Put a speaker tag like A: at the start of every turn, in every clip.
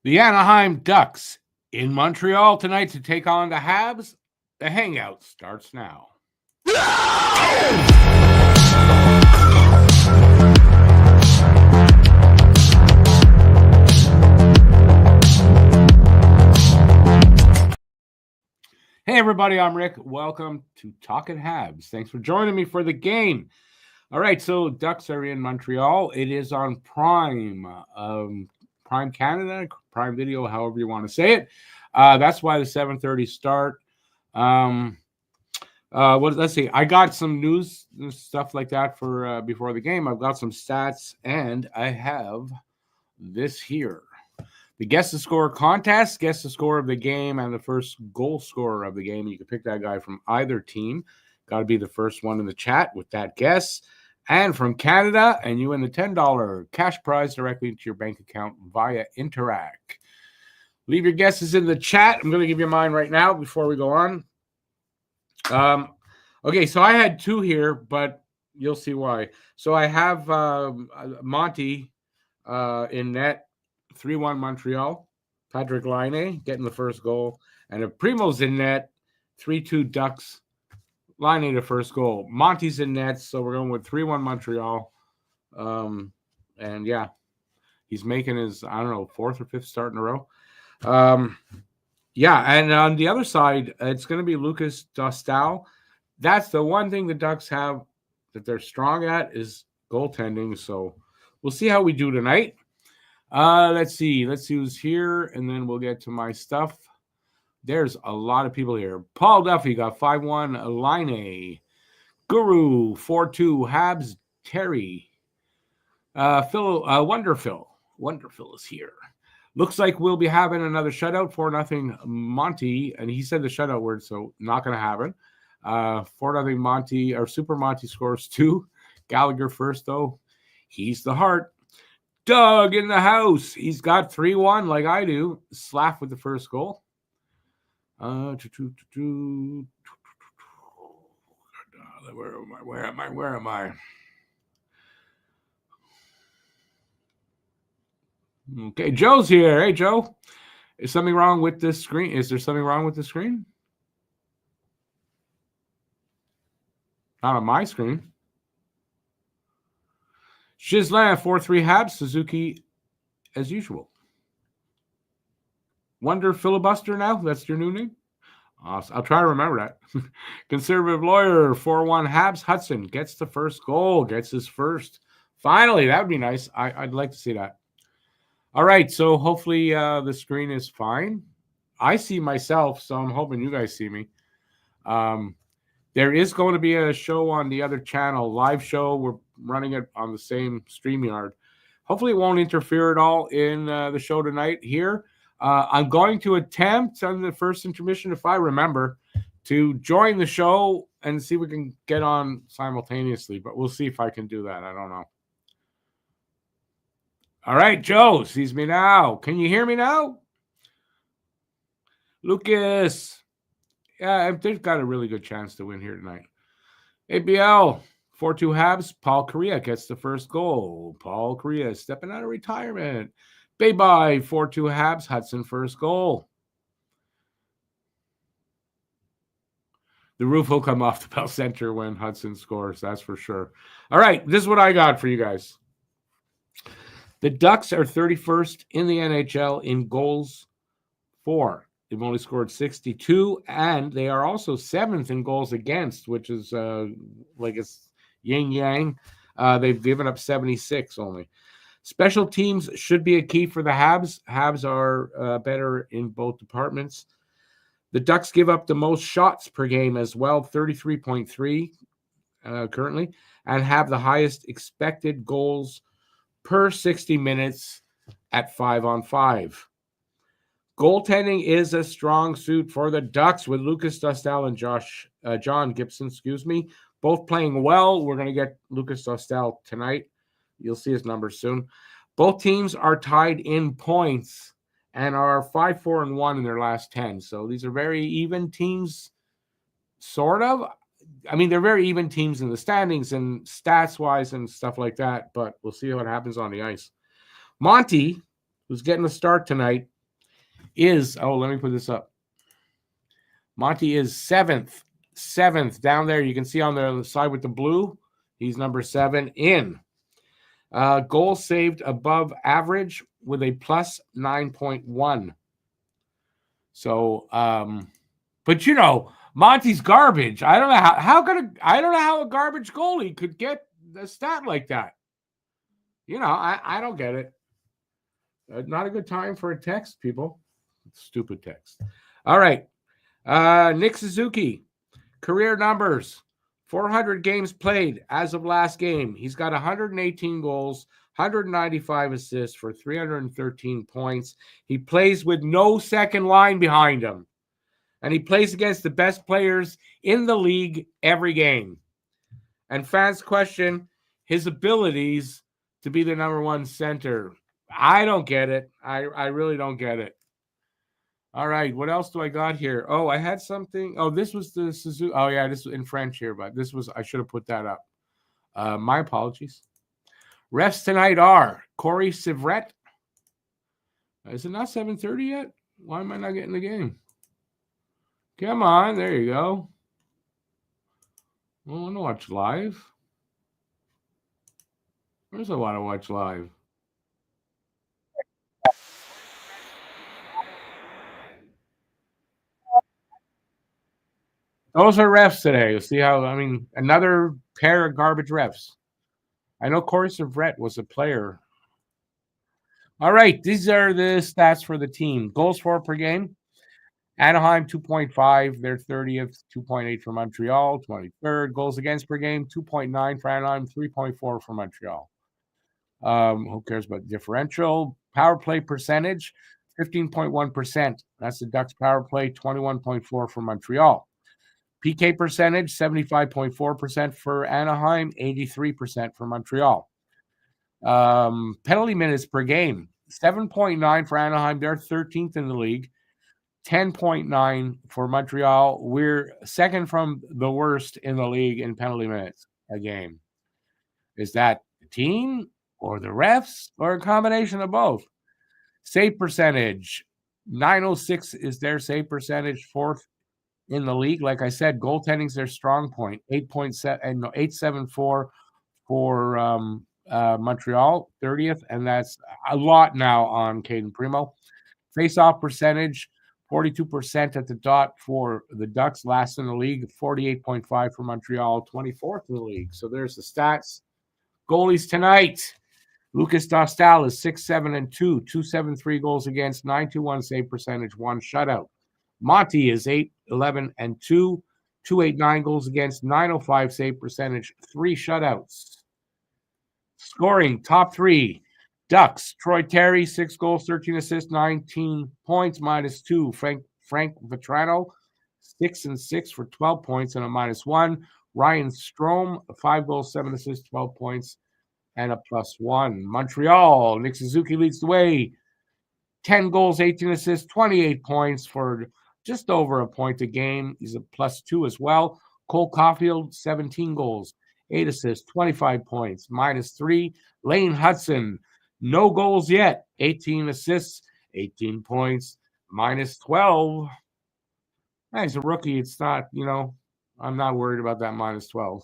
A: The Anaheim Ducks in Montreal tonight to take on the Habs. The Hangout starts now. Hey everybody, I'm Rick. Welcome to Talking Habs. Thanks for joining me for the game. All right, so Ducks are in Montreal. It is on Prime, Prime Canada, Prime Video, however you want to say it. That's why the 7:30 start. Let's see. I got some news and stuff like that for before the game. I've got some stats, and I have this here. The Guess the Score contest, guess the score of the game, and the first goal scorer of the game. You can pick that guy from either team. Got to be the first one in the chat with that guess. And from Canada, and you win the $10 cash prize directly into your bank account via Interac. Leave your guesses in the chat. I'm going to give you mine right now before we go on. Okay, so I had two here, but you'll see why. So I have Monty in net. 3-1 Montreal. Patrick Laine getting the first goal. And if Primo's in net, 3-2 Ducks. Laine the first goal. Monty's in net, so we're going with 3-1 Montreal. And yeah, he's making his, fourth or fifth start in a row. Yeah, and on the other side, it's going to be Lucas Dostal. That's the one thing the Ducks have that they're strong at is goaltending. So we'll see how we do tonight. Let's see who's here, and then we'll get to my stuff. There's a lot of people here. Paul Duffy got 5-1. Laine. Guru 4-2. Habs. Terry. Wonderful is here. Looks like we'll be having another shutout. 4-0 Monty, and he said the shutout word, so not going to happen. 4-0 Monty, or Super Monty scores 2. Gallagher first, though. He's the heart. Doug in the house. He's got 3-1 like I do. Slav with the first goal. Where am I? Okay, Joe's here. Hey, Joe. Is something wrong with this screen? Is there something wrong with the screen? Not on my screen. Shizlan, 4-3 Habs. Suzuki, as usual. Wonder Filibuster now? That's your new name? Awesome. I'll try to remember that. Conservative Lawyer, 4-1 Habs. Hudson gets the first goal. Gets his first. Finally, that would be nice. I'd like to see that. All right, so hopefully the screen is fine. I see myself, so I'm hoping you guys see me. There is going to be a show on the other channel, live show. We're running it on the same StreamYard. Hopefully it won't interfere at all in the show tonight here. I'm going to attempt on the first intermission, if I remember, to join the show and see if we can get on simultaneously. But we'll see if I can do that. I don't know. All right, Joe sees me now. Can you hear me now? Lucas. Yeah, they've got a really good chance to win here tonight. ABL, 4-2 Habs. Paul Correa gets the first goal. Paul Correa stepping out of retirement. Bye-bye, 4-2 Habs. Hudson first goal. The roof will come off the Bell Center when Hudson scores, that's for sure. All right, this is what I got for you guys. The Ducks are 31st in the NHL in goals for. They've only scored 62, and they are also 7th in goals against, which is like it's yin-yang. They've given up 76 only. Special teams should be a key for the Habs. Habs are better in both departments. The Ducks give up the most shots per game as well, 33.3 currently, and have the highest expected goals per 60 minutes at 5-on-5. Goaltending is a strong suit for the Ducks with Lucas Dostal and John Gibson, both playing well. We're going to get Lucas Dostal tonight. You'll see his numbers soon. Both teams are tied in points and are 5-4-1 in their last 10. So these are very even teams, sort of. I mean, they're very even teams in the standings and stats-wise and stuff like that, but we'll see what happens on the ice. Monty who's getting the start tonight, is, let me put this up. Monty is seventh down there. You can see on the side with the blue, he's number 7 in. Goals saved above average with a plus 9.1. So, but Monty's garbage. I don't know how a garbage goalie could get a stat like that. I don't get it. Not a good time for a text, people. Stupid text. All right. Nick Suzuki, career numbers, 400 games played as of last game. He's got 118 goals, 195 assists for 313 points. He plays with no second line behind him. And he plays against the best players in the league every game. And fans question his abilities to be the number 1 center. I don't get it. I really don't get it. All right, what else do I got here? Oh, I had something. Oh, this was the Suzuki. Oh, yeah, this was in French here, but I should have put that up. My apologies. Refs tonight are Corey Sivret. Is it not 7:30 yet? Why am I not getting the game? Come on, there you go. I want to watch live. Where's I want to watch live? Those are refs today. You'll see how, another pair of garbage refs. I know Corey Sivret was a player. All right, these are the stats for the team. Goals for per game. Anaheim, 2.5. They're 30th. 2.8 for Montreal, 23rd. Goals against per game, 2.9 for Anaheim, 3.4 for Montreal. Who cares about differential? Power play percentage, 15.1%. That's the Ducks power play, 21.4 for Montreal. PK percentage, 75.4% for Anaheim, 83% for Montreal. Penalty minutes per game, 7.9 for Anaheim. They're 13th in the league. 10.9 for Montreal. We're second from the worst in the league in penalty minutes a game. Is that the team or the refs or a combination of both? Save percentage, 906 is their save percentage, 4th in the league. Like I said, goaltending's their strong point, 8.74 for Montreal, 30th, and that's a lot now on Caden Primo. Face-off percentage, 42% at the dot for the Ducks, last in the league, 48.5 for Montreal, 24th in the league. So there's the stats. Goalies tonight. Lucas Dostal is 6-7-2, 273 goals against, 921 save percentage, 1 shutout. Monty is 8-11-2, 289 goals against, 905 save percentage, 3 shutouts. Scoring, top 3. Ducks, Troy Terry, 6 goals, 13 assists, 19 points, -2. Frank Vetrano, 6 and 6 for 12 points and a -1. Ryan Strome, 5 goals, 7 assists, 12 points, and a +1. Montreal, Nick Suzuki leads the way. 10 goals, 18 assists, 28 points for just over a point a game. He's a +2 as well. Cole Caulfield, 17 goals, 8 assists, 25 points, -3. Lane Hudson, no goals yet, 18 assists, 18 points, -12. He's a rookie. It's not, I'm not worried about that -12.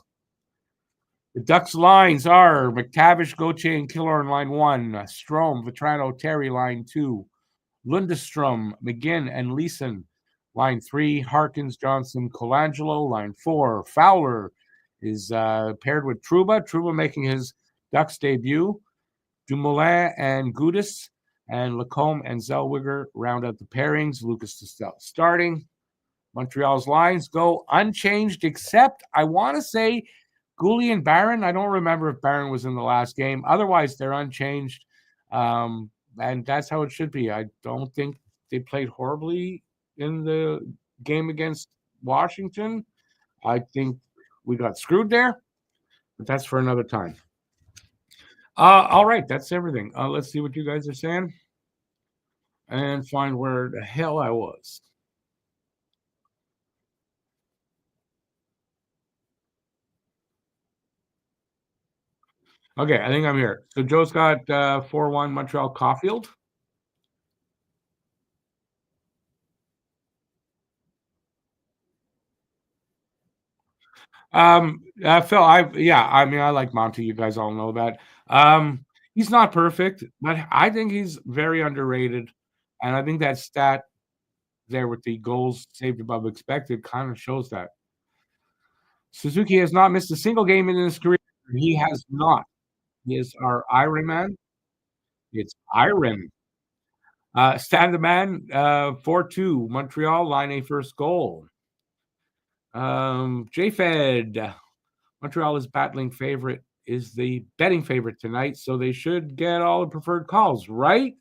A: The Ducks lines are McTavish, Gauthier, and Killorn line 1, Strome, Vetrano, Terry line 2, Lundestrom, McGinn, and Leeson line 3, Harkins, Johnson, Colangelo line 4. Fowler is paired with Trouba making his Ducks debut. Dumoulin and Gudis, and Lacombe and Zellweger round out the pairings. Lucas Dostal starting. Montreal's lines go unchanged, except I want to say Gouli and Barron. I don't remember if Barron was in the last game. Otherwise, they're unchanged, and that's how it should be. I don't think they played horribly in the game against Washington. I think we got screwed there, but that's for another time. All right, that's everything. Let's see what you guys are saying and find where the hell I was. Okay, I think I'm here. So Joe's got 4-1 Montreal Caulfield. Phil, I mean, I like Monty. You guys all know that. Um, he's not perfect, but I think he's very underrated, and I think that stat there with the goals saved above expected kind of shows that. Suzuki has not missed a single game in his career. He has not. He is our Iron Man. It's Iron. Stand the man, 4-2, Montreal, line a first goal. J-Fed, Montreal is battling favorite, is the betting favorite tonight, so they should get all the preferred calls, right?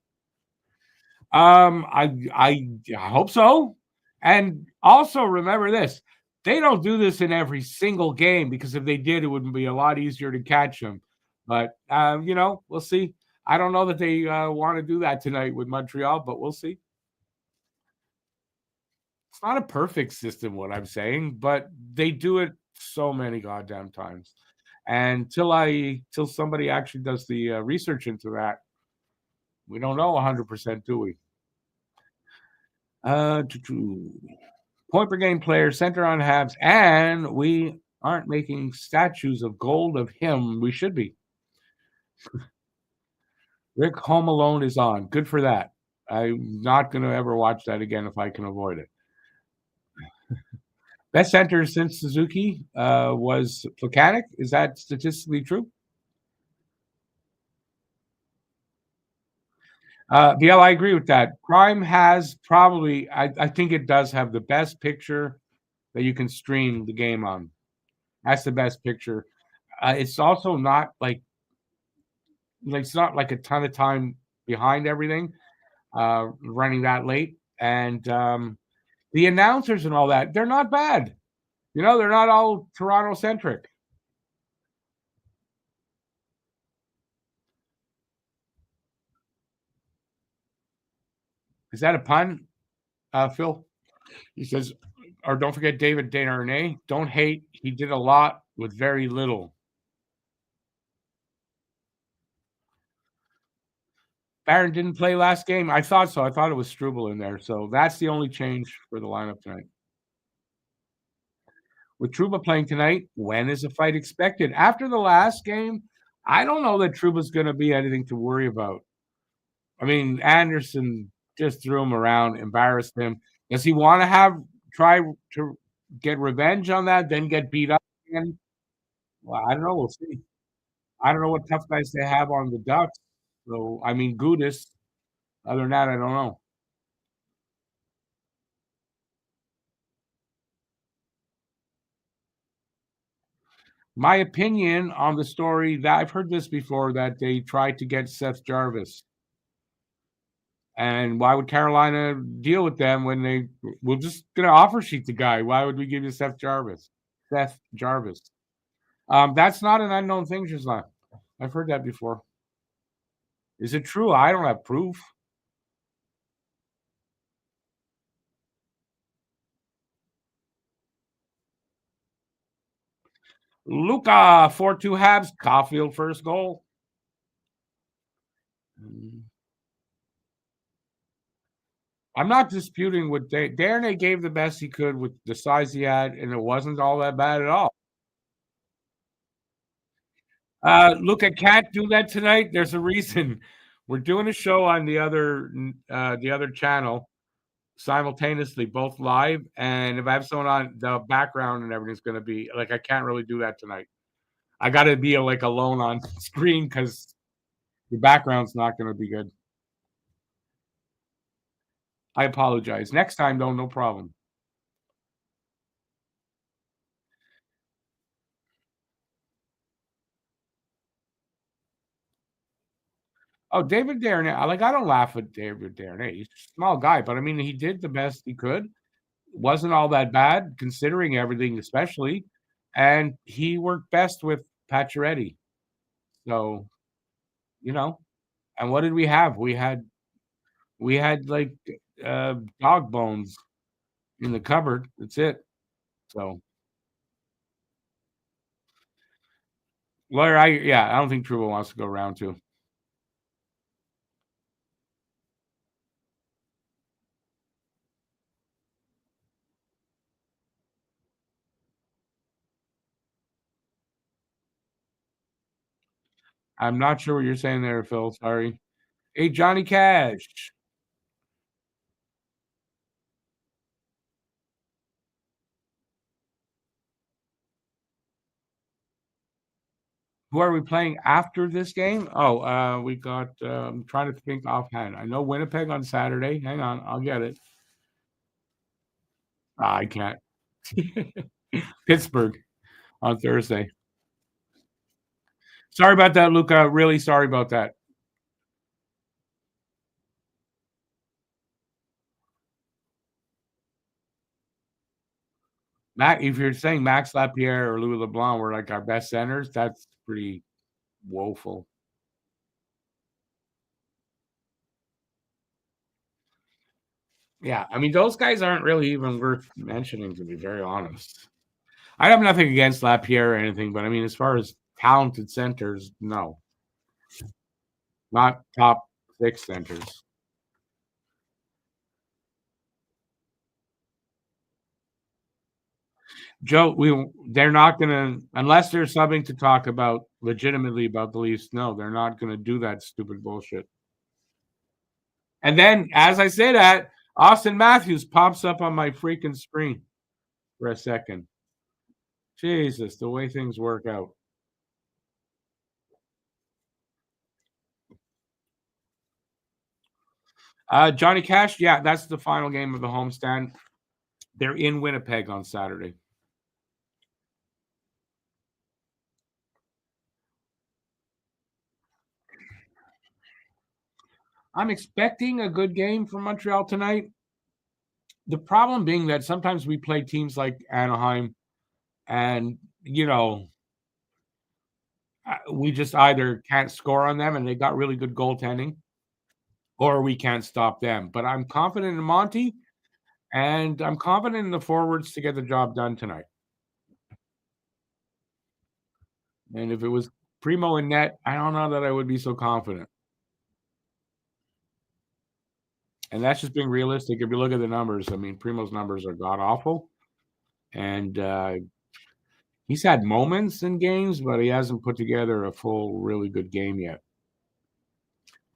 A: I hope so. And also remember this: they don't do this in every single game because if they did, it would be a lot easier to catch them. But we'll see. I don't know that they want to do that tonight with Montreal, but we'll see. It's not a perfect system, what I'm saying, but they do it so many goddamn times. And till somebody actually does the research into that, we don't know 100%, do we? Point per game player, center on Habs, and we aren't making statues of gold of him. We should be. Rick Home Alone is on. Good for that. I'm not going to ever watch that again if I can avoid it. Best center since Suzuki was Plekanec. Is that statistically true? Yeah, I agree with that. Prime has probably, I think it does have the best picture that you can stream the game on. That's the best picture. It's also not like it's not like a ton of time behind everything running that late. And the announcers and all that, they're not bad. They're not all Toronto centric. Is that a pun, Phil? He says, or don't forget David Desharnais. Don't hate. He did a lot with very little. Barron didn't play last game. I thought so. I thought it was Struble in there. So that's the only change for the lineup tonight. With Trouba playing tonight, when is a fight expected? After the last game, I don't know that Trouba's going to be anything to worry about. I mean, Anderson just threw him around, embarrassed him. Does he want to try to get revenge on that, then get beat up again? Well, I don't know. We'll see. I don't know what tough guys they have on the Ducks. So, I mean, Gudis. Other than that, I don't know. My opinion on the story that I've heard this before that they tried to get Seth Jarvis. And why would Carolina deal with them when we're just going to offer sheet the guy? Why would we give you Seth Jarvis? Seth Jarvis. That's not an unknown thing, Gisela. I've heard that before. Is it true? I don't have proof. Luca, 4-2 Habs. Caulfield first goal. I'm not disputing what Darnay gave the best he could with the size he had, and it wasn't all that bad at all. Luca can't do that tonight. There's a reason. We're doing a show on the other channel simultaneously, both live. And if I have someone on, the background and everything's going to be like, I can't really do that tonight. I got to be like alone on screen because the background's not going to be good. I apologize. Next time, though, no problem. Oh, David Darnay. I don't laugh at David Darnay. He's a small guy, but I mean, he did the best he could. Wasn't all that bad considering everything, especially. And he worked best with Pacioretty. So, you know, and what did we have? We had like dog bones in the cupboard. That's it. So, lawyer, I don't think Truba wants to go round two. I'm not sure what you're saying there, Phil. Sorry. Hey, Johnny Cash. Who are we playing after this game? Oh, we got. I'm trying to think offhand. I know Winnipeg on Saturday. Hang on, I'll get it. I can't. Pittsburgh on Thursday. Sorry about that, Luca. Really sorry about that. Mac, if you're saying Max Lapierre or Louis LeBlanc were like our best centers, that's pretty woeful. Yeah, I mean those guys aren't really even worth mentioning, to be very honest. I have nothing against Lapierre or anything, but I mean as far as talented centers, no, not top six centers. Joe, they're not gonna unless there's something to talk about legitimately about the Leafs. No, they're not gonna do that stupid bullshit. And then, as I say that, Austin Matthews pops up on my freaking screen for a second. Jesus, the way things work out. Johnny Cash, yeah, that's the final game of the homestand. They're in Winnipeg on Saturday. I'm expecting a good game from Montreal tonight. The problem being that sometimes we play teams like Anaheim, and we just either can't score on them, and they got really good goaltending, or we can't stop them. But I'm confident in Monty, and I'm confident in the forwards to get the job done tonight. And if it was Primo and net, I don't know that I would be so confident. And that's just being realistic. If you look at the numbers, I mean, Primo's numbers are god awful, and he's had moments in games, but he hasn't put together a full, really good game yet.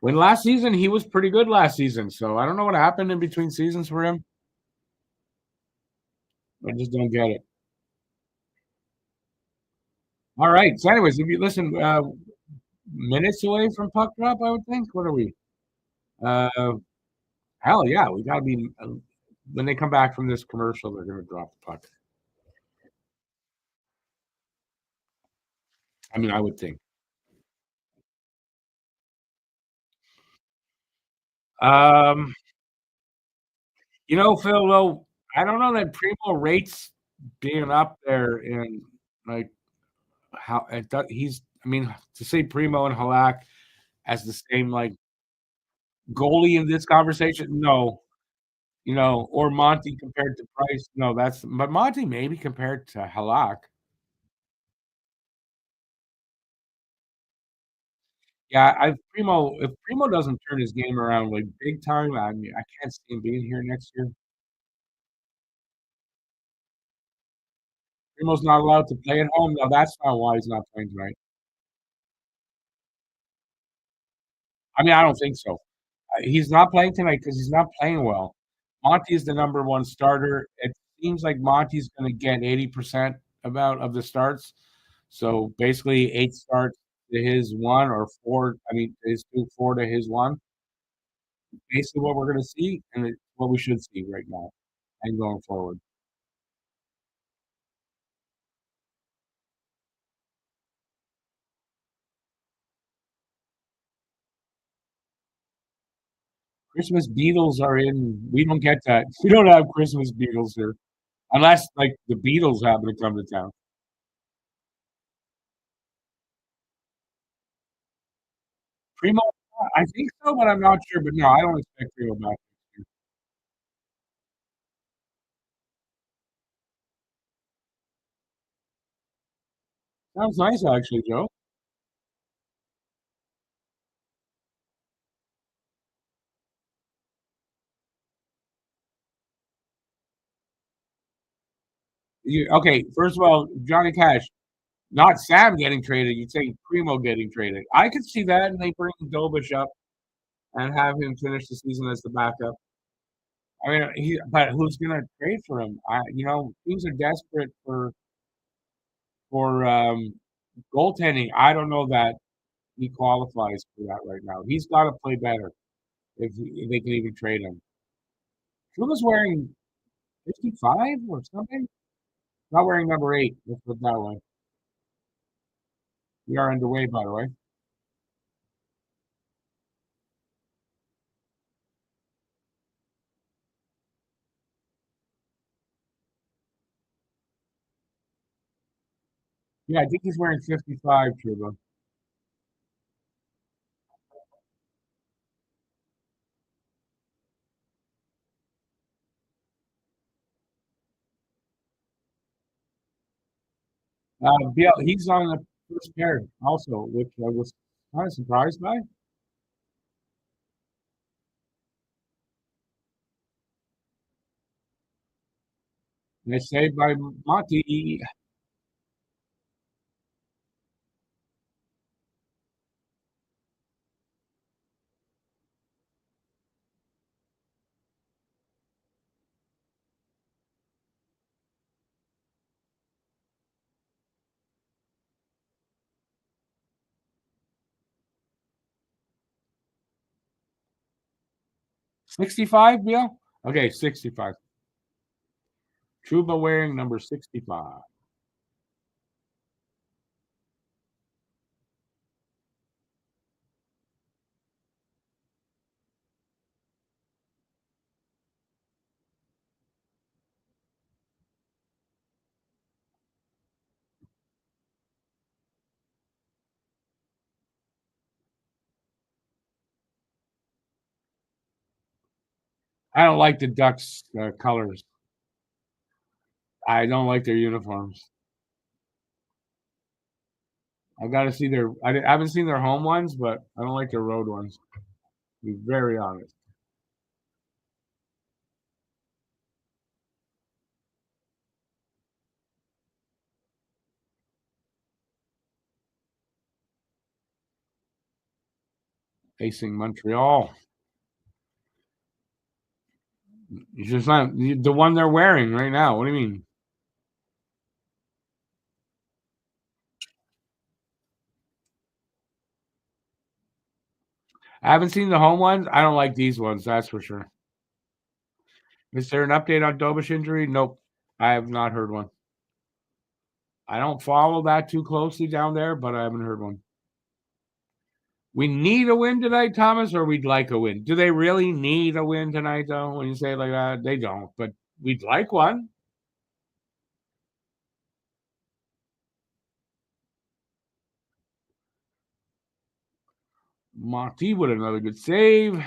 A: When last season, he was pretty good last season. So I don't know what happened in between seasons for him. I just don't get it. All right. So, anyways, if you listen, minutes away from puck drop, I would think. What are we? Uh, hell yeah, we got to be. When they come back from this commercial, they're going to drop the puck. I mean, I would think. Um, Phil, though, I don't know that Primo rates being up there in like how he's. I mean, to say Primo and Halak as the same like goalie in this conversation, no. Or Monty compared to Price. No, but Monty maybe compared to Halak. Yeah, if Primo doesn't turn his game around like big time, I mean, I can't see him being here next year. Primo's not allowed to play at home. No, that's not why he's not playing tonight. I mean, I don't think so. He's not playing tonight because he's not playing well. Monty is the number one starter. It seems like Monty's going to get 80% about of the starts. So basically, 8 starts to his one, or 4. I mean, his 2, 4 to his one. Basically, what we're going to see, and it's what we should see right now, and going forward. Christmas Beatles are in. We don't get that. We don't have Christmas Beatles here, unless like the Beatles happen to come to town. Primo, I think so, but I'm not sure. But no, I don't expect Primo back. Sounds nice, actually, Joe. Okay, first of all, Johnny Cash. Not Sam getting traded. You'd say Primo getting traded. I could see that, and they bring Dobish up and have him finish the season as the backup. I mean, but who's going to trade for him? Teams are desperate for goaltending. I don't know that he qualifies for that right now. He's got to play better if they can even trade him. Truba's wearing 55 or something. Not wearing number 8. Let's put it that way. We are underway, by the way. Yeah, I think he's wearing 55, Truba. Biel, he's on the first pair also, which I was kind of surprised by. Nice save by Monty. $65, Biel? Okay, 65. Truba wearing number 65. I don't like the Ducks colors. I don't like their uniforms. I got to see their. I haven't seen their home ones, but I don't like their road ones. To be very honest. Facing Montreal. It's just not the one they're wearing right now. What do you mean? I haven't seen the home ones. I don't like these ones. That's for sure. Is there an update on Dobish injury? Nope. I have not heard one. I don't follow that too closely down there, but I haven't heard one. We need a win tonight, Thomas, or we'd like a win. Do they really need a win tonight, though? When you say it like that, they don't, but we'd like one. Monty with another good save.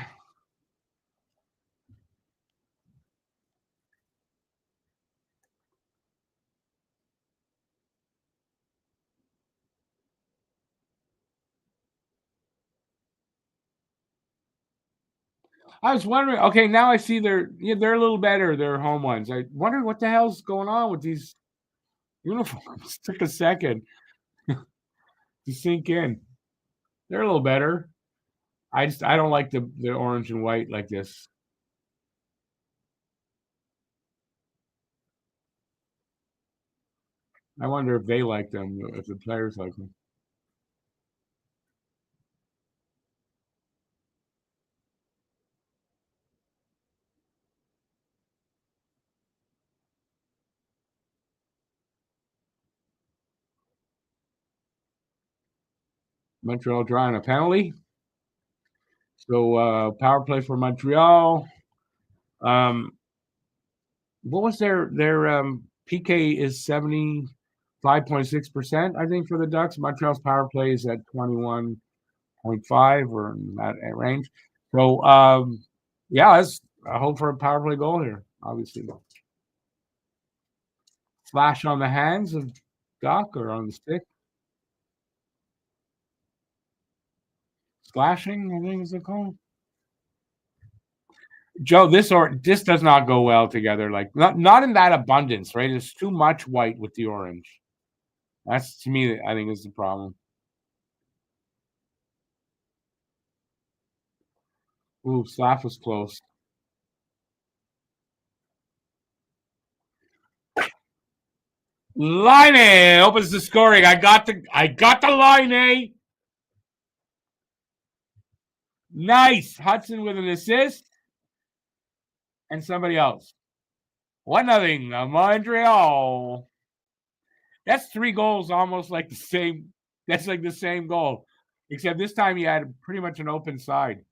A: I was wondering. Okay, now I see they're a little better. Their home ones. I wonder what the hell's going on with these uniforms. Took a second to sink in. They're a little better. I don't like the orange and white like this. I wonder if they like them, if the players like them. Montreal drawing a penalty. So power play for Montreal. What was their PK is 75.6%, I think, for the Ducks. Montreal's power play is at 21.5 or in that range. So yeah, I hope for a power play goal here, obviously. Flash on the hands of Doc or on the stick. Splashing, I think is it called. Joe, this does not go well together. Like not in that abundance, right? It's too much white with the orange. That's to me, I think is the problem. Ooh, Slav was close. Line opens the scoring. I got the line. Nice. Hudson with an assist and somebody else. 1-0 Montreal. That's 3 goals almost like the same. That's like the same goal. Except this time he had pretty much an open side.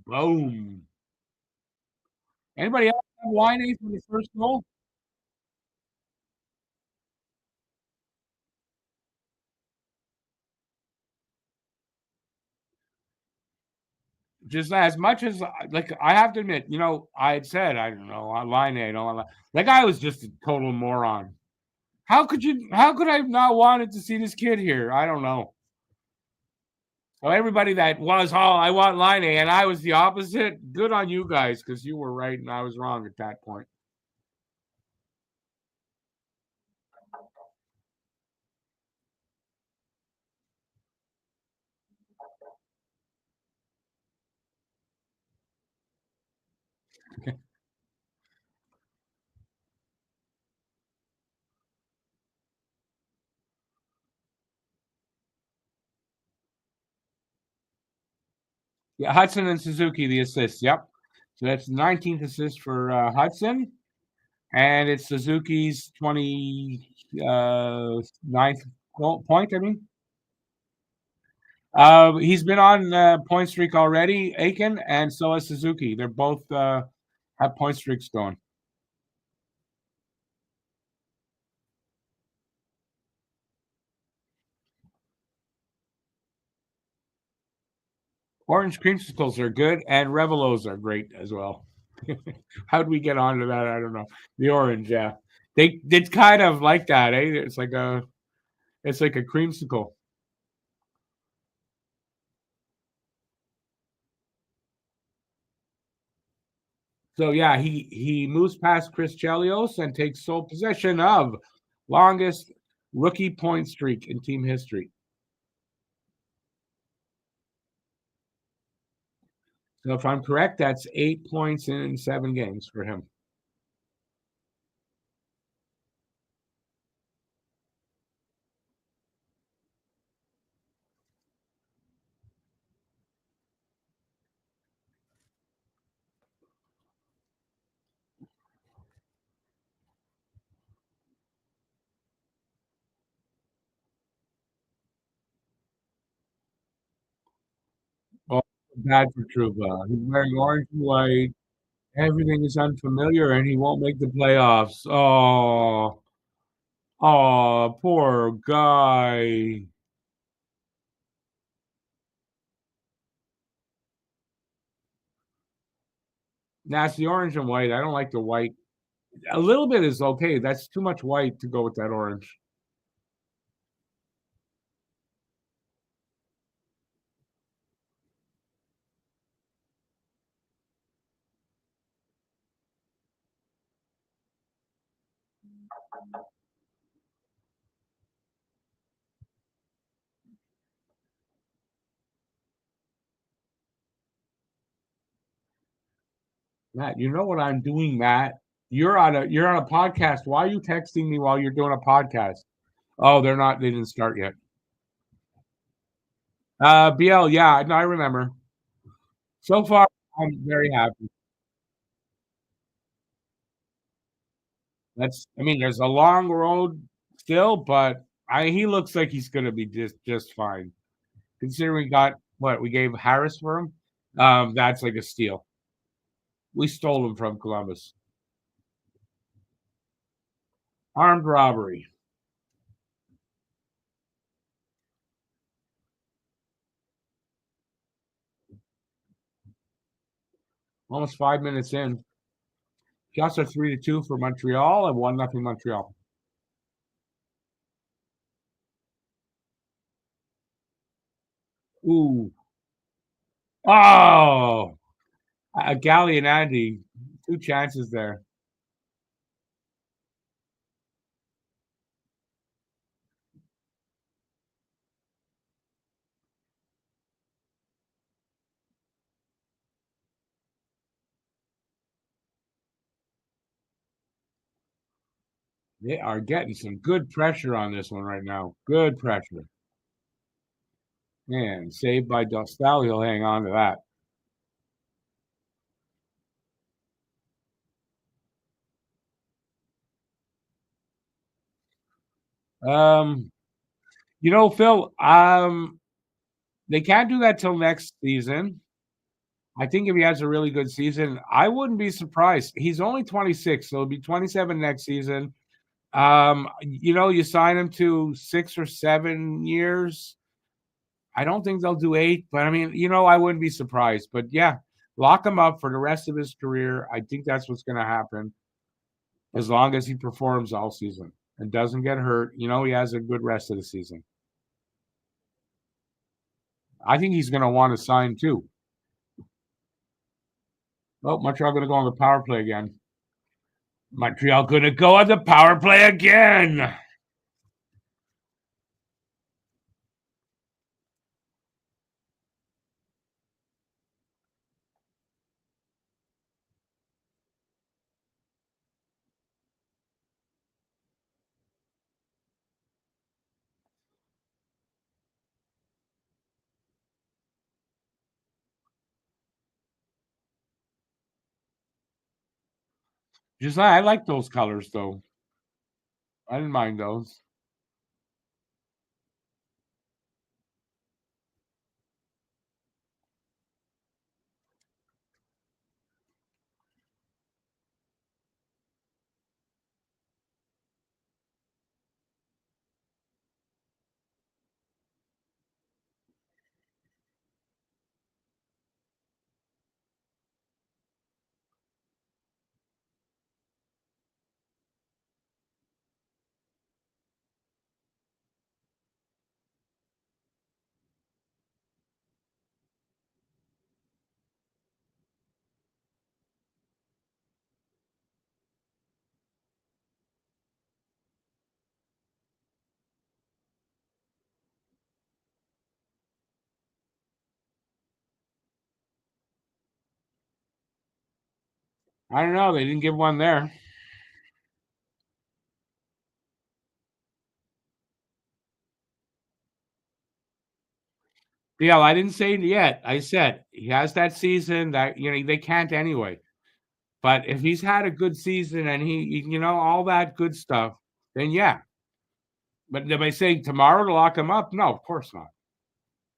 A: Boom. Anybody else have line for the first goal? Just as much as like I have to admit, I had said I don't know line A, don't that guy was just a total moron. How could you? How could I have not wanted to see this kid here? I don't know. So everybody that was, I want line A, and I was the opposite. Good on you guys because you were right and I was wrong at that point. Yeah, Hudson and Suzuki the assists. Yep. So that's 19th assist for Hudson, and it's Suzuki's 29th point. I mean. He's been on point streak already, Aiken, and so has Suzuki. They're both have point streaks going. Orange creamsicles are good, and Revelos are great as well. How'd we get onto that? I don't know. The orange, yeah. They kind of like that, eh? It's like a creamsicle. So yeah, he moves past Chris Chelios and takes sole possession of longest rookie point streak in team history. So if I'm correct, that's 8 points in 7 games for him. Oh, bad for Truba. He's wearing orange and white. Everything is unfamiliar, and he won't make the playoffs. Poor guy. That's the orange and white. I don't like the white. A little bit is okay. That's too much white to go with that orange. Matt, you know what I'm doing, Matt? You're on a podcast. Why are you texting me while you're doing a podcast? Oh, they're not. They didn't start yet. BL, yeah, no, I remember. So far, I'm very happy. I mean, there's a long road still, but he looks like he's going to be just fine. Considering we got what we gave Harris for him, that's like a steal. We stole him from Columbus. Armed robbery. Almost 5 minutes in. Shots are 3-2 for Montreal and 1-0 Montreal. Ooh. Oh, a Gallianandi, 2 chances there. They are getting some good pressure on this one right now. Good pressure. Man, saved by Dostal, he'll hang on to that. Um, Phil, they can't do that till next season. I think if he has a really good season, I wouldn't be surprised. He's only 26, so he'll be 27 next season. You sign him to 6 or 7 years. I don't think they'll do 8, but I mean, I wouldn't be surprised. But yeah, lock him up for the rest of his career. I think that's what's going to happen as long as he performs all season and doesn't get hurt. He has a good rest of the season. I think he's going to want to sign too. Oh, Montreal going to go on the power play again. Montreal going to go on the power play again. Just I like those colors though. I didn't mind those. I don't know. They didn't give one there. Yeah, I didn't say it yet. I said he has that season that they can't anyway. But if he's had a good season and all that good stuff, then yeah. But am I saying tomorrow to lock him up? No, of course not.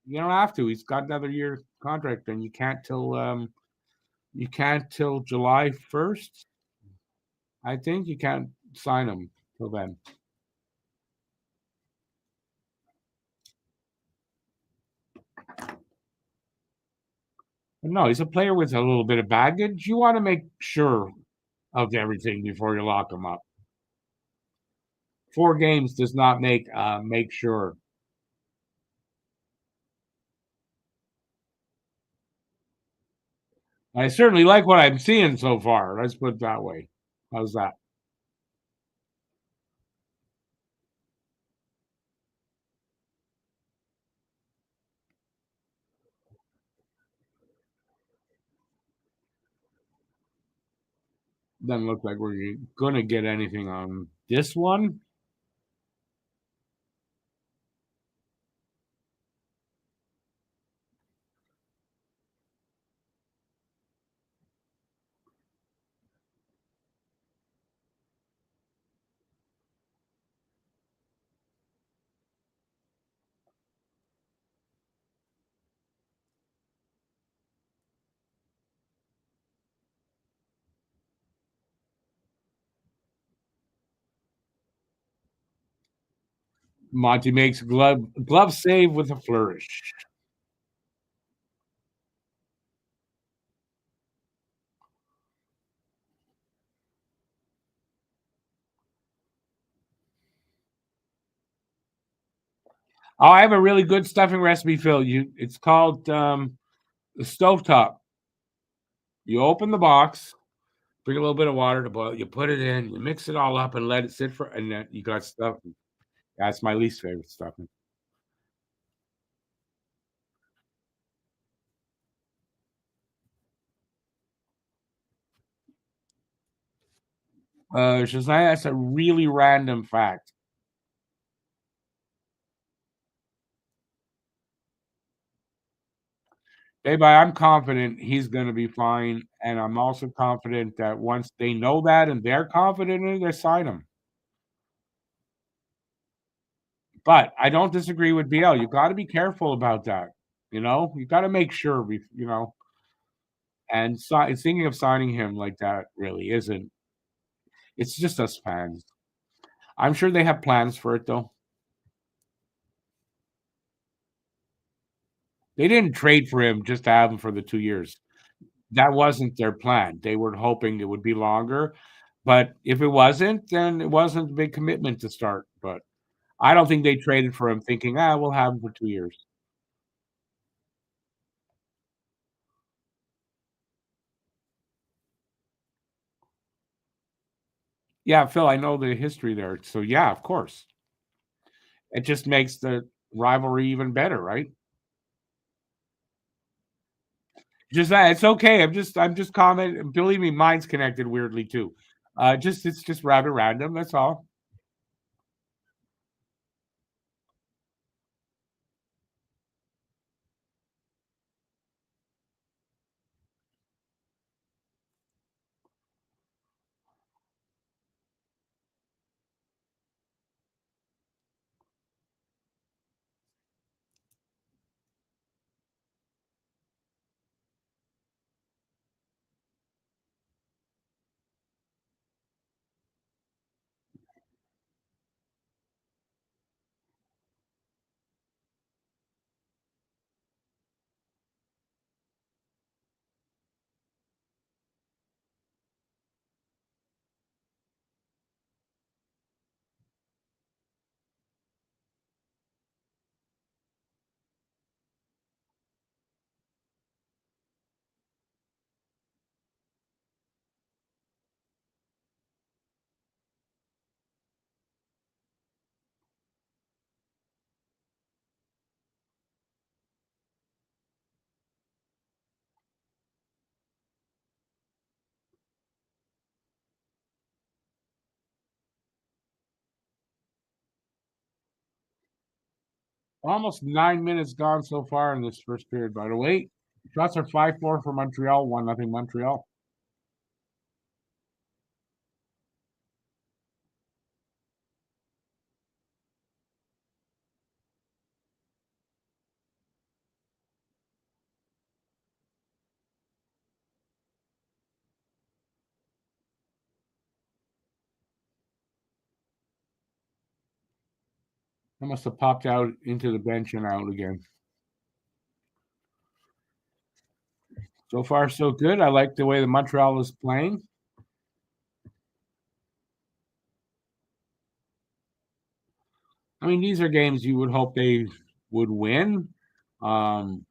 A: You don't have to. He's got another year contract, and you can't till July 1st. I think you can't sign him till then. But no, he's a player with a little bit of baggage. You want to make sure of everything before you lock him up. 4 games does not make sure. I certainly like what I'm seeing so far. Let's put it that way. How's that? Doesn't look like we're gonna get anything on this one. Monty makes glove save with a flourish. Oh, I have a really good stuffing recipe, Phil. It's called the stovetop. You open the box, bring a little bit of water to boil. You put it in, you mix it all up, and let it sit for. And then you got stuffing. That's my least favorite stuffing. Shazam, that's a really random fact. Babe, I'm confident he's going to be fine, and I'm also confident that once they know that and they're confident in it, they sign him. But I don't disagree with BL. You got to be careful about that. You got to make sure and thinking of signing him like that really isn't. It's just us fans. I'm sure they have plans for it though. They didn't trade for him just to have him for the 2 years. That wasn't their plan. They were hoping it would be longer. But if it wasn't, then it wasn't a big commitment to start. But I don't think they traded for him thinking, we'll have him for 2 years. Yeah, Phil, I know the history there. So yeah, of course. It just makes the rivalry even better, right? Just that it's okay. I'm just commenting. Believe me, mine's connected weirdly too. It's just rather random. That's all. Almost 9 minutes gone so far in this first period. By the way, shots are 5-4 for Montreal, 1-0 Montreal. I must have popped out into the bench and out again. So far, so good. I like the way the Montreal is playing. I mean, these are games you would hope they would win. Um,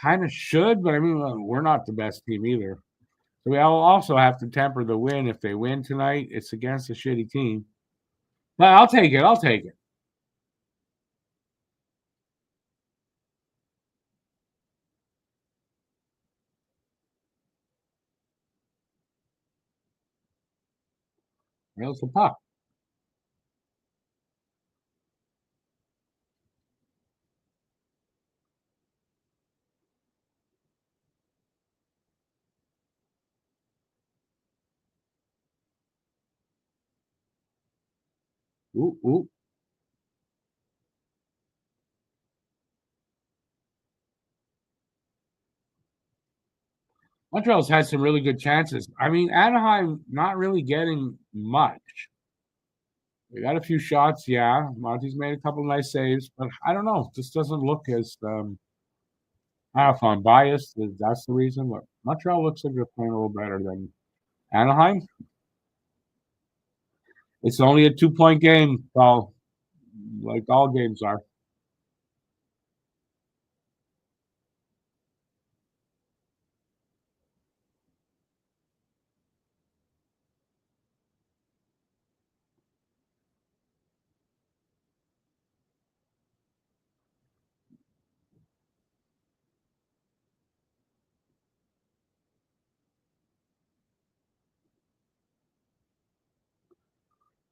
A: Kind of should, but I mean, we're not the best team either. So we all also have to temper the win. If they win tonight, it's against a shitty team. But I'll take it. I'll take it. Rails the puck. Ooh, ooh. Montreal's had some really good chances. I mean, Anaheim not really getting much. They got a few shots, yeah. Monty's made a couple nice saves, but I don't know. This doesn't look as I don't know if I'm biased. That's the reason, but Montreal looks like they're playing a little better than Anaheim. It's only a 2-point game, Paul. like all games are.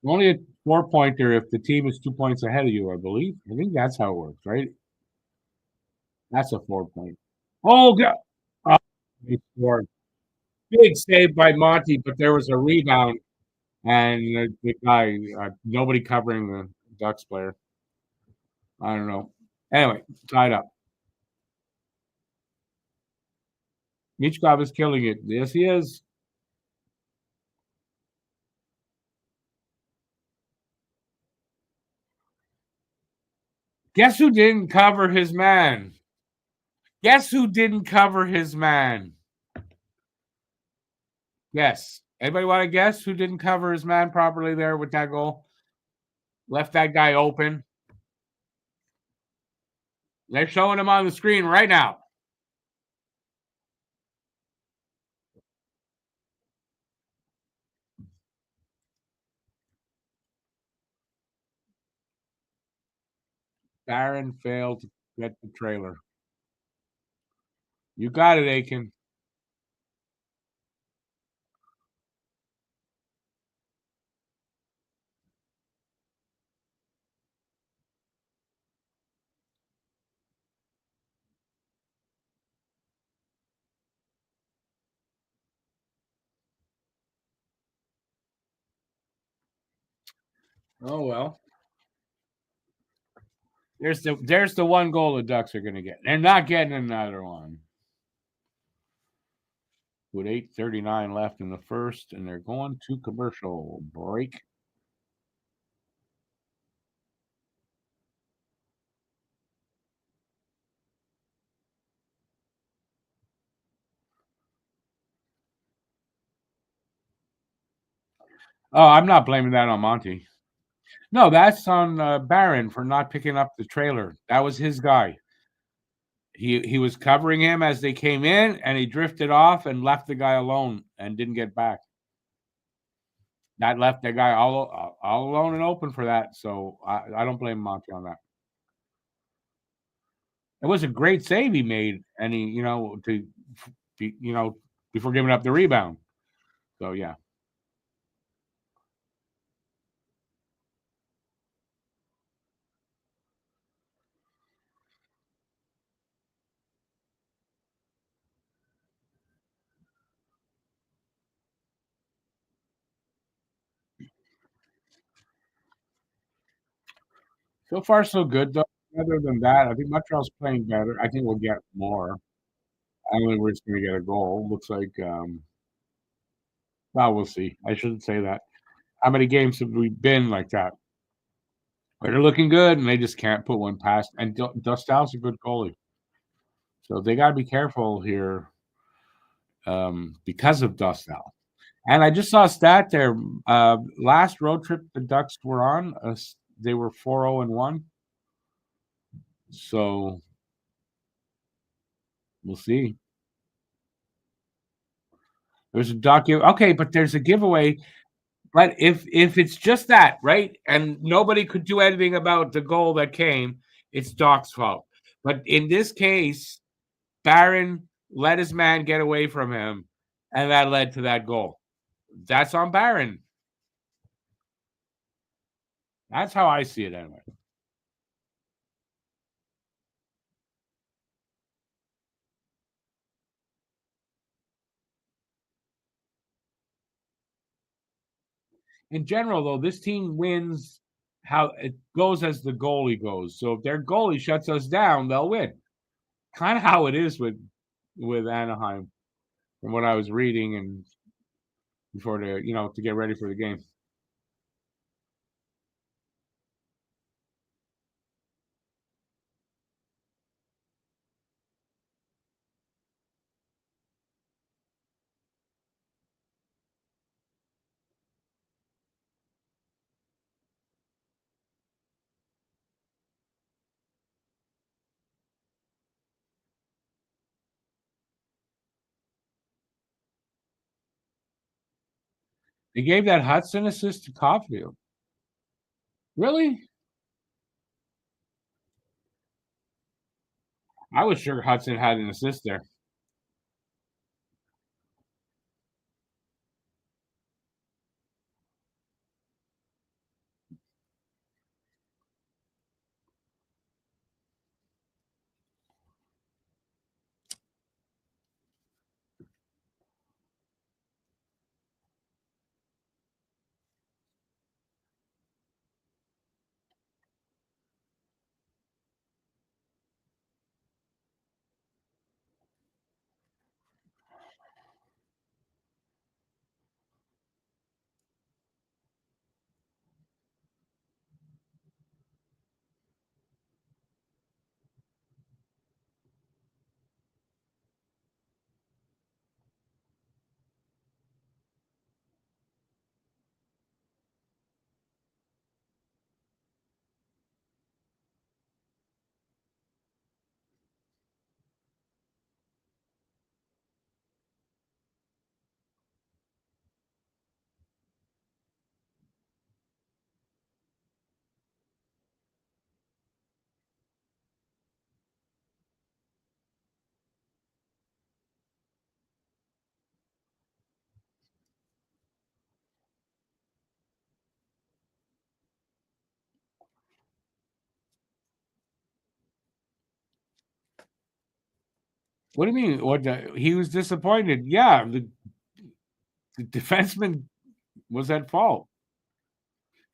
A: Only a 4-pointer if the team is 2 points ahead of you, I believe. I think that's how it works, right? That's a 4 point. Oh, God. Oh, he scored. Big save by Monty, but there was a rebound, and the guy, nobody covering the Ducks player. I don't know. Anyway, tied up. Michkov is killing it. Yes, he is. Guess who didn't cover his man? Guess who didn't cover his man? Yes. Anybody want to guess who didn't cover his man properly there with that goal? Left that guy open. They're showing him on the screen right now. Barron failed to get the trailer. You got it, Aiken. Oh well. There's the one goal the Ducks are gonna get. They're not getting another one. With 8:39 left in the first, and they're going to commercial break. Oh, I'm not blaming that on Monty. No, that's on Barron for not picking up the trailer. That was his guy. He was covering him as they came in, and he drifted off and left the guy alone and didn't get back. That left that guy all alone and open for that. So I don't blame Monty on that. It was a great save he made, and he to before giving up the rebound. So yeah. So far, so good, though. Other than that, I think Montreal's playing better. I think we'll get more. I don't think we're just gonna get a goal. Looks like, well, we'll see. I shouldn't say that. How many games have we been like that? Where they're looking good and they just can't put one past. And Dostal's a good goalie, so they got to be careful here because of Dostal. And I just saw a stat there. Last road trip the Ducks were on, they were 4-0-1. So we'll see. There's a okay, but there's a giveaway. But if it's just that, right, and nobody could do anything about the goal that came, it's Doc's fault. But in this case, Barron let his man get away from him, and that led to that goal. That's on Barron. That's how I see it anyway. In general, though, this team wins how it goes as the goalie goes. So if their goalie shuts us down, they'll win. Kind of how it is with Anaheim, from what I was reading and before to get ready for the game. He gave that Hudson assist to Caulfield. Really? I was sure Hudson had an assist there. What do you mean? What he was disappointed? Yeah, the defenseman was at fault.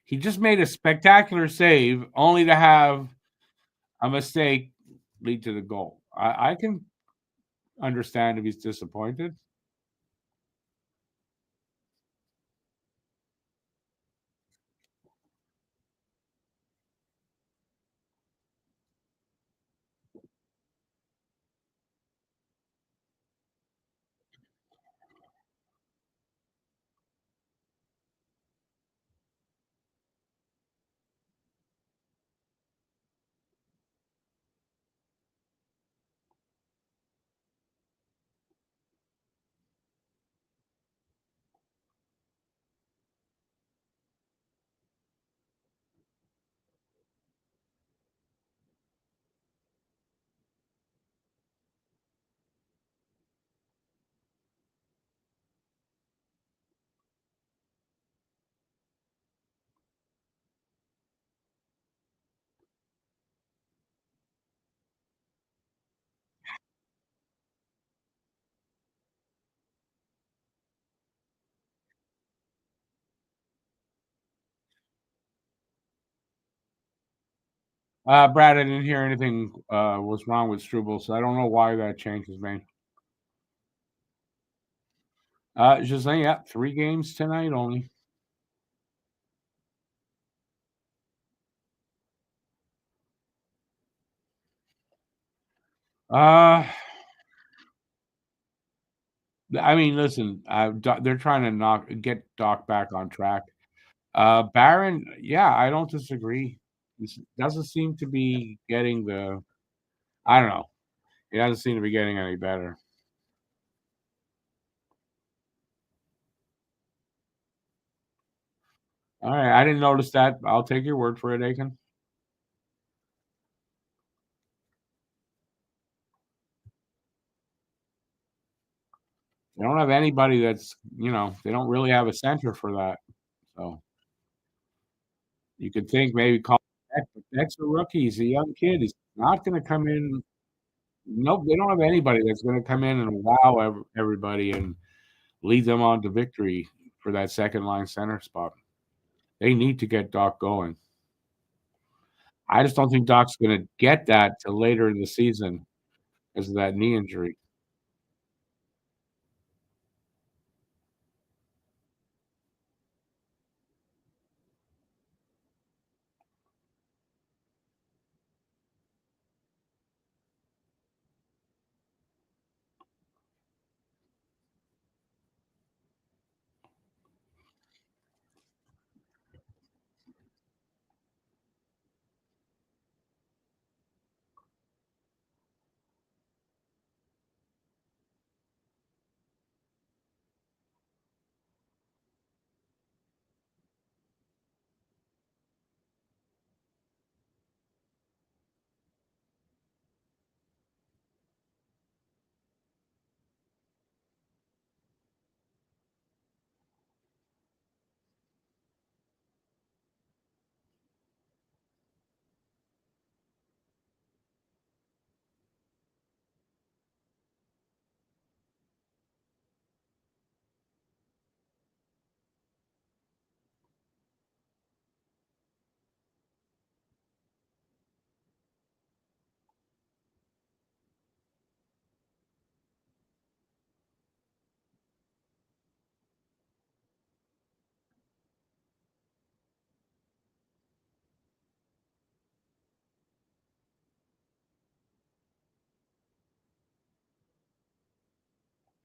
A: He just made a spectacular save, only to have a mistake lead to the goal. I can understand if he's disappointed. Brad, I didn't hear anything was wrong with Struble, so I don't know why that change was made. Just saying, yeah, 3 games tonight only. Uh, I mean, listen, they're trying to get Doc back on track. Barron, yeah, I don't disagree. This doesn't seem to be getting the. I don't know. It doesn't seem to be getting any better. All right, I didn't notice that. I'll take your word for it, Aiken. They don't have anybody they don't really have a center for that. So you could think maybe call Beck, but Beck's a rookie. He's a young kid. He's not going to come in. Nope, they don't have anybody that's going to come in and wow everybody and lead them on to victory for that second line center spot. They need to get Doc going. I just don't think Doc's going to get that till later in the season because of that knee injury.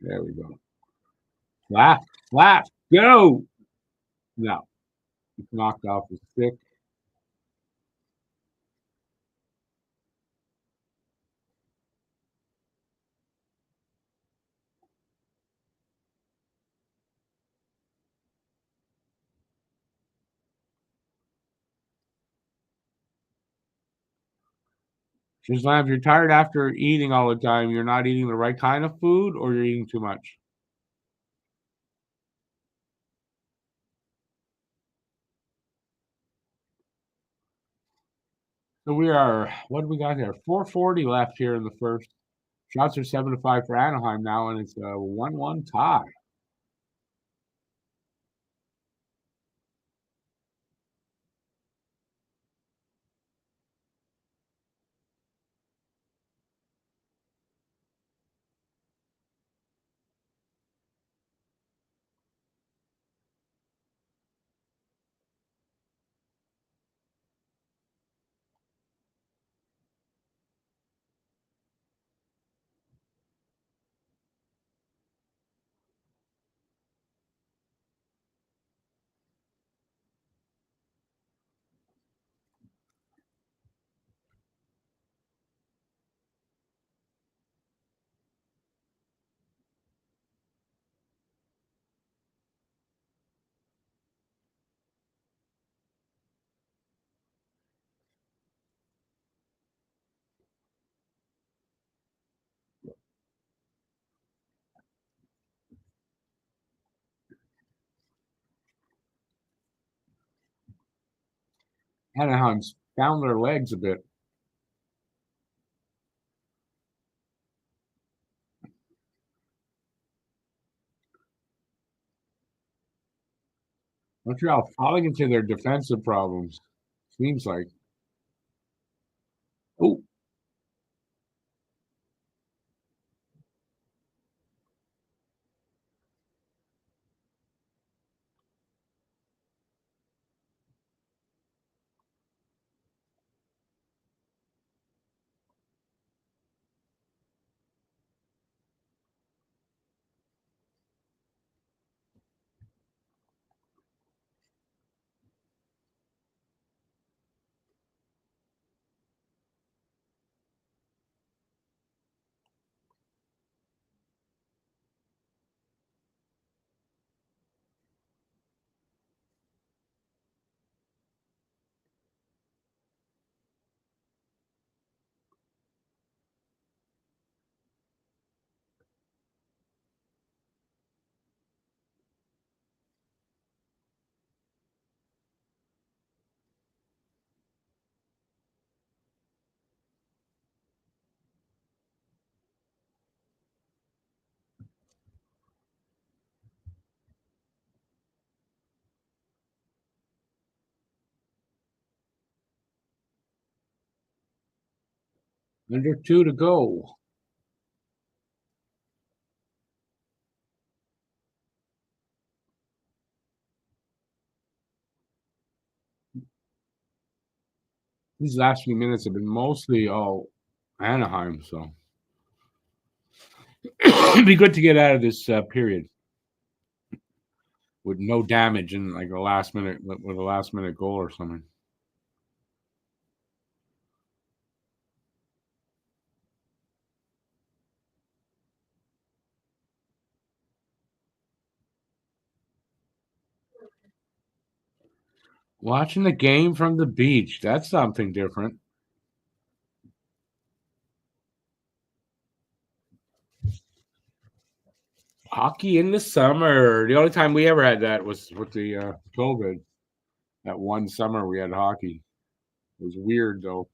A: There we go. Slap, slap, go. No, it's knocked off the stick. Just like if you're tired after eating all the time, you're not eating the right kind of food or you're eating too much. So we are, what do we got here? 4:40 left here in the first. Shots are 7-5 for Anaheim now, and it's a 1-1 tie. Anaheim's found their legs a bit. Montreal falling into their defensive problems. Seems like. Oh, under two to go. These last few minutes have been mostly all Anaheim, so it'd be good to get out of this period with no damage and like a last minute with a last minute goal or something. Watching the game from the beach, that's something different. Hockey in the summer. The only time we ever had that was with the COVID. That one summer we had hockey. It was weird though.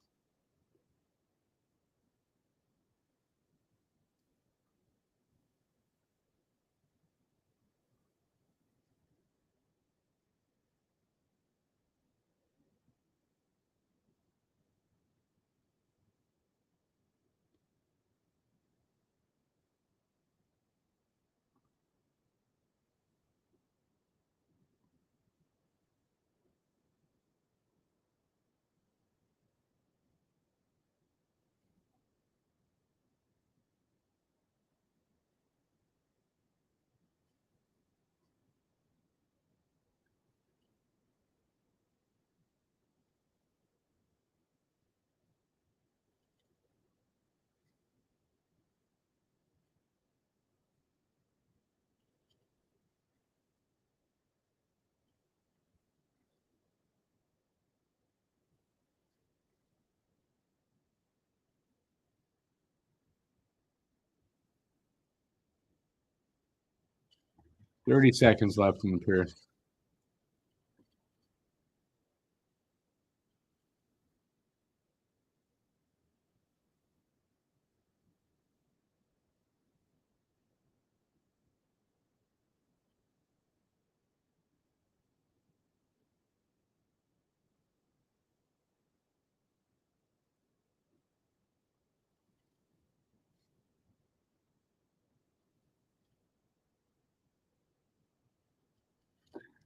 A: 30 seconds left in the period.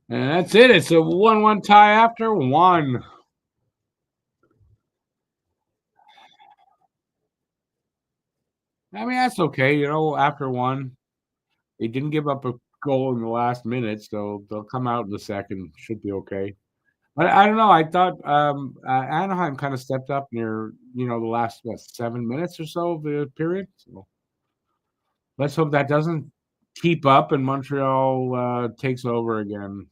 A: And that's it. It's a 1-1 tie after one. I mean, that's okay. After one, they didn't give up a goal in the last minute, so they'll come out in the second. Should be okay. But I don't know. I thought Anaheim kind of stepped up near, the last, 7 minutes or so of the period. So let's hope that doesn't keep up and Montreal takes over again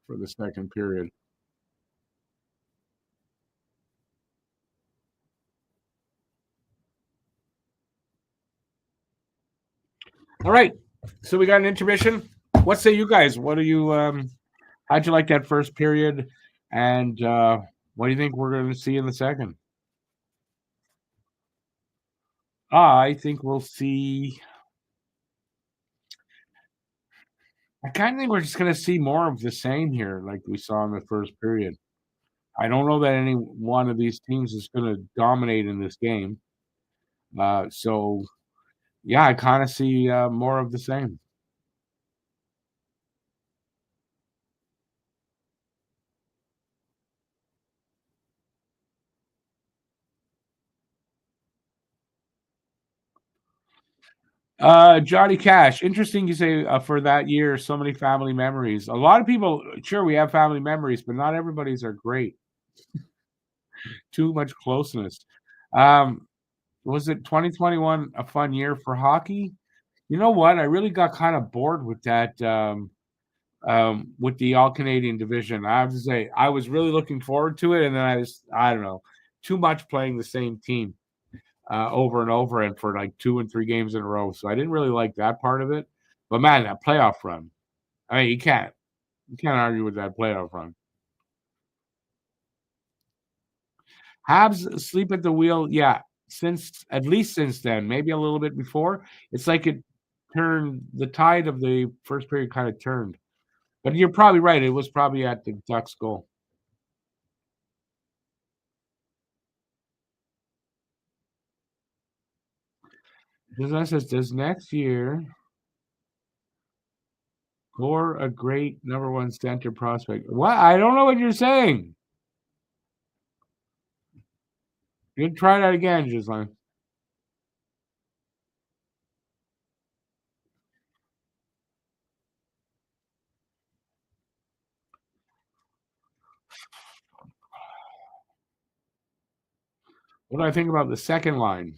A: for the second period. All right. So we got an intermission. What say you guys? What do you how'd you like that first period? And what do you think we're going to see in the second? I think we'll see. I kind of think we're just going to see more of the same here, like we saw in the first period. I don't know that any one of these teams is going to dominate in this game. So, yeah, I kind of see more of the same. Johnny Cash. Interesting you say for that year, so many family memories. A lot of people, sure, we have family memories, but not everybody's are great. Too much closeness. Um, was it 2021 a fun year for hockey? You know what? I really got kind of bored with that with the All Canadian division. I have to say, I was really looking forward to it, and then I don't know, too much playing the same team over and over and for like 2 and 3 games in a row. So I didn't really like that part of it. But man, that playoff run. I mean, you can't argue with that playoff run. Habs sleep at the wheel, yeah. Since at least since then, maybe a little bit before. It's like it turned the tide of the first period kind of turned. But you're probably right. It was probably at the Ducks' goal. This says, does next year score a great number one center prospect? What? I don't know what you're saying. You try that again, Gislain. What do I think about the second line?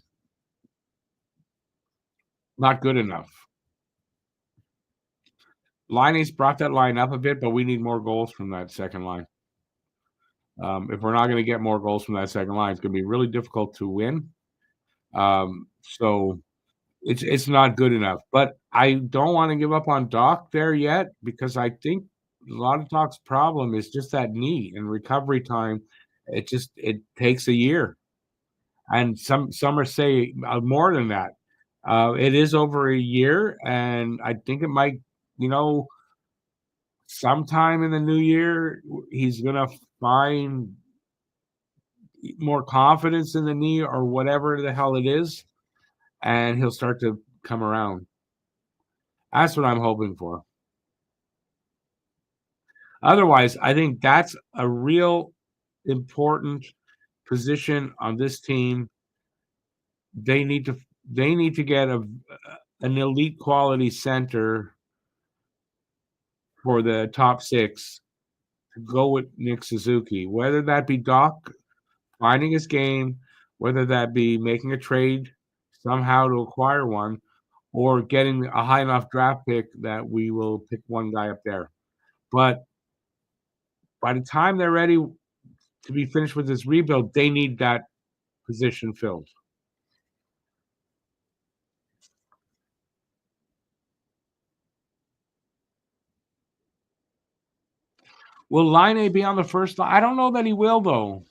A: Not good enough. Liney's brought that line up a bit, but we need more goals from that second line. If we're not going to get more goals from that second line, it's going to be really difficult to win. So it's not good enough. But I don't want to give up on Doc there yet because I think a lot of Doc's problem is just that knee and recovery time. It takes a year, and some are saying more than that. It is over a year, and I think it might, you know, sometime in the new year he's gonna find more confidence in the knee or whatever the hell it is, and he'll start to come around. That's what I'm hoping for. Otherwise, I think that's a real important position on this team. They need to they need to get an elite quality center for the top six to go with Nick Suzuki, whether that be Doc finding his game, whether that be making a trade somehow to acquire one, or getting a high enough draft pick that we will pick one guy up there. But by the time they're ready to be finished with this rebuild, they need that position filled. Will Line be on the first line? I don't know that he will though.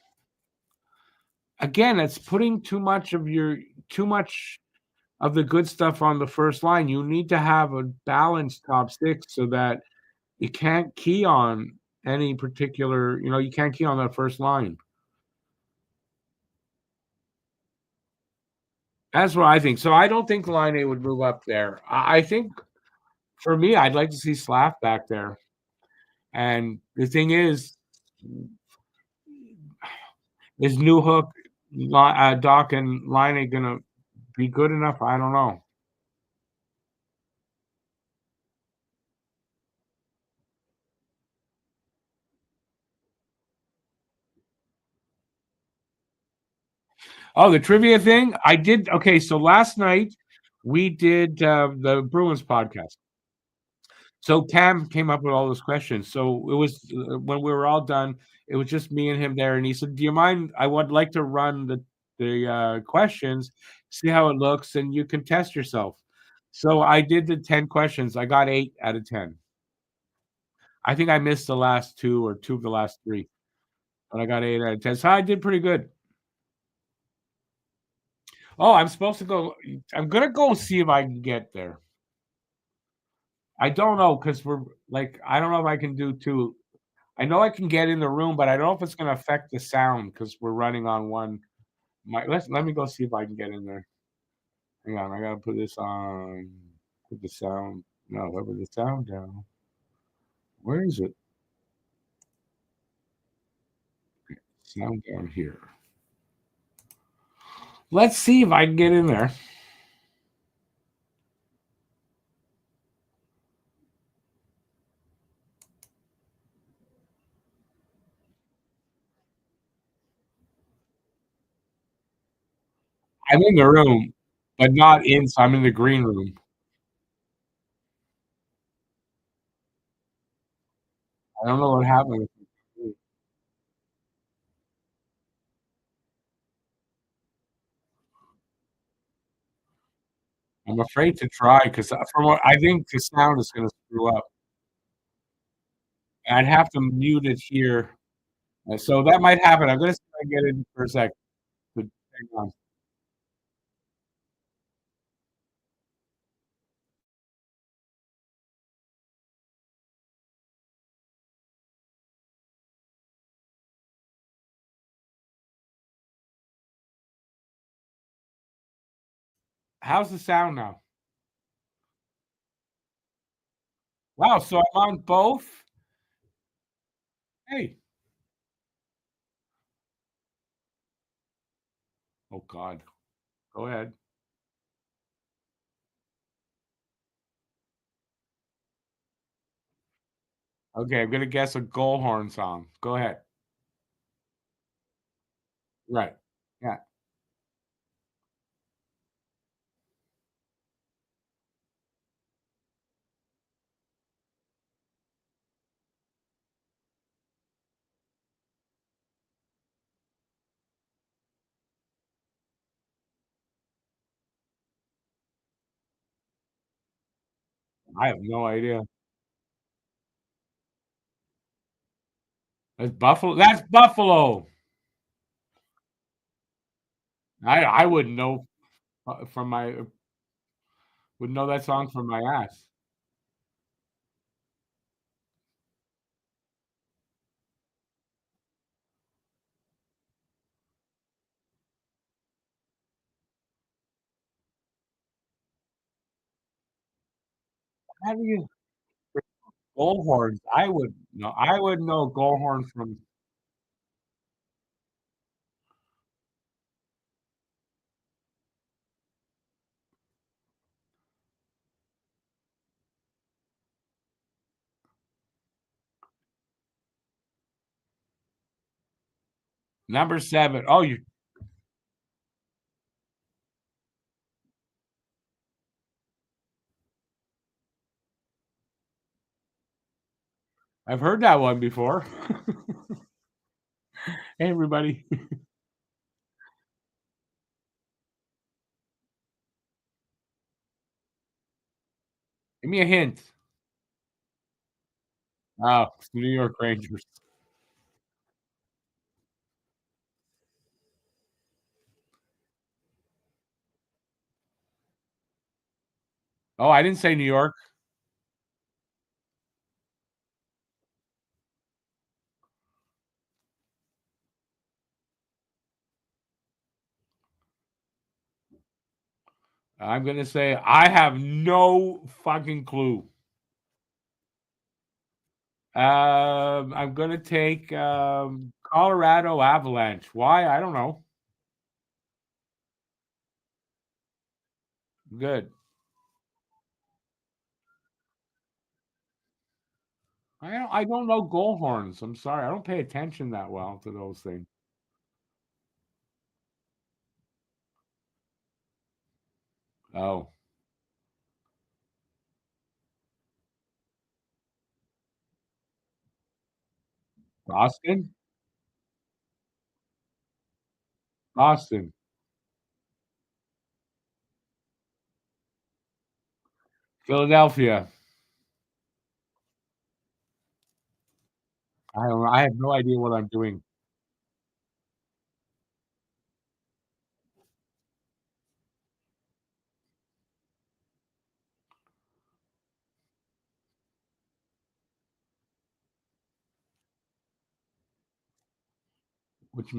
A: Again, it's putting too much of the good stuff on the first line. You need to have a balanced top six so that you can't key on any particular, you can't key on that first line. That's what I think. So I don't think Line would move up there. I think for me, I'd like to see Slav back there. And the thing is New Hook, Doc, and Line gonna be good enough? I don't know. Oh, the trivia thing? I did. Okay, so last night we did the Bruins podcast. So Cam came up with all those questions. So it was when we were all done, it was just me and him there. And he said, "Do you mind? I would like to run the questions, see how it looks, and you can test yourself." So I did the 10 questions. I got 8 out of 10. I think I missed the last two or two of the last three, but I got 8 out of 10. So I did pretty good. Oh, I'm supposed to go. I'm gonna go see if I can get there. I don't know because we're like I don't know if I can do two. I know I can get in the room, but I don't know if it's gonna affect the sound because we're running on one. Let me go see if I can get in there. Hang on, I gotta put this on. Put the sound. No, put the sound down. Where is it? Sound down here. Let's see if I can get in there. I'm in the room, but not in. So I'm in the green room. I don't know what happened. I'm afraid to try because from what I think the sound is gonna screw up. I'd have to mute it here. So that might happen. I'm gonna see if I can get in for a sec. But hang on. How's the sound now? Wow, so I'm on both? Hey. Oh God. Go ahead. Okay, I'm gonna guess a goal horn song. Go ahead. Right. Yeah. I have no idea. That's Buffalo. That's Buffalo. I wouldn't know from my would know that song from my ass. How do you goal horns? I would know goal horn from number 7. Oh, I've heard that one before. Hey everybody. Give me a hint. Oh, New York Rangers. Oh, I didn't say New York. I'm gonna say I have no fucking clue. I'm gonna take Colorado Avalanche. Why? I don't know. Good. I don't know goal horns. I'm sorry. I don't pay attention that well to those things. Oh, Boston? Boston. Philadelphia. I don't know. I have no idea what I'm doing. Which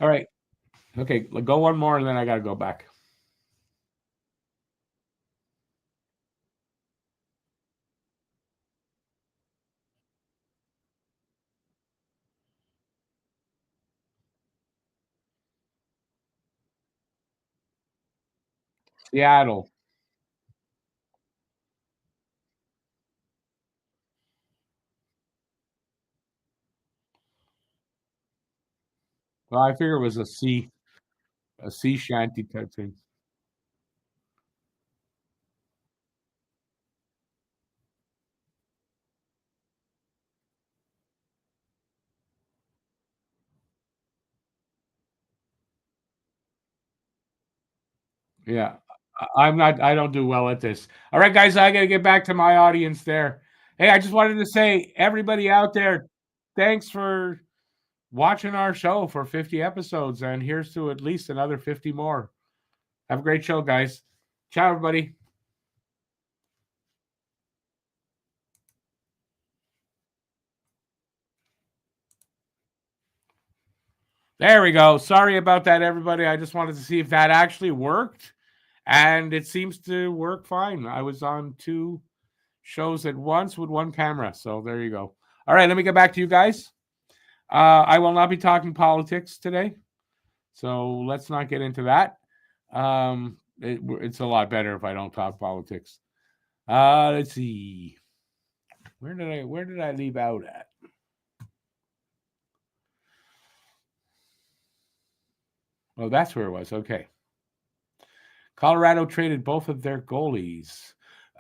A: all right. Okay, go one more and then I gotta go back. Seattle. Well, I figure it was a sea shanty type thing. Yeah. I don't do well at this. All right, guys, I gotta get back to my audience there. Hey, I just wanted to say, everybody out there, thanks for watching our show for 50 episodes, and here's to at least another 50 more. Have a great show, guys. Ciao, everybody. There we go. Sorry about that, everybody. I just wanted to see if that actually worked, and it seems to work fine. I was on two shows at once with one camera, so there you go. All right, let me get back to you guys. I will not be talking politics today, so let's not get into that. It's a lot better if I don't talk politics. Let's see. Where did I leave out at? Oh, that's where it was. Okay. Colorado traded both of their goalies.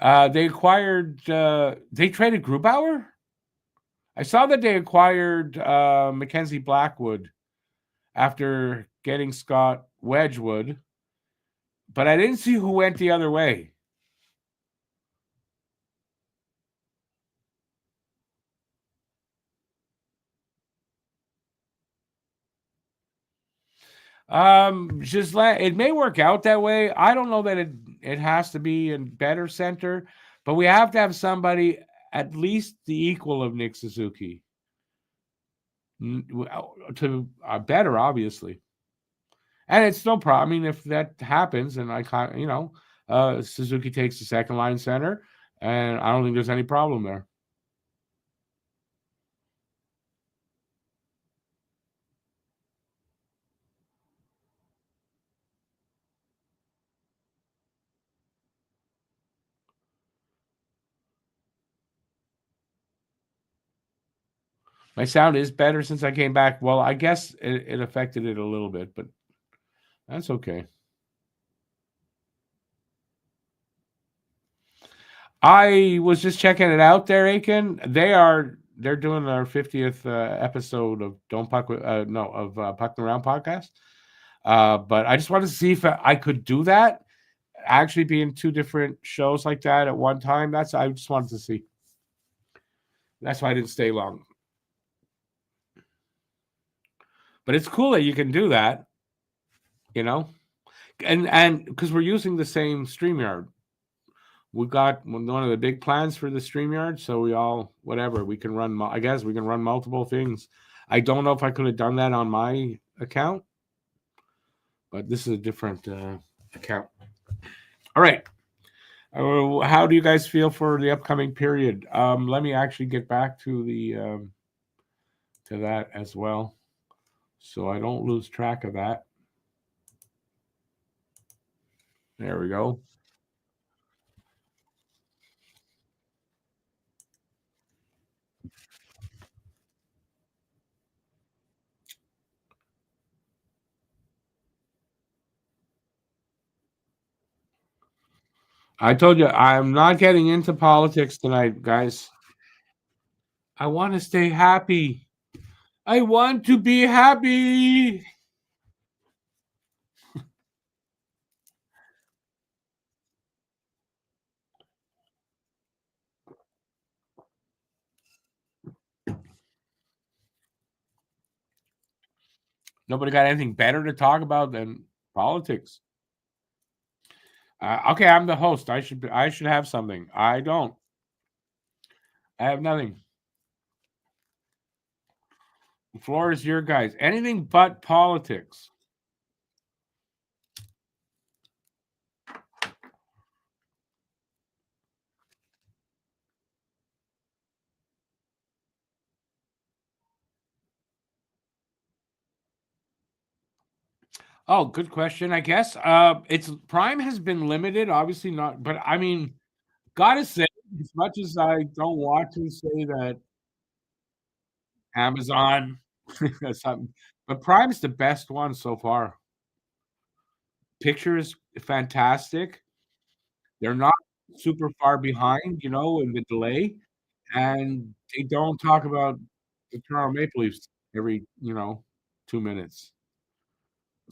A: They traded Grubauer? I saw that they acquired Mackenzie Blackwood after getting Scott Wedgwood, but I didn't see who went the other way. Gislain, it may work out that way. I don't know that it has to be a better center, but we have to have somebody at least the equal of Nick Suzuki to better, obviously. And it's no problem. I mean, if that happens, and Suzuki takes the second line center, and I don't think there's any problem there. My sound is better since I came back. Well, I guess it affected it a little bit, but that's okay. I was just checking it out there, Aiken. They're doing their 50th episode of Don't Puck with no of Pucking Around podcast. But I just wanted to see if I could do that. Actually, be in two different shows like that at one time. That's I just wanted to see. That's why I didn't stay long. But it's cool that you can do that, you know, and because we're using the same StreamYard. We got one of the big plans for the StreamYard, so we all whatever we can run. I guess we can run multiple things. I don't know if I could have done that on my account, but this is a different account. All right. How do you guys feel for the upcoming period? Let me actually get back to the to that as well, so I don't lose track of that. There we go. I told you I'm not getting into politics tonight, guys. I want to stay happy. I want to be happy. Nobody got anything better to talk about than politics. Okay, I'm the host. I should have something. I don't. I have nothing. The floor is your guys. Anything but politics. Oh, good question. I guess it's Prime has been limited. Obviously not, but I mean, gotta say, as much as I don't want to say that Amazon or something, but Prime's the best one so far. Picture is fantastic. They're not super far behind, in the delay, and they don't talk about the Toronto Maple Leafs every, 2 minutes.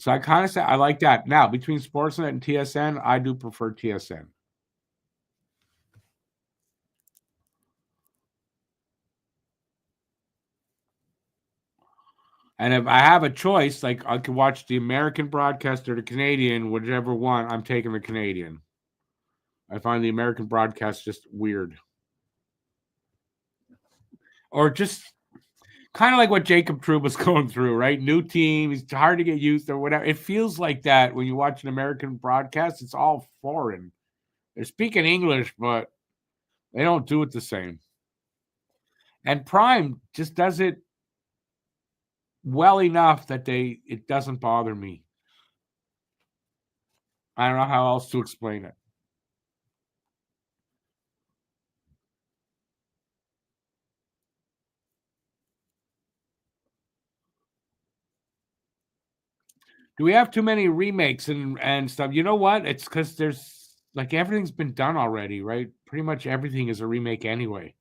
A: So I kinda say I like that. Now, between Sportsnet and TSN, I do prefer TSN. And if I have a choice, like, I could watch the American broadcast or the Canadian, whichever one, I'm taking the Canadian. I find the American broadcast just weird. Or just kinda like what Jacob Trouba's going through, right? New team, he's hard to get used to or whatever. It feels like that when you watch an American broadcast, it's all foreign. They're speaking English, but they don't do it the same. And Prime just does it well enough that it doesn't bother me. I don't know how else to explain it. Do we have too many remakes and stuff? You know what? It's because there's like everything's been done already, right? Pretty much everything is a remake anyway.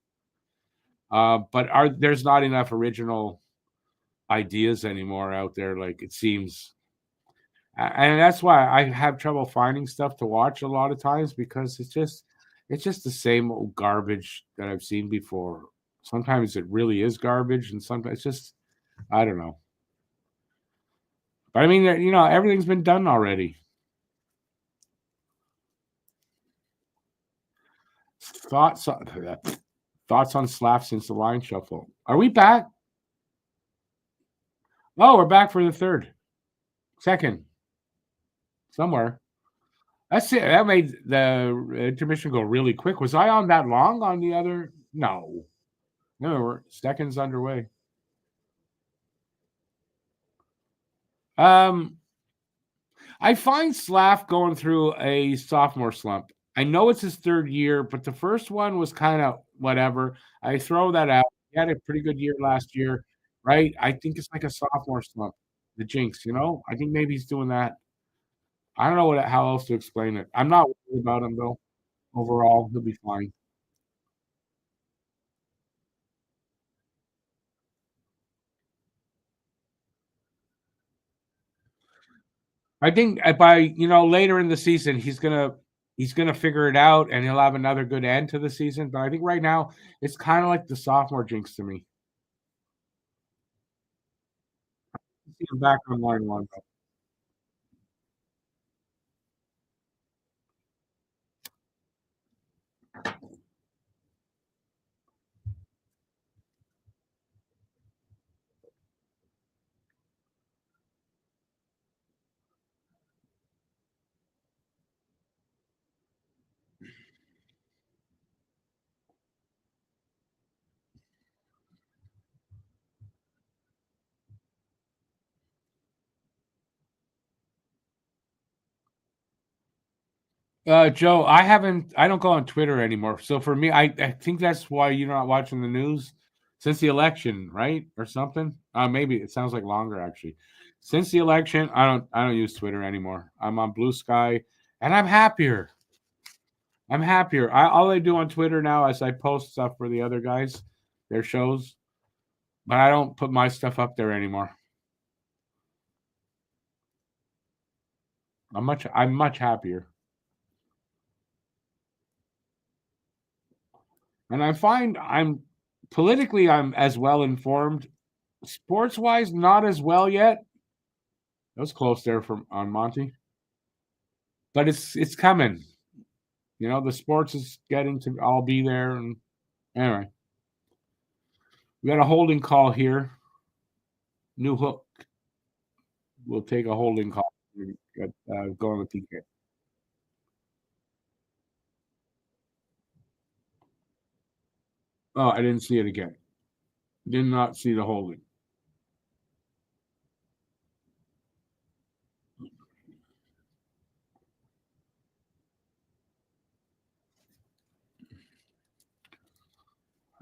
A: But there's not enough original ideas anymore out there, like it seems. And that's why I have trouble finding stuff to watch a lot of times because it's just the same old garbage that I've seen before. Sometimes it really is garbage, and sometimes it's just I don't know. But I mean, everything's been done already. Thoughts on thoughts on Slap since the line shuffle. Are we back? Oh, we're back for the third, second, somewhere. That's it. That made the intermission go really quick. Was I on that long on the other? No. No, we're seconds underway. Um, I find Slav going through a sophomore slump. I know it's his third year, but the first one was kind of whatever. I throw that out. He had a pretty good year last year, right? I think it's like a sophomore slump, the jinx. I think maybe he's doing that. I don't know how else to explain it. I'm not worried about him though. Overall, he'll be fine. I think by later in the season he's gonna figure it out and he'll have another good end to the season. But I think right now it's kind of like the sophomore jinx to me. See him back on line one. Joe, I don't go on Twitter anymore. So for me, I think that's why you're not watching the news since the election, right? Or something. Maybe it sounds like longer actually. Since the election, I don't use Twitter anymore. I'm on Blue Sky and I'm happier. I'm happier. All I do on Twitter now is I post stuff for the other guys, their shows, but I don't put my stuff up there anymore. I'm much happier. And I find I'm as well informed. Sports wise, not as well yet. That was close there from on Monty, but it's coming. The sports is getting to all be there. And anyway, we got a holding call here. New hook. We'll take a holding call. Going with PK. Oh, I didn't see it again. Did not see the holding.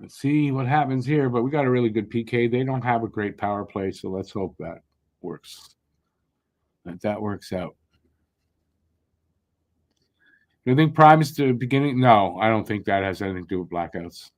A: Let's see what happens here. But we got a really good PK. They don't have a great power play, so let's hope that works. That works out. Do you think Prime is the beginning? No, I don't think that has anything to do with blackouts.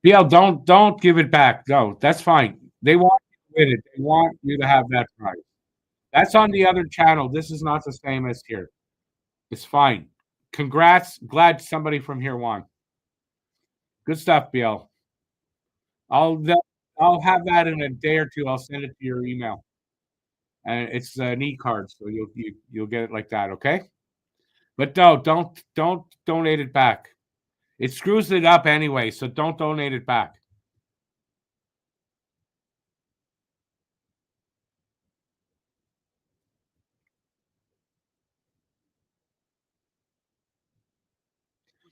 A: BL, don't give it back. No, that's fine. They want you to win it. They want you to have that prize. That's on the other channel. This is not the same as here. It's fine. Congrats. Glad somebody from here won. Good stuff, BL. I'll I'll have that in a day or two. I'll send it to your email. And it's an e-card, so you'll get it like that, okay? But no, don't donate it back. It screws it up anyway, so don't donate it back.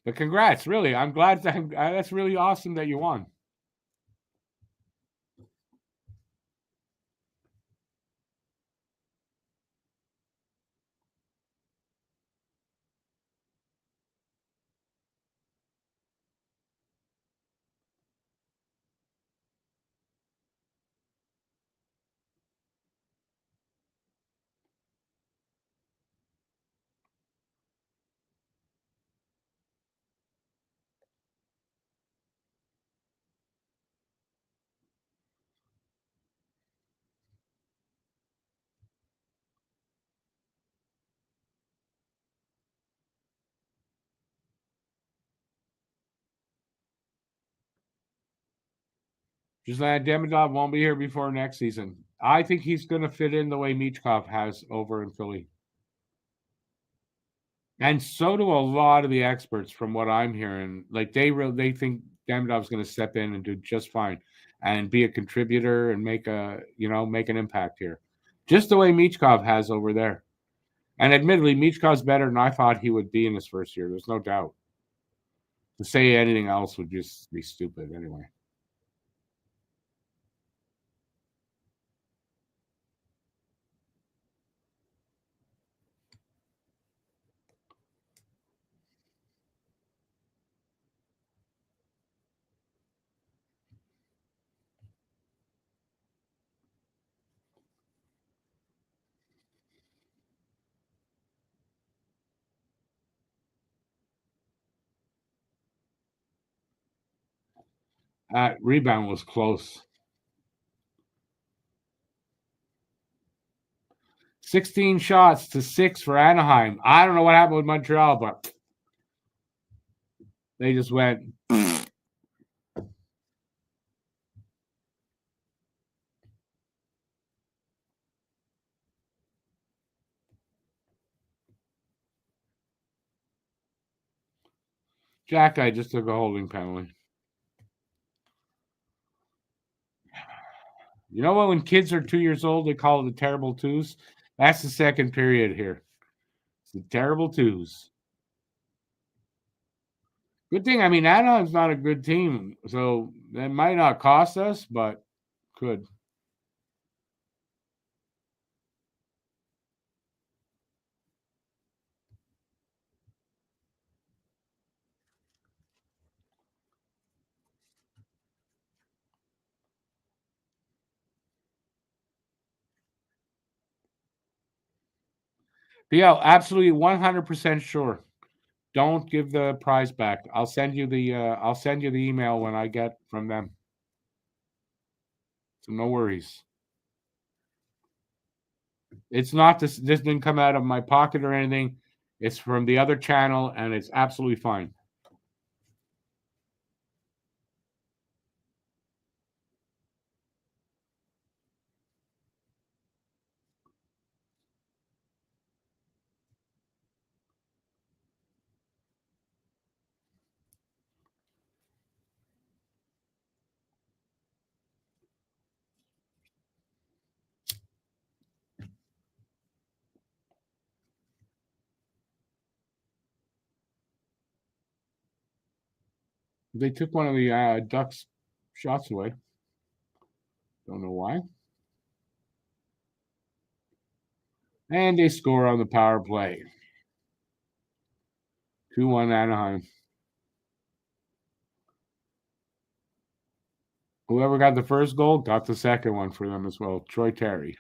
A: But congrats, really. I'm glad that's really awesome that you won. Just that Demidov won't be here before next season. I think he's going to fit in the way Michkov has over in Philly. And so do a lot of the experts, from what I'm hearing. Like they think Demidov's going to step in and do just fine, and be a contributor and make an impact here, just the way Michkov has over there. And admittedly, Michkov's better than I thought he would be in his first year. There's no doubt. To say anything else would just be stupid anyway. Rebound was close. 16 shots to 6 for Anaheim. I don't know what happened with Montreal, but they just went. Jack, I just took a holding penalty. You know what? When kids are 2 years old, they call it the terrible twos. That's the second period here. It's the terrible twos. Good thing. I mean, Anaheim's not a good team, so that might not cost us, but could. But yeah, absolutely 100% sure. Don't give the prize back. I'll send you the email when I get from them. So no worries. It's not this didn't come out of my pocket or anything. It's from the other channel and it's absolutely fine. They took one of the Ducks shots away. Don't know why. And they score on the power play. 2-1 Anaheim. Whoever got the first goal got the second one for them as well. Troy Terry.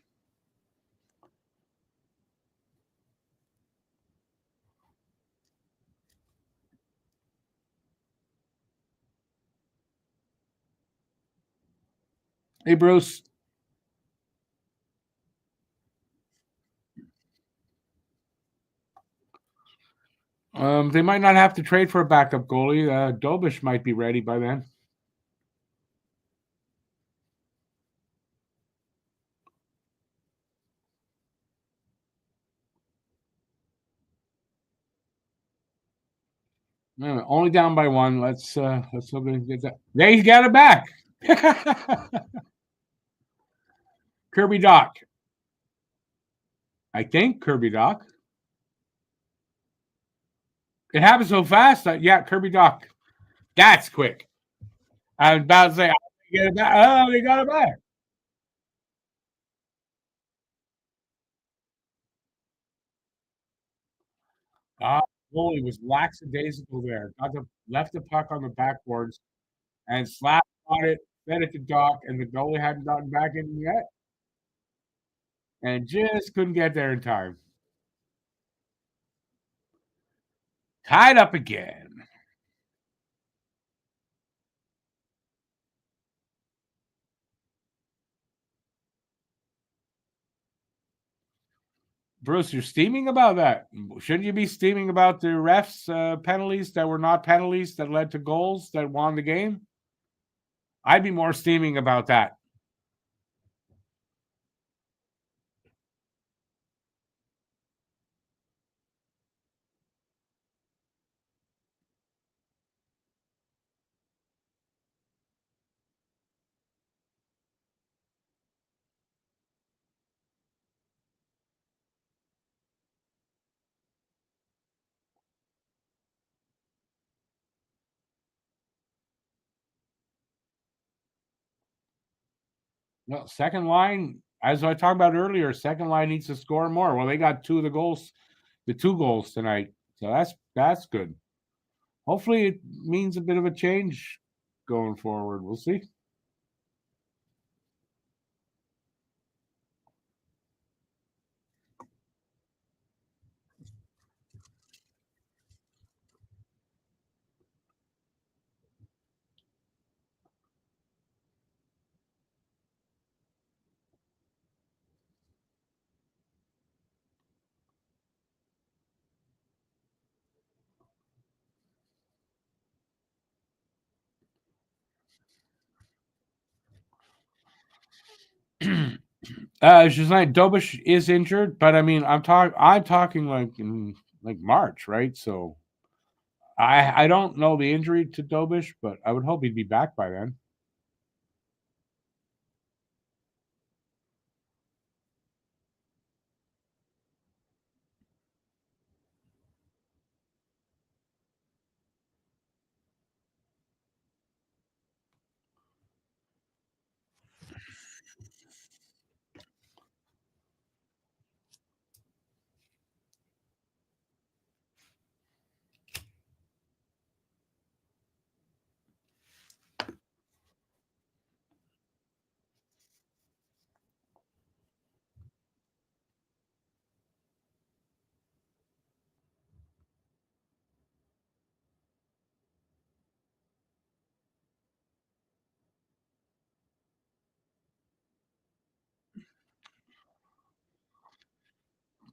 A: Hey, Bruce. They might not have to trade for a backup goalie. Dobish might be ready by then. Only down by one. Let's hope they get that. They got it back. Kirby Doc. I think Kirby Doc. It happened so fast. Yeah, Kirby Doc. That's quick. I was about to say, get it back. Oh, they got it back. Ah, goalie was lackadaisical there. Left the puck on the backboards and slapped on it, fed it to Doc, and the goalie hadn't gotten back in yet, and just couldn't get there in time. Tied up again. Bruce, you're steaming about that. Shouldn't you be steaming about the refs' penalties that were not penalties that led to goals that won the game? I'd be more steaming about that. No, second line, as I talked about earlier, second line needs to score more. Well, they got the two goals tonight, so that's good. Hopefully, it means a bit of a change going forward. We'll see. It's just like Dobish is injured, but I mean, I'm talking like in like March, right? So I don't know the injury to Dobish, but I would hope he'd be back by then.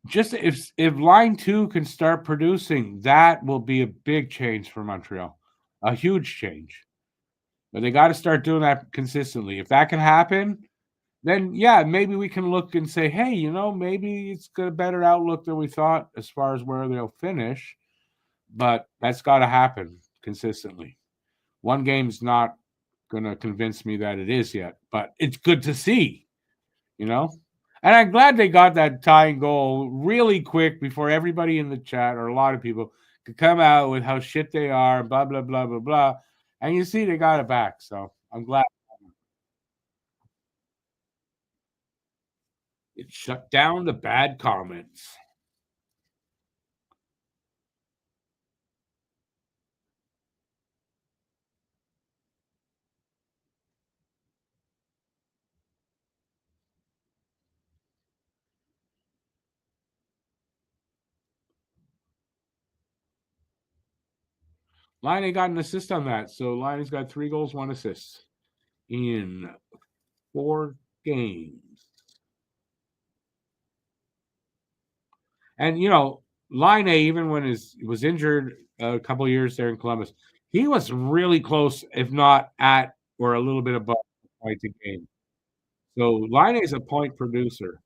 A: Just if line 2 can start producing, that will be a big change for Montreal, a huge change. But they gotta start doing that consistently. If that can happen, then, yeah, maybe we can look and say, "Hey, maybe it's got a better outlook than we thought as far as where they'll finish," but that's gotta happen consistently. One game's not gonna convince me that it is yet, but it's good to see, you know? And I'm glad they got that tying goal really quick before everybody in the chat or a lot of people could come out with how shit they are, blah, blah, blah, blah, blah. And you see they got it back. So I'm glad it shut down the bad comments. Line got an assist on that. So Line has got 3 goals, 1 assist in 4 games. And Line even when he was injured a couple years there in Columbus, he was really close, if not at or a little bit above the point a game. So Line is a point producer,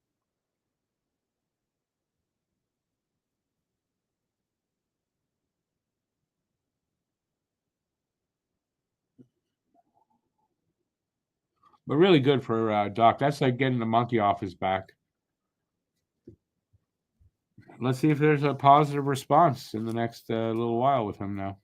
A: but really good for Doc. That's like getting the monkey off his back. Let's see if there's a positive response in the next little while with him now.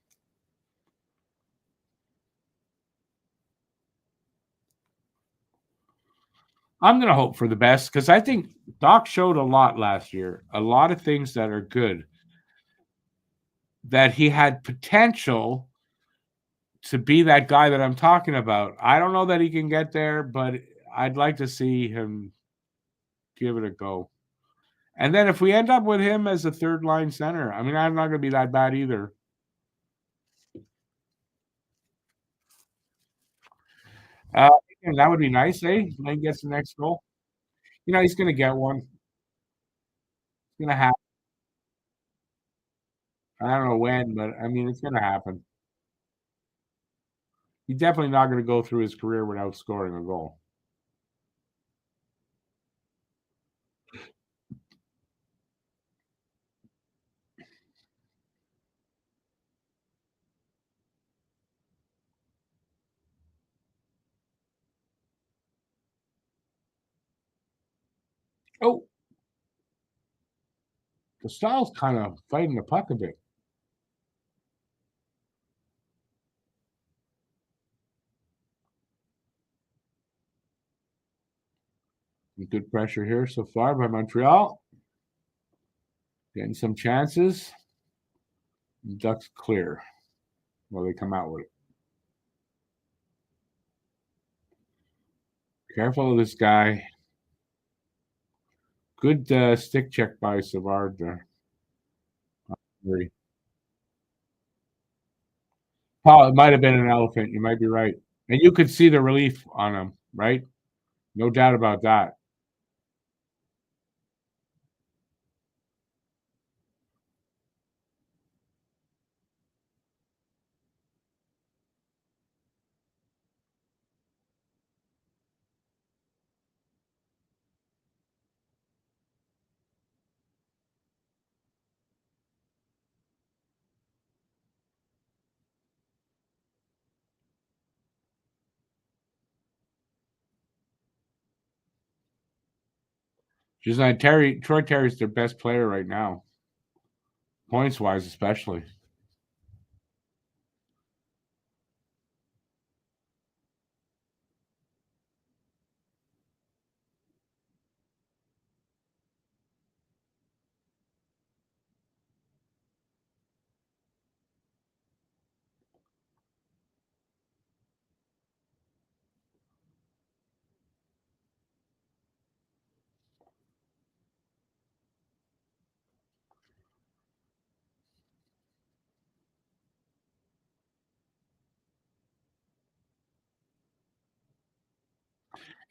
A: I'm going to hope for the best because I think Doc showed a lot last year, a lot of things that are good, that he had potential to be that guy that I'm talking about. I don't know that he can get there, but I'd like to see him give it a go. And then if we end up with him as a third line center, I mean, I'm not going to be that bad either. Uh, that would be nice, eh? Lane gets the next goal. He's going to get one. It's going to happen. I don't know when, but I mean, it's going to happen. He's definitely not going to go through his career without scoring a goal. Oh, the style's kind of fighting the puck a bit. Good pressure here so far by Montreal. Getting some chances. Ducks clear. Well, they come out with it. Careful of this guy. Good stick check by Savard there. Oh, it might have been an elephant. You might be right. And you could see the relief on him, right? No doubt about that. Just like Troy Terry's their best player right now, points wise, especially.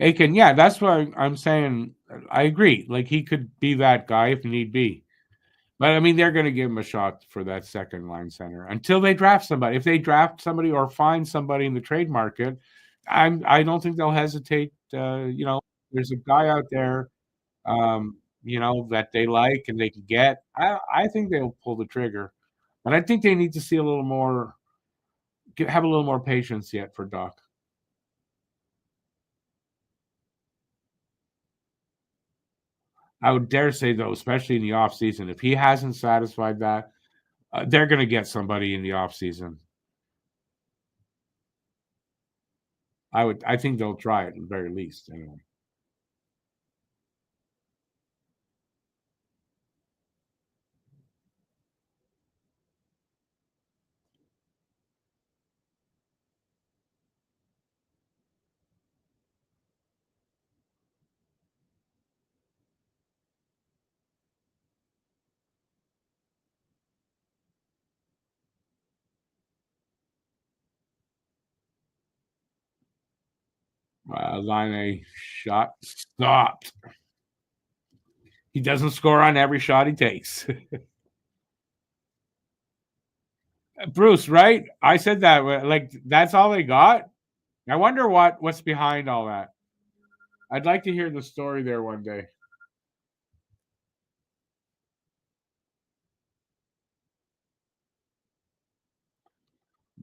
A: Aiken, yeah, that's what I'm saying. I agree. Like he could be that guy if need be. But I mean, they're going to give him a shot for that second line center until they draft somebody. If they draft somebody or find somebody in the trade market, I don't think they'll hesitate. There's a guy out there, that they like and they can get. I think they'll pull the trigger, but I think they need to see a little more, have a little more patience yet for Doc. I would dare say though, especially in the off season, if he hasn't satisfied that, they're going to get somebody in the off season. I think they'll try it at the very least anyway. Line A shot stopped. He doesn't score on every shot he takes. Bruce, right? I said that. Like that's all they got. I wonder what's behind all that. I'd like to hear the story there one day.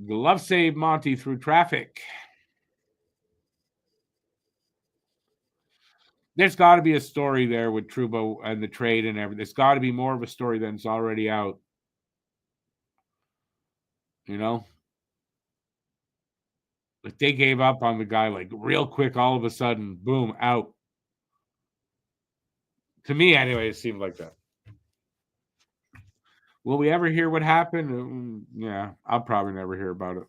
A: Glove save Monty through traffic. There's got to be a story there with Trouba and the trade and everything. There's got to be more of a story than it's already out. You know, like they gave up on the guy like real quick. All of a sudden, boom, out. To me, anyway, it seemed like that. Will we ever hear what happened? Yeah, I'll probably never hear about it.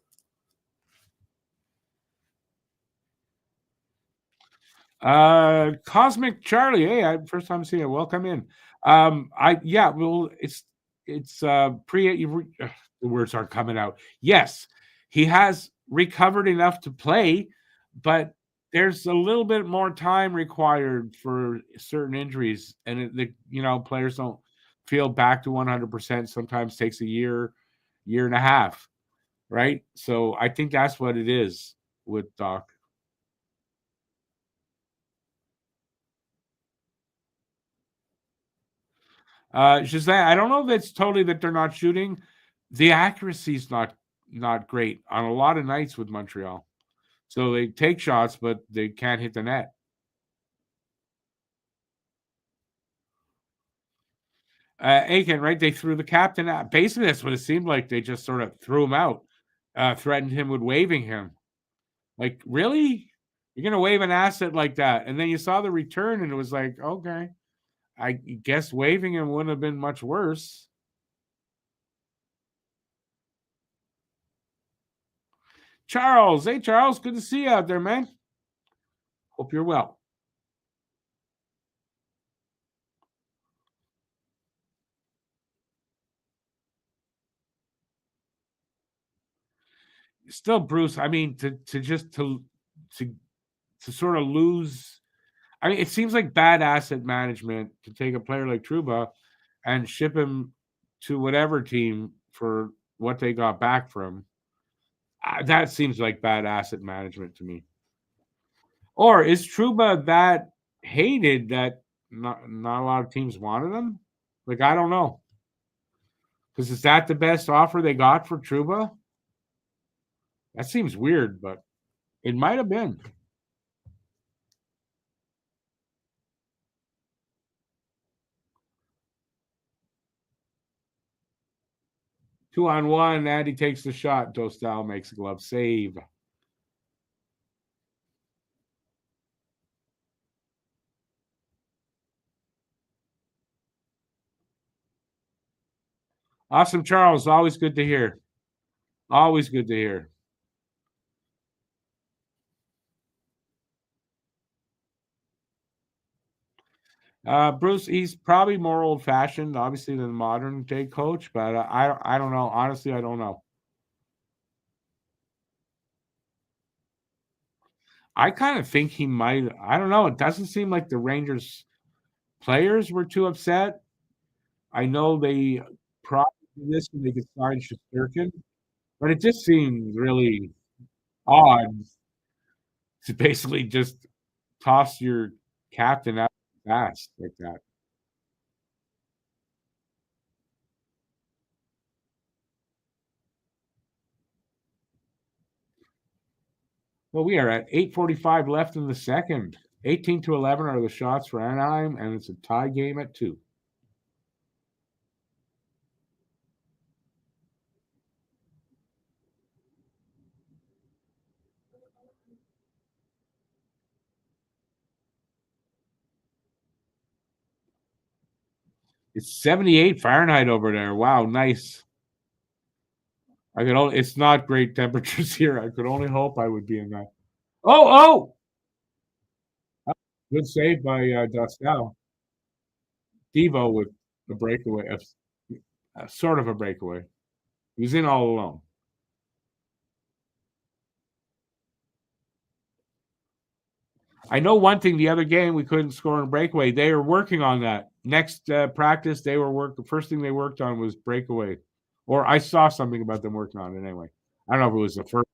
A: Cosmic Charlie. Hey, first time seeing it. Welcome in. Well, it's pre. The words aren't coming out. Yes, he has recovered enough to play, but there's a little bit more time required for certain injuries, and players don't feel back to 100%. Sometimes takes a year and a half, right? So I think that's what it is with Doc. Just that I don't know if it's totally that they're not shooting. The accuracy's not great on a lot of nights with Montreal. So they take shots, but they can't hit the net. Aiken, right? They threw the captain out. Basically, that's what it seemed like. They just sort of threw him out, threatened him with waiving him. Like, really? You're going to waive an asset like that? And then you saw the return, and it was like, okay, I guess waiving him wouldn't have been much worse. Charles, hey, Charles, good to see you out there, man. Hope you're well. Still, Bruce, I mean, to to sort of lose. I mean, it seems like bad asset management to take a player like Trouba and ship him to whatever team for what they got back from. That seems like bad asset management to me. Or is Trouba that hated that not a lot of teams wanted him? Like I don't know. Because is that the best offer they got for Trouba? That seems weird, but it might have been. 2-on-1. Andy takes the shot. Dostal makes a glove save. Awesome, Charles. Always good to hear. Always good to hear. Bruce, he's probably more old fashioned, obviously, than the modern day coach, but I don't know. Honestly, I don't know. I kind of think he might. I don't know. It doesn't seem like the Rangers players were too upset. I know they probably did this and they could sign Shesterkin, but it just seems really odd to basically just toss your captain out fast like that. Well, we are at 8:45 left in the second. 18-11 are the shots for Anaheim, and it's a tie game at 2. It's 78 Fahrenheit over there. Wow, nice. It's not great temperatures here. I could only hope I would be in that. Oh, oh! Good save by Dostal. Devo with a breakaway, sort of a breakaway. He was in all alone. I know one thing. The other game we couldn't score in a breakaway. They are working on that. Next practice, the first thing they worked on was breakaway, or I saw something about them working on it anyway. I don't know if it was the first.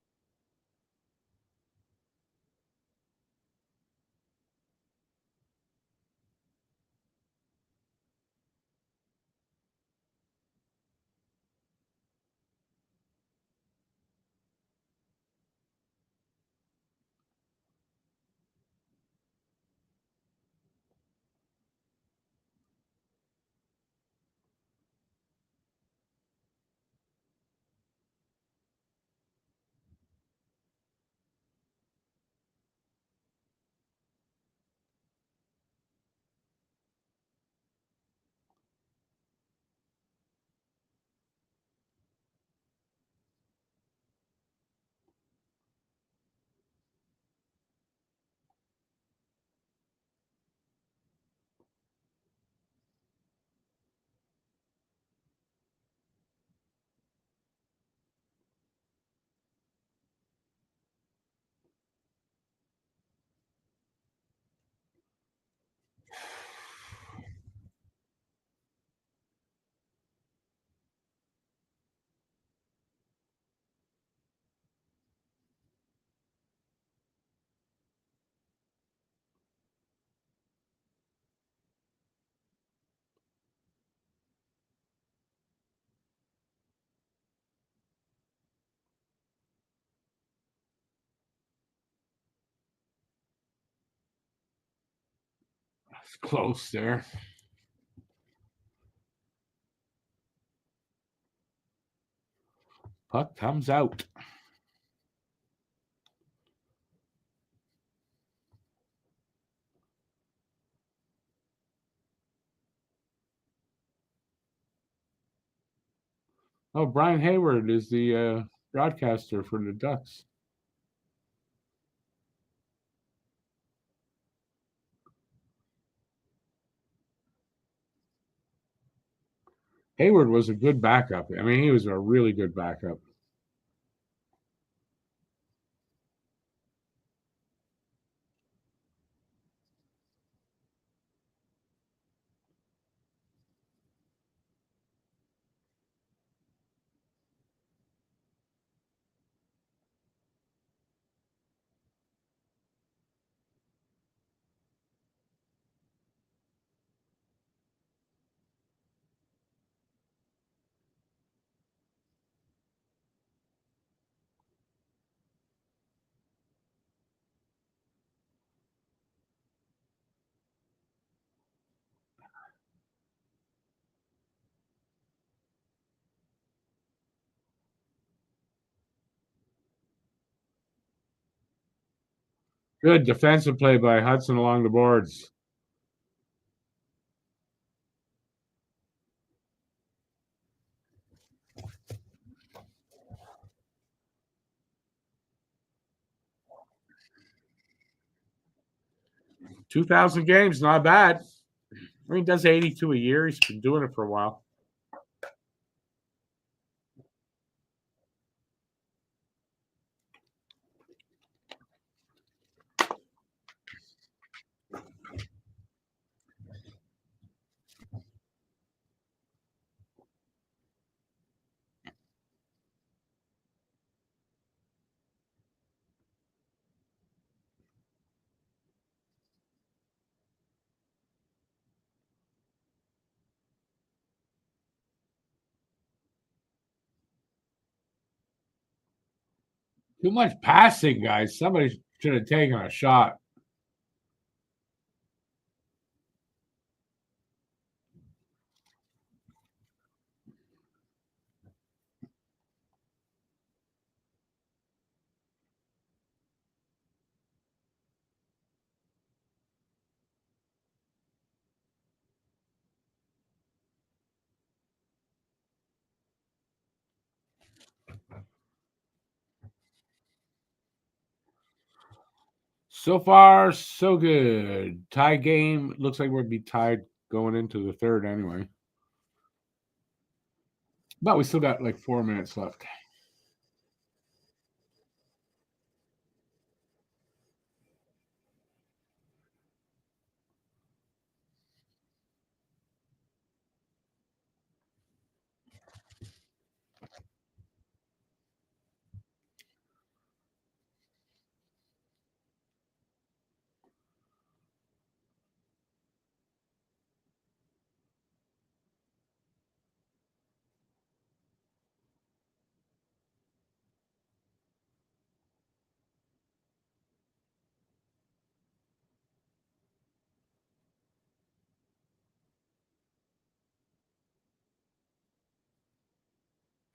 A: It's close there. Puck comes out. Oh, Brian Hayward is the broadcaster for the Ducks. Hayward was a good backup. I mean, he was a really good backup. Good defensive play by Hudson along the boards. $2,000 games, not bad. I mean, he does 82 a year. He's been doing it for a while. Too much passing, guys. Somebody should have taken a shot. So far, so good. Tie game. Looks like we'll be tied going into the third anyway. But we still got like 4 minutes left.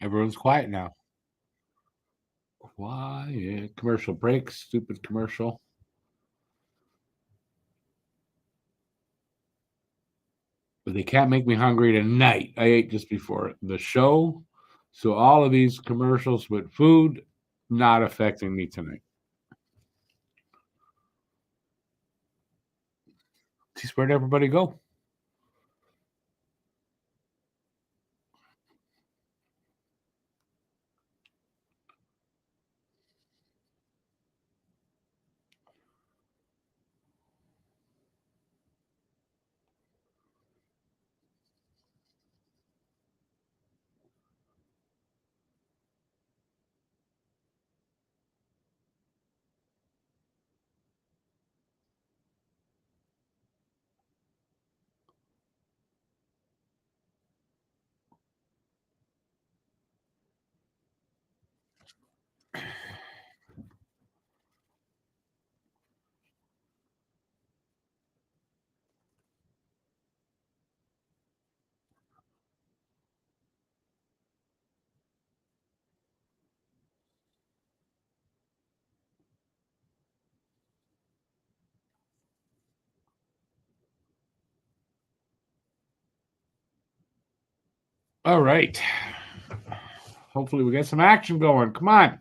A: Everyone's quiet now. Quiet. Commercial break. Stupid commercial. But they can't make me hungry tonight. I ate just before the show. So all of these commercials with food not affecting me tonight. Geez, where'd everybody go? All right. Hopefully we get some action going. Come on.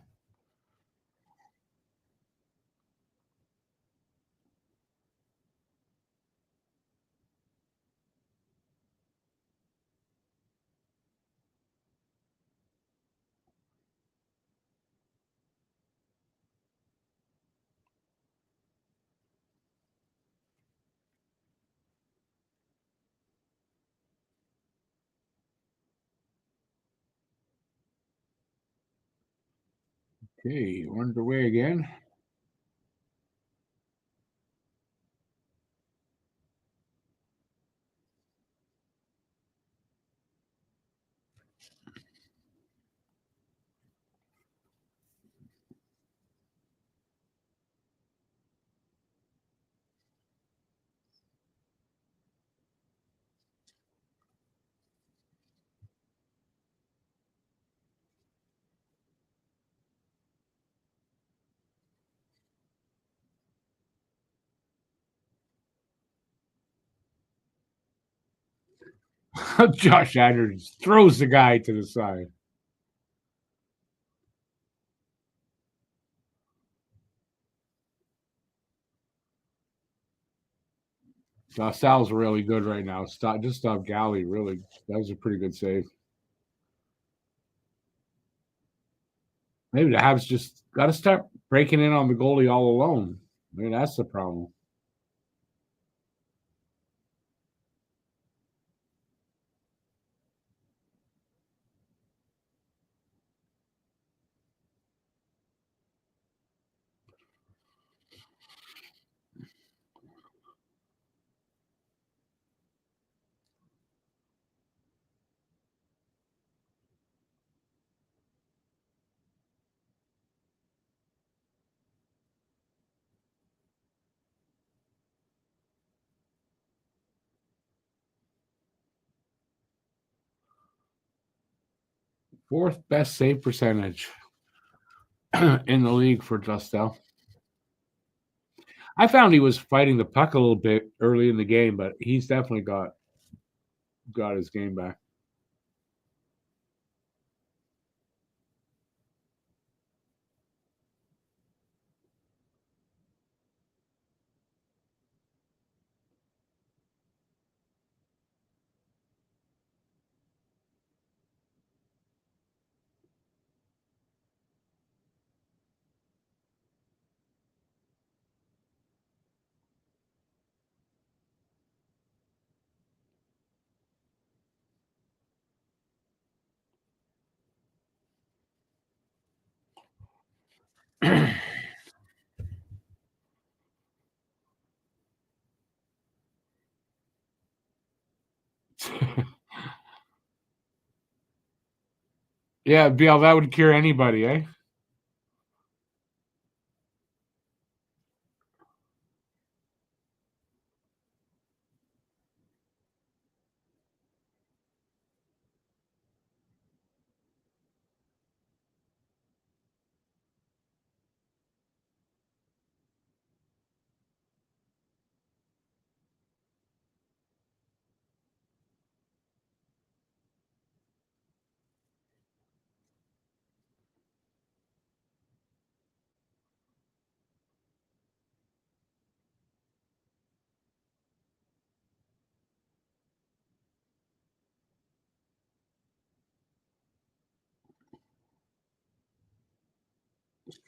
A: Okay, we're underway again. Josh Andrews throws the guy to the side. Sal's really good right now. Stop Galley. Really, that was a pretty good save. Maybe the Habs just got to start breaking in on the goalie all alone. Maybe that's the problem. Fourth best save percentage in the league for Justel. I found he was fighting the puck a little bit early in the game, but he's definitely got his game back. Yeah, Bill, that would cure anybody, eh?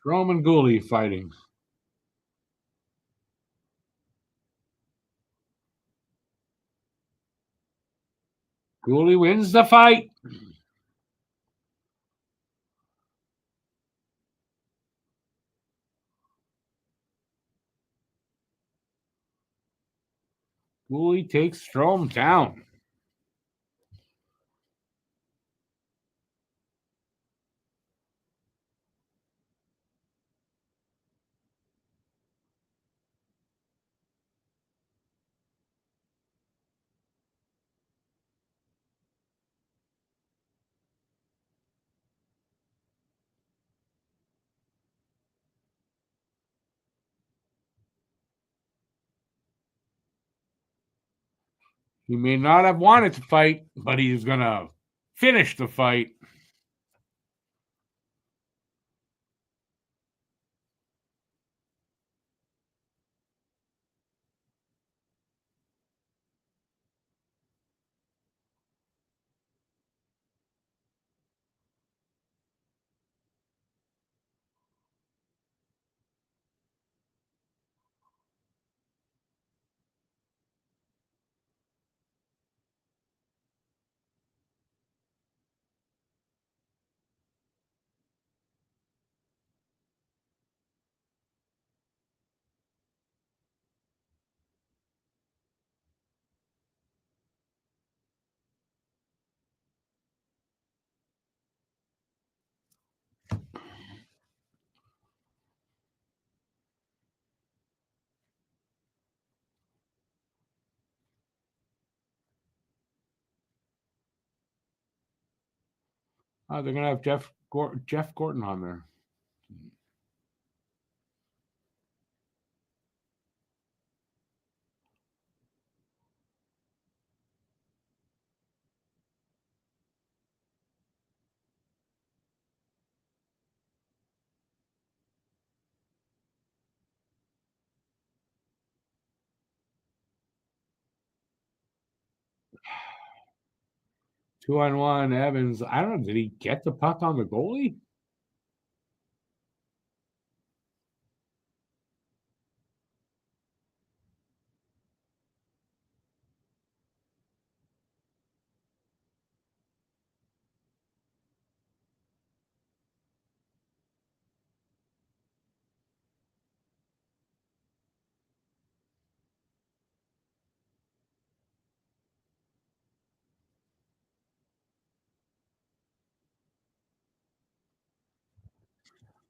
A: Roman Gooley fighting. Gooley wins the fight. Gooley takes Strom down. He may not have wanted to fight, but he's going to finish the fight. They're going to have Jeff Gordon on there. 2-on-1, Evans. I don't know. Did he get the puck on the goalie?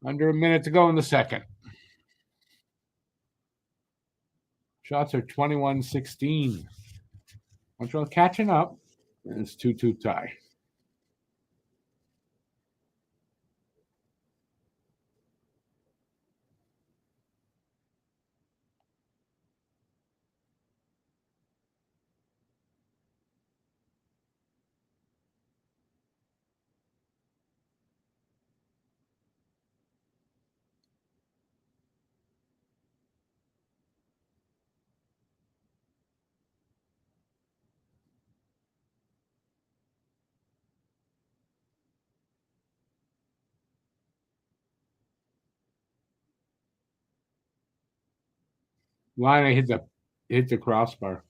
A: Under a minute to go in the second. Shots are 21-16. Montreal catching up. And it's 2-2 tie. Line hit the crossbar.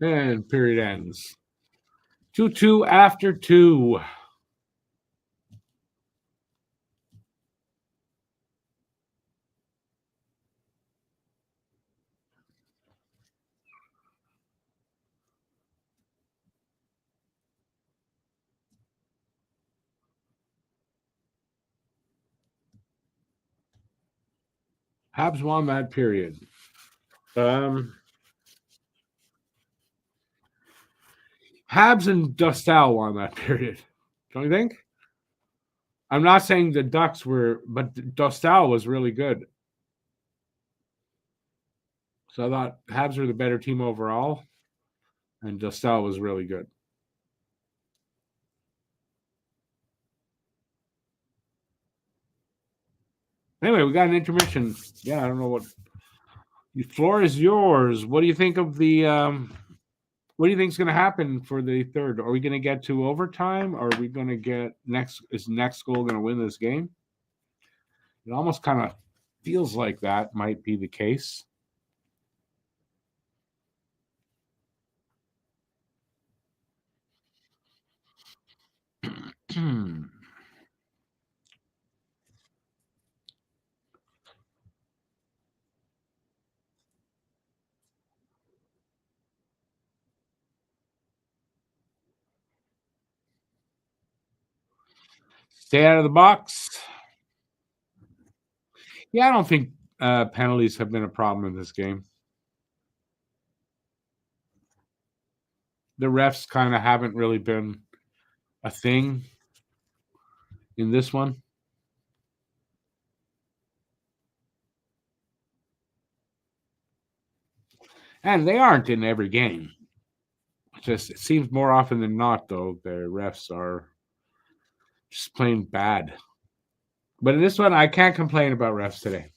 A: And period ends. 2-2 after 2. Habs won that period. Habs and Dostal won that period. Don't you think? I'm not saying the Ducks were, but Dostal was really good. So I thought Habs were the better team overall, and Dostal was really good. Anyway, we got an intermission. Yeah, I don't know what. The floor is yours. What do you think of the? What do you think is going to happen for the third? Are we going to get to overtime? Or are we going to get next? Is next goal going to win this game? It almost kind of feels like that might be the case. Stay out of the box. Yeah, I don't think penalties have been a problem in this game. The refs kind of haven't really been a thing in this one. And they aren't in every game. Just it seems more often than not, though, the refs are just plain bad. But in this one, I can't complain about refs today.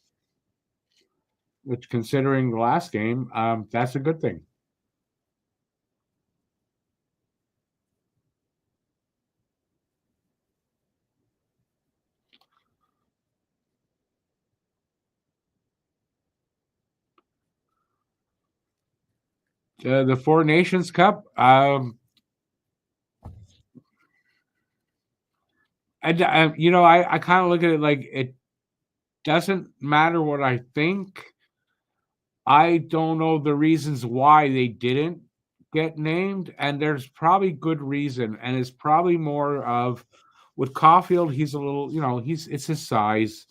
A: Which, considering the last game, that's a good thing. The Four Nations Cup, I kind of look at it like it doesn't matter what I think. I don't know the reasons why they didn't get named, and there's probably good reason, and it's probably more of with Caulfield, he's a little, it's his size,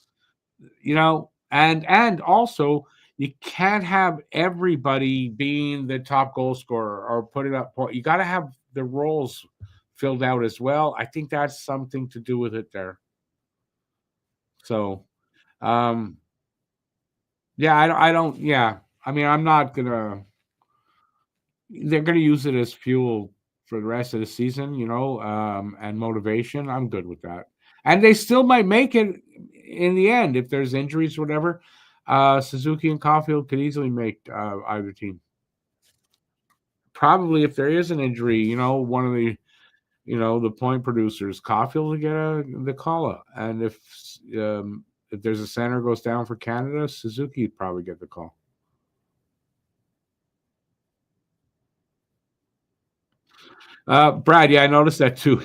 A: and also you can't have everybody being the top goal scorer or putting up point. You got to have the roles filled out as well. I think that's something to do with it there. So, yeah, I don't. Yeah, I mean, I'm not gonna. They're gonna use it as fuel for the rest of the season, and motivation. I'm good with that, and they still might make it in the end if there's injuries or whatever. Suzuki and Caulfield could easily make either team. probably if there is an injury, one of the the point producers, Caulfield will get the call up, and if there's a center goes down for Canada, Suzuki would probably get the call. Brad, yeah, I noticed that too.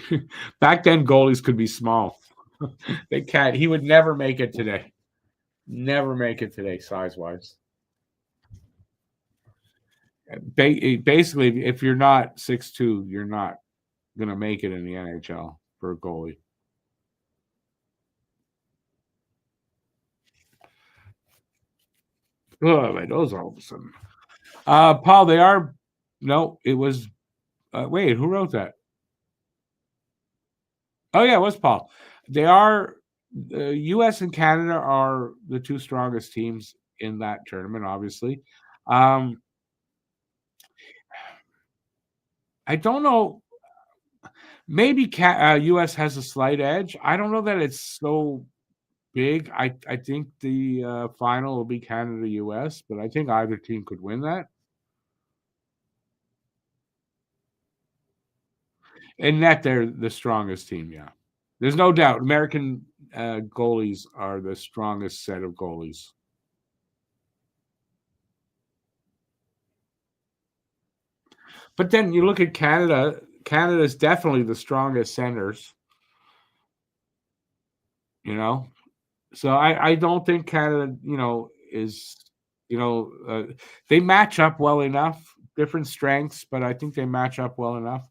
A: Back then, goalies could be small. They can't. He would never make it today. Never make it today, size wise. Basically, if you're not 6'2", you're not gonna make it in the NHL for a goalie. Oh, my nose all of a sudden. Paul, they are. No, it was. Wait, who wrote that? Oh yeah, it was Paul. They are. The U.S. and Canada are the two strongest teams in that tournament. Obviously, um, I don't know. Maybe U.S. has a slight edge. I don't know that it's so big. I think the final will be Canada U.S., but I think either team could win that. In net, they're the strongest team. Yeah, there's no doubt. American goalies are the strongest set of goalies. But then you look at Canada. Canada is definitely the strongest centers. You know, so I don't think Canada is they match up well enough. Different strengths, but I think they match up well enough.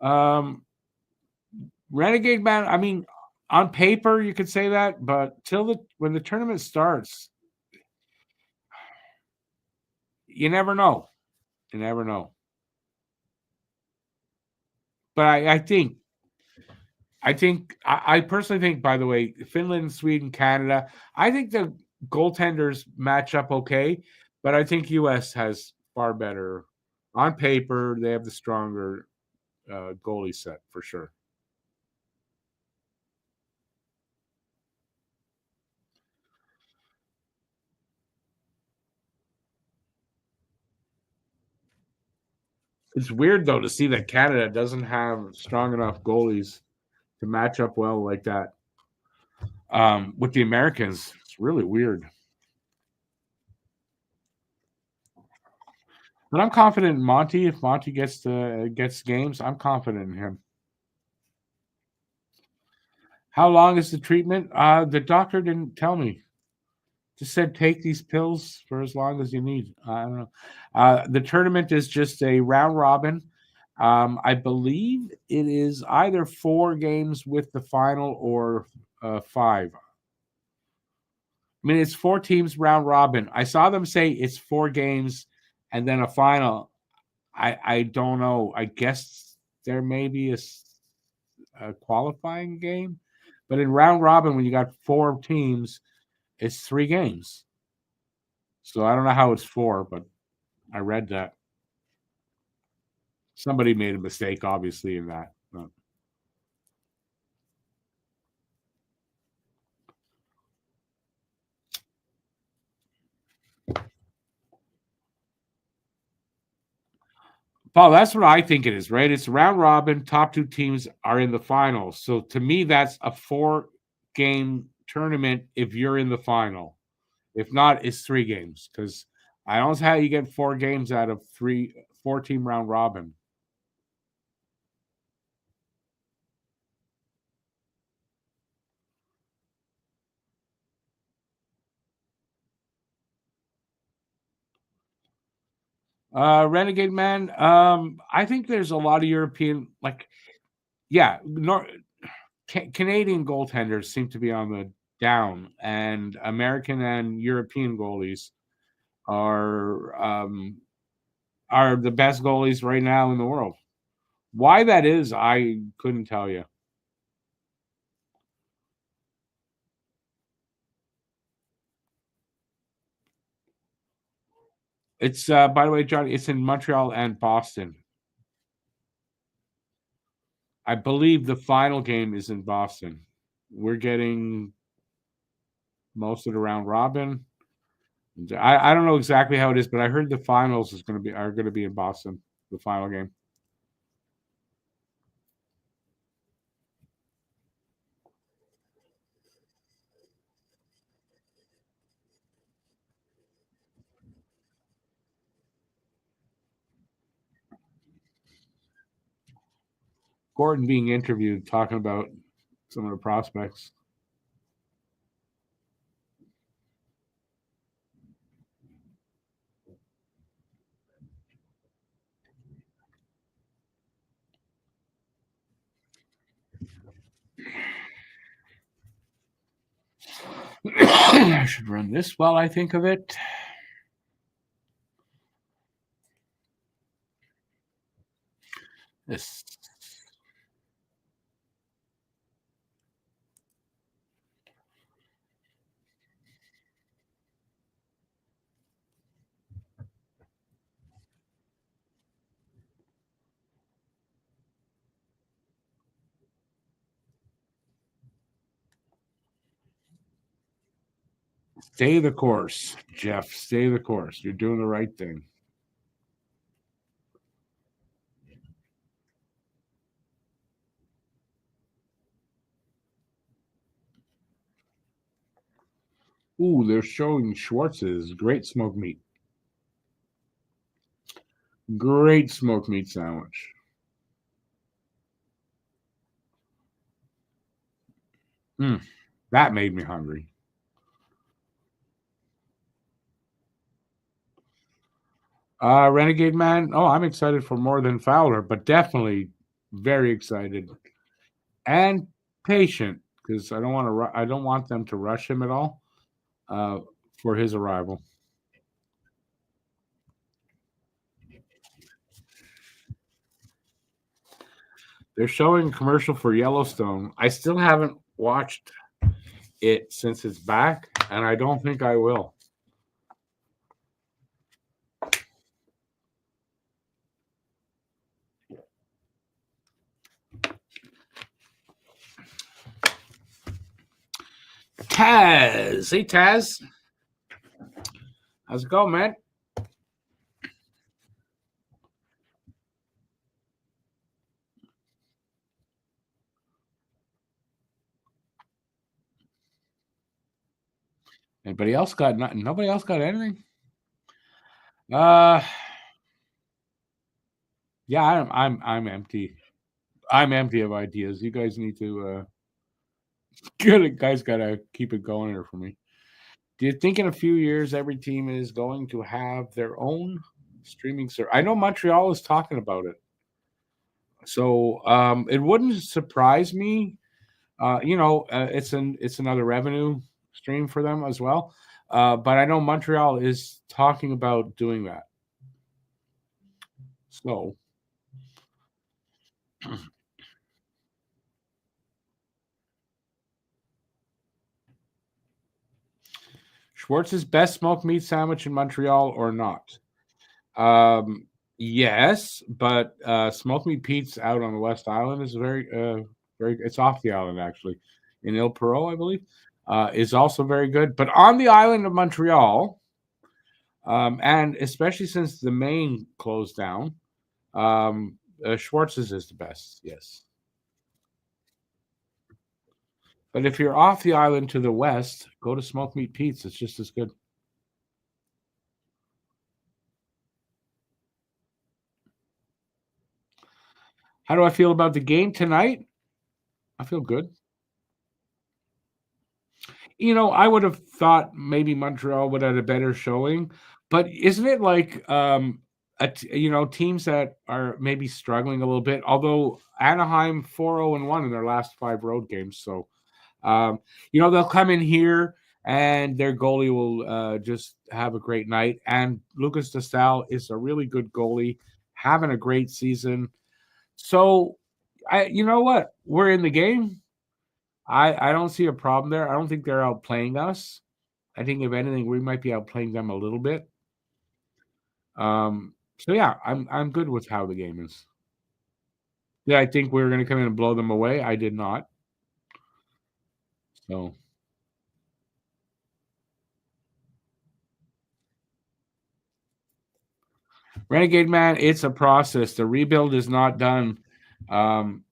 A: Um, Renegade Man. I mean, on paper you could say that, but when the tournament starts, you never know. You never know. But I personally think, by the way, Finland, Sweden, Canada, I think the goaltenders match up okay, but I think US has far better on paper. They have the stronger goalie set for sure. It's weird though to see that Canada doesn't have strong enough goalies to match up well like that with the Americans. It's really weird. But I'm confident in Monty. If Monty gets games, I'm confident in him. How long is the treatment? The doctor didn't tell me. Just said take these pills for as long as you need. I don't know. The tournament is just a round robin. I believe it is either 4 games with the final or 5. I mean, it's 4 teams round robin. I saw them say it's 4 games and then a final. I don't know. I guess there may be a qualifying game, but in round robin, when you got 4 teams, it's 3 games. So I don't know how it's 4, but I read that somebody made a mistake, obviously, in that. But Paul, that's what I think it is, right? It's round robin. Top 2 teams are in the finals. So to me, that's a 4-game tournament if you're in the final. If not, it's 3 games because I don't know how you get 4 games out of 4-team round robin. Renegade Man. I think there's a lot of European, yeah, Canadian goaltenders seem to be on the down, and American and European goalies are the best goalies right now in the world. Why that is, I couldn't tell you. It's by the way, Johnny, it's in Montreal and Boston. I believe the final game is in Boston. We're getting most of the round robin. I don't know exactly how it is, but I heard the finals are gonna be in Boston, the final game. Gordon being interviewed talking about some of the prospects. I should run this while I think of it. This stay the course, Jeff. Stay the course. You're doing the right thing. Ooh, they're showing Schwartz's great smoked meat. Great smoked meat sandwich. Mm, that made me hungry. Renegade Man. Oh, I'm excited for more than Fowler, but definitely very excited and patient because I don't want to. I don't want them to rush him at all uh, for his arrival. They're showing a commercial for Yellowstone. I still haven't watched it since it's back, and I don't think I will. Taz, hey Taz, how's it going, man? Anybody else got nothing? Nobody else got anything? Uh, yeah, I'm empty. I'm empty of ideas. You guys need to good guys gotta keep it going here for me. Do you think in a few years every team is going to have their own streaming service? I know Montreal is talking about it. So it wouldn't surprise me. It's another revenue stream for them as well. But I know Montreal is talking about doing that. So Schwartz's best smoked meat sandwich in Montreal or not? Um, yes, but smoked meat Pete's out on the West Island is very. It's off the island actually, in Il Perot, I believe, is also very good. But on the island of Montreal, and especially since the main closed down, Schwartz's is the best. Yes, but if you're off the island to the west, go to Smoked Meat Pete's. It's just as good. How do I feel about the game tonight? I feel good. I would have thought maybe Montreal would have a better showing, but isn't it like teams that are maybe struggling a little bit? Although Anaheim 4-0-1 in their last 5 road games, so they'll come in here and their goalie will just have a great night. And Lucas Destal is a really good goalie, having a great season. So, you know what? We're in the game. I don't see a problem there. I don't think they're outplaying us. I think if anything, we might be outplaying them a little bit. So yeah, I'm good with how the game is. Yeah, I think we were going to come in and blow them away. I did not. So Renegade Man, it's a process. The rebuild is not done. Um,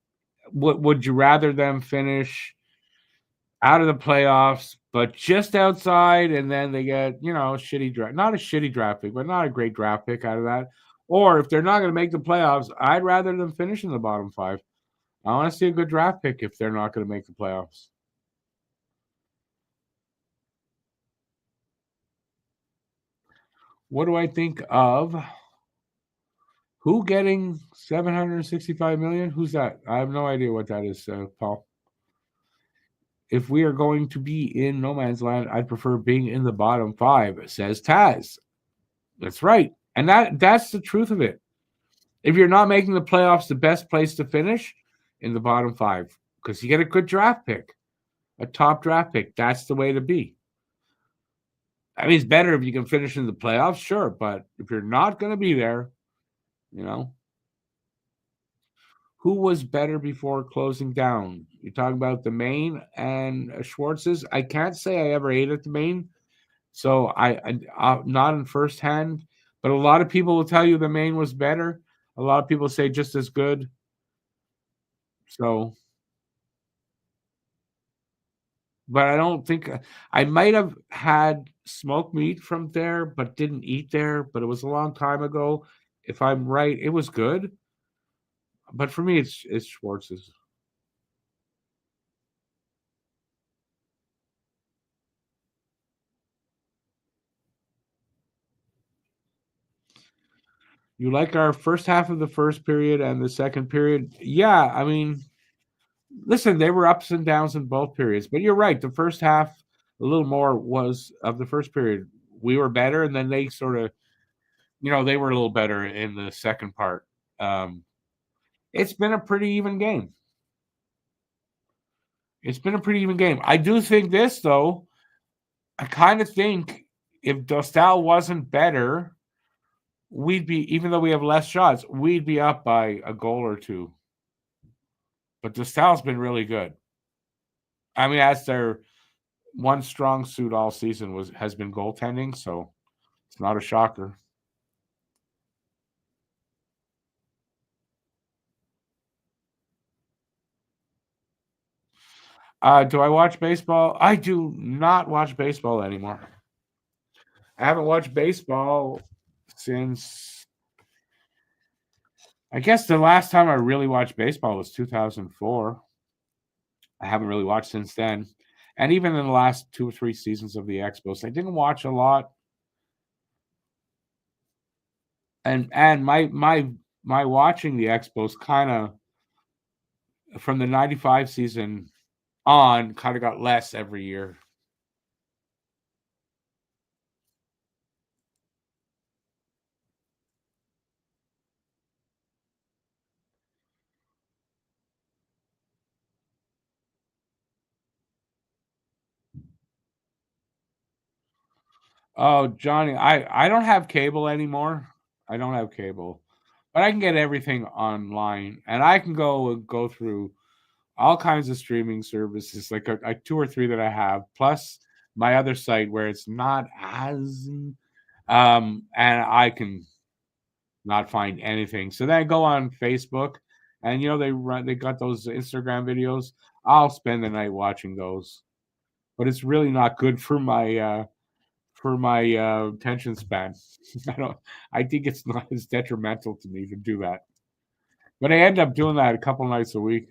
A: would you rather them finish out of the playoffs, but just outside, and then they get shitty draft, not a shitty draft pick, but not a great draft pick out of that? Or if they're not going to make the playoffs, I'd rather them finish in the bottom five. I want to see a good draft pick if they're not going to make the playoffs. What do I think of who getting 765 million? Who's that? I have no idea what that is, Paul. If we are going to be in no man's land, I'd prefer being in the bottom five, says Taz. That's right. And that's the truth of it. If you're not making the playoffs, the best place to finish in the bottom five, because you get a good draft pick, a top draft pick. That's the way to be. I mean, it's better if you can finish in the playoffs, sure. But if you're not going to be there, you know, who was better before closing down? You're talking about the Maine and Schwartz's. I can't say I ever ate at the Maine, so I not in firsthand. But a lot of people will tell you the Maine was better. A lot of people say just as good. So, but I don't think I might have had smoked meat from there, but didn't eat there. But it was a long time ago. If I'm right, it was good. But for me, it's Schwartz's. You like our first half of the first period and the second period? Yeah, I mean, listen, they were ups and downs in both periods, but you're right. The first half, a little more was of the first period. We were better, and then they sort of, they were a little better in the second part. Um, it's been a pretty even game. It's been a pretty even game. I do think this though. I kind of think if Dostal wasn't better, we'd be even though we have less shots, we'd be up by a goal or two. But Dostal's been really good. I mean, as their one strong suit all season has been goaltending, so it's not a shocker. Do I watch baseball? I do not watch baseball anymore. I haven't watched baseball since I guess the last time I really watched baseball was 2004. I haven't really watched since then. And even in the last 2 or 3 seasons of the Expos, I didn't watch a lot. And my watching the Expos kind of from the 95 season on kind of got less every year. Oh, Johnny, I don't have cable anymore. I don't have cable, but I can get everything online, and I can go through all kinds of streaming services, like a two or three that I have, plus my other site where it's not as, and I can not find anything. So then I go on Facebook, and they got those Instagram videos. I'll spend the night watching those, but it's really not good for my attention span. I don't. I think it's not as detrimental to me to do that. But I end up doing that a couple nights a week.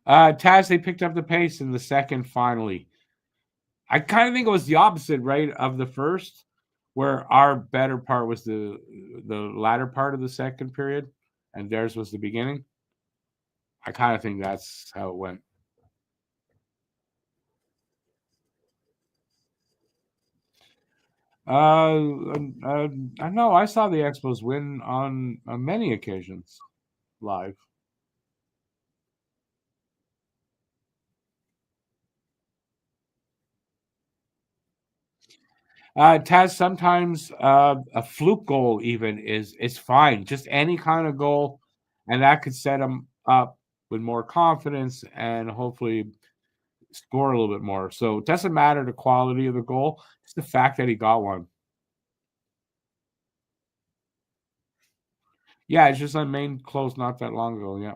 A: Taz, they picked up the pace in the second finally. I kind of think it was the opposite, right, of the first, where our better part was the latter part of the second period, and theirs was the beginning. I kind of think that's how it went. I know I saw the Expos win on many occasions live. Taz, sometimes a fluke goal even is fine. Just any kind of goal, and that could set them up. with more confidence and hopefully score a little bit more. So it doesn't matter the quality of the goal, it's the fact that he got one. Yeah, it's just on main close not that long ago. Yeah.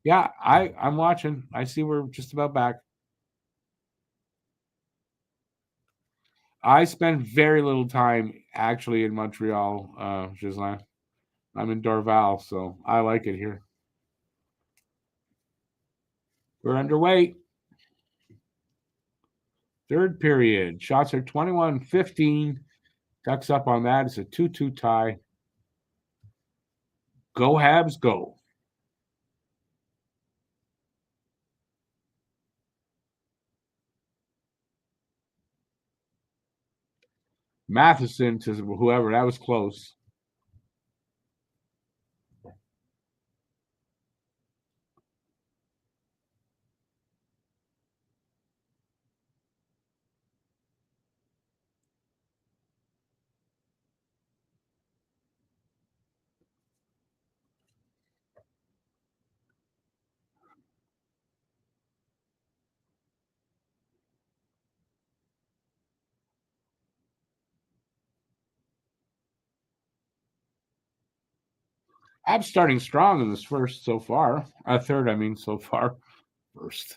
A: Yeah, I'm watching. I see we're just about back. I spend very little time actually in Montreal, Gislain. I'm in Dorval, so I like it here. We're underway. Third period. Shots are 21-15. Ducks up on that. It's a 2-2 tie. Go Habs, go. Matheson to whoever. That was close. Habs starting strong in this first so far. Third, I mean, so far. First.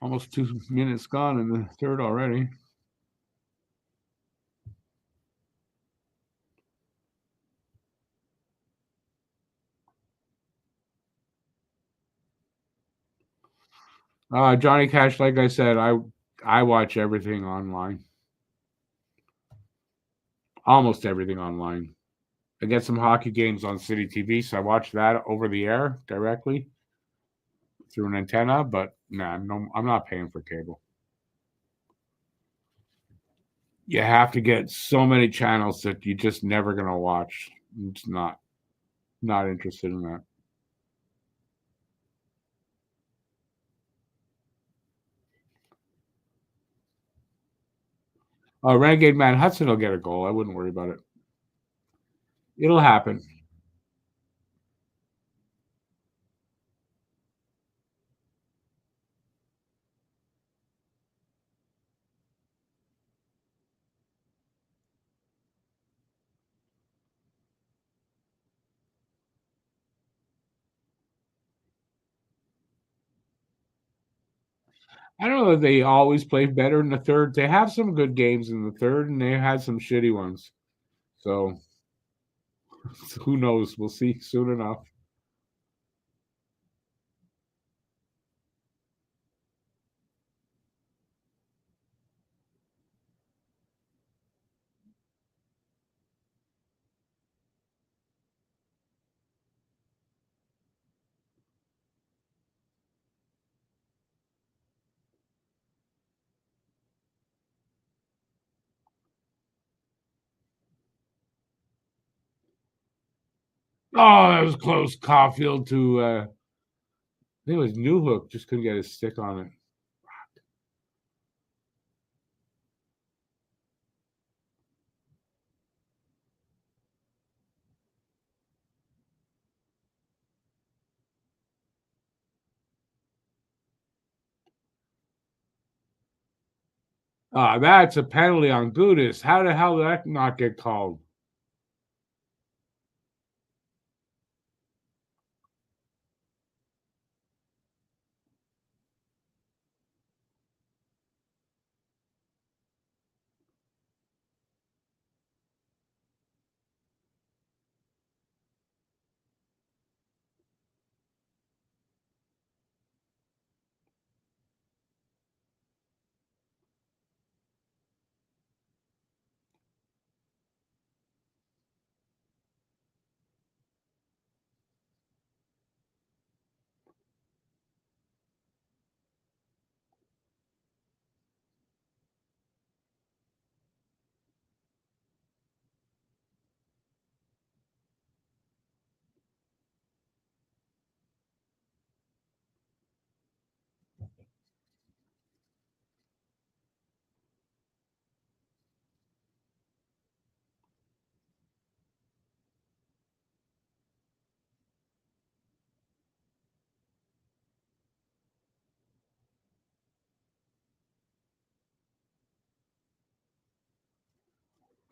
A: Almost 2 minutes gone in the third already. Johnny Cash, like I said, I watch everything online. Almost everything online. I get some hockey games on City TV, so I watch that over the air directly through an antenna. But nah, no, I'm not paying for cable. You have to get so many channels that you're just never gonna watch. It's not interested in that. Renegade Man Hudson will get a goal. I wouldn't worry about it. It'll happen. I don't know if they always play better in the third. They have some good games in the third, and they had some shitty ones. So who knows? We'll see soon enough. Oh, that was close. Caulfield to I think it was Newhook. Just couldn't get his stick on it. That's a penalty on Gudis. How the hell did that not get called?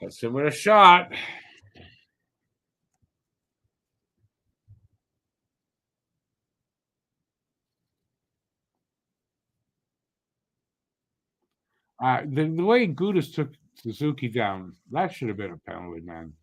A: Let's him with a shot. The way Gudis took Suzuki down, that should have been a penalty, man.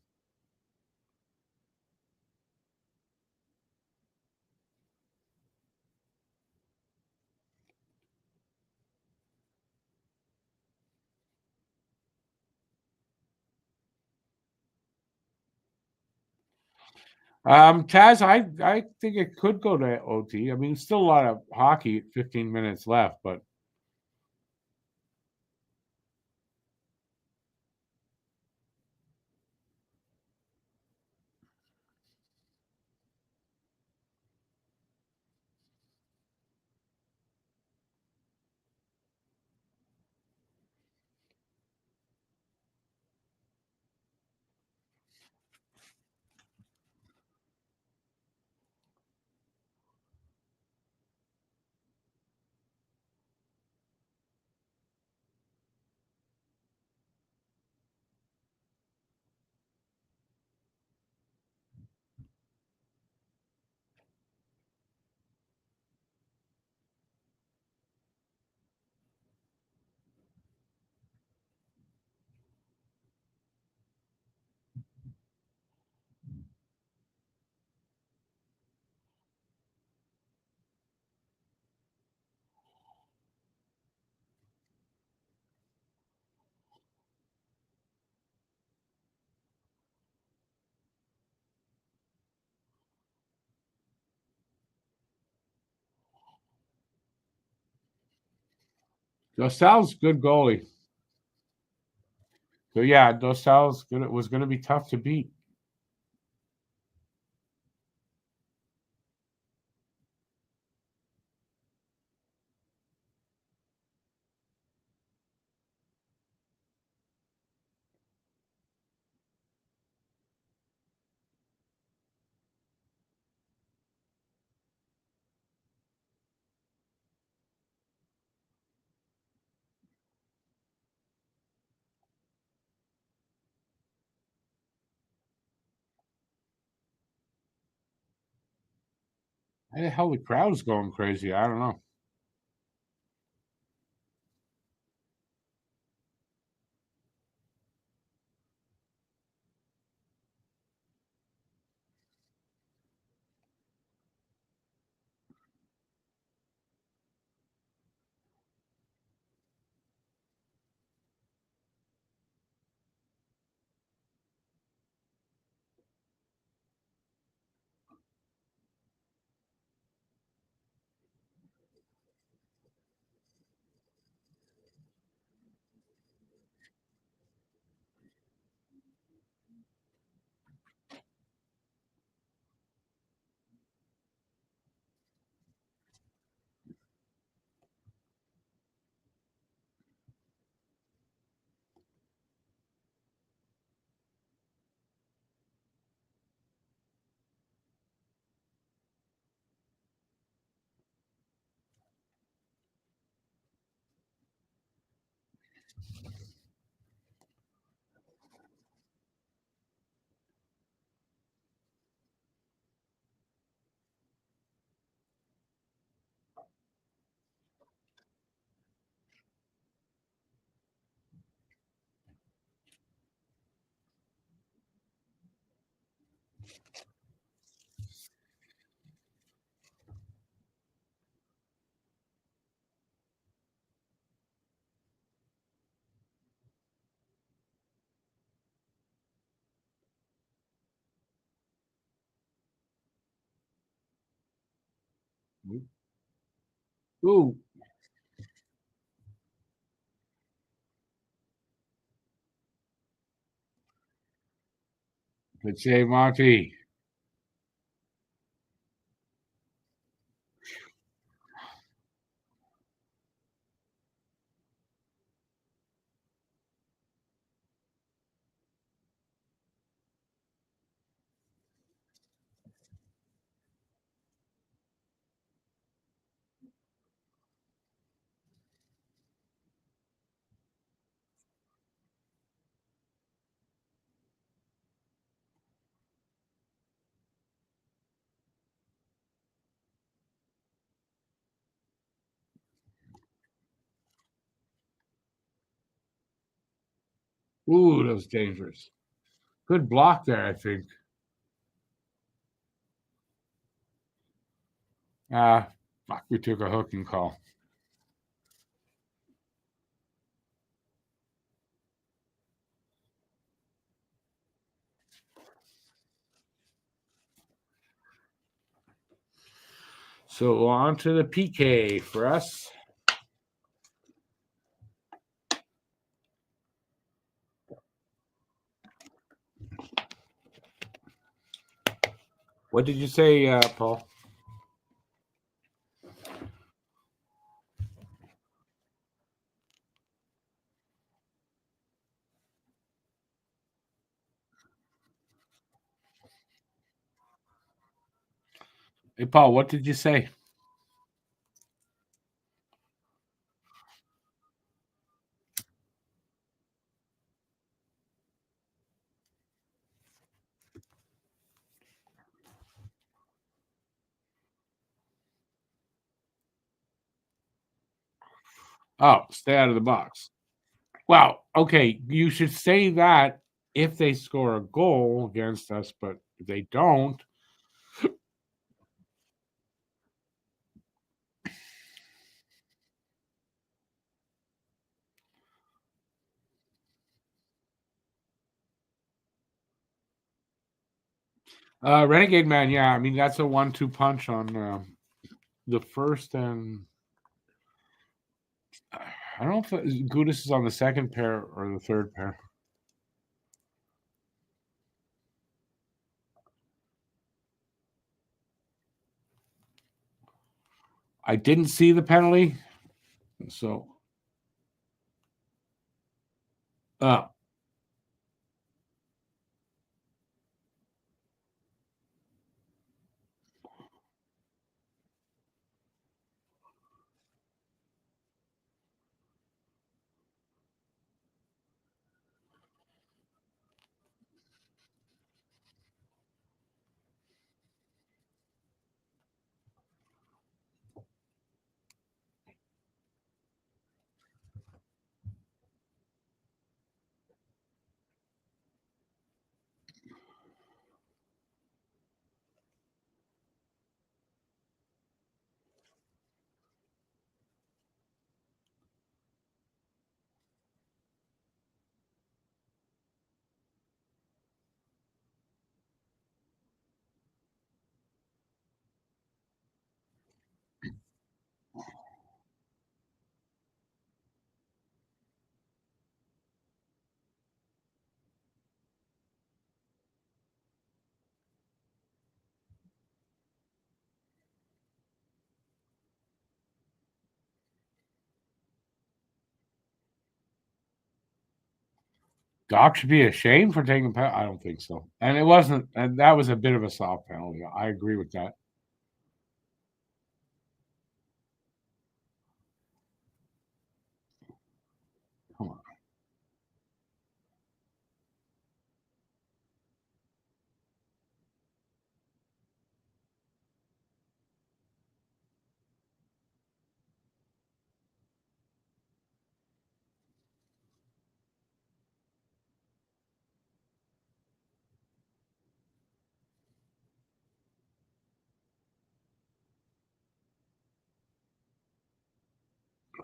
A: Taz, I think it could go to OT. I mean, still a lot of hockey. 15 minutes left, but Dostal's good goalie. So yeah, Dostal's was going to be tough to beat. Why the hell the crowd's going crazy? I don't know. Ooh, let's say Monty. Ooh, that was dangerous. Good block there, I think. Fuck, we took a hooking call. So on to the PK for us. What did you say, Paul? Hey, Paul, what did you say? Oh, stay out of the box. Well, okay, you should say that if they score a goal against us, but if they don't, Renegade Man, yeah, I mean that's a 1-2 punch on the first and I don't know if Gudis is on the second pair or the third pair. I didn't see the penalty, so uh, Doc should be ashamed for taking penalty. I don't think so, and it wasn't, and that was a bit of a soft penalty. I agree with that. Come on,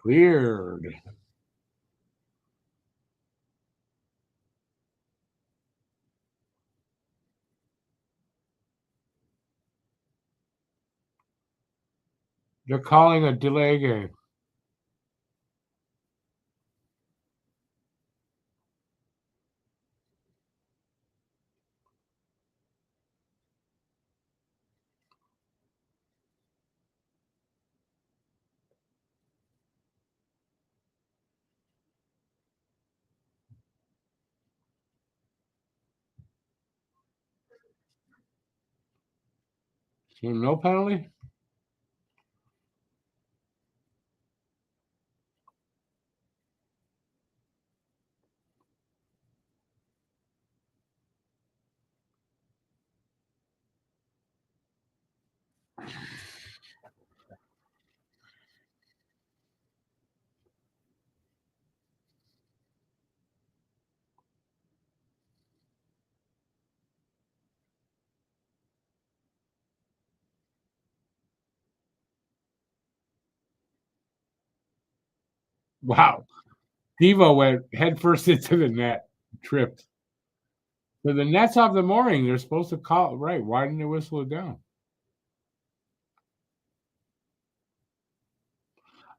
A: cleared. They're calling a delay game. So no penalty. Wow. Devo went headfirst into the net, tripped. So the net's off the mooring. They're supposed to call right. Why didn't they whistle it down?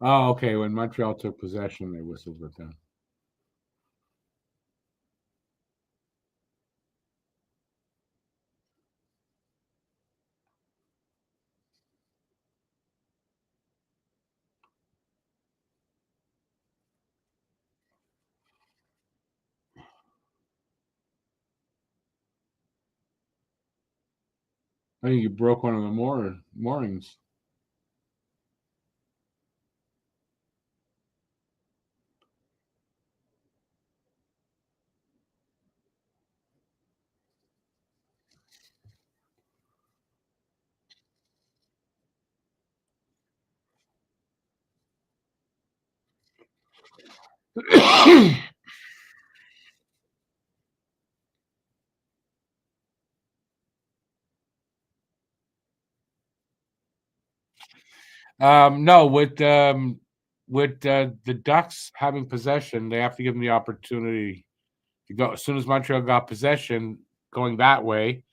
A: Oh, okay. When Montreal took possession, they whistled it down. 'Cause I think you broke one of the moorings. No, with the Ducks having possession, they have to give them the opportunity to go. As soon as Montreal got possession, going that way,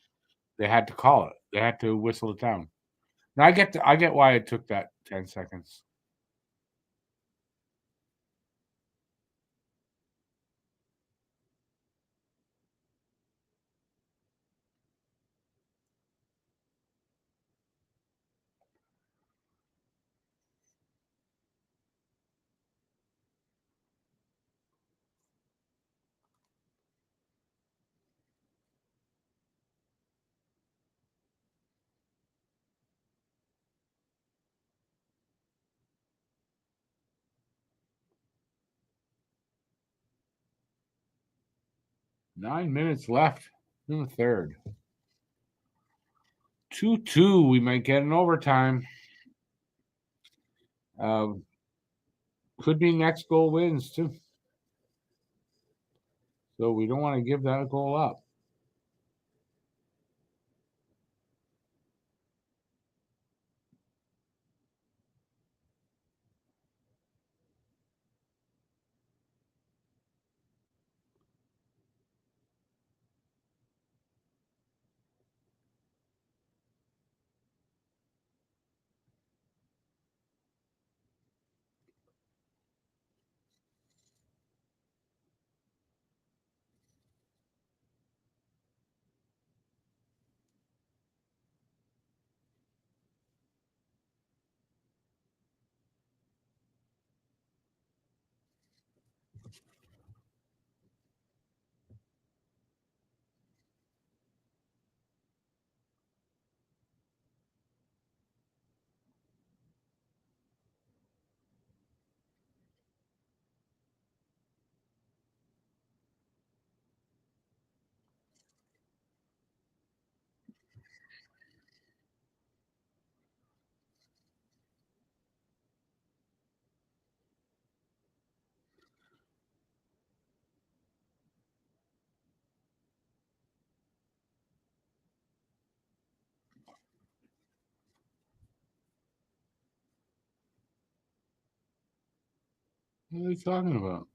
A: they had to call it. They had to whistle it down. Now I get why it took that 10 seconds. Nine minutes left in the third. 2-2. We might get an overtime. Uh, could be next goal wins too. So we don't want to give that goal up. What are they talking about?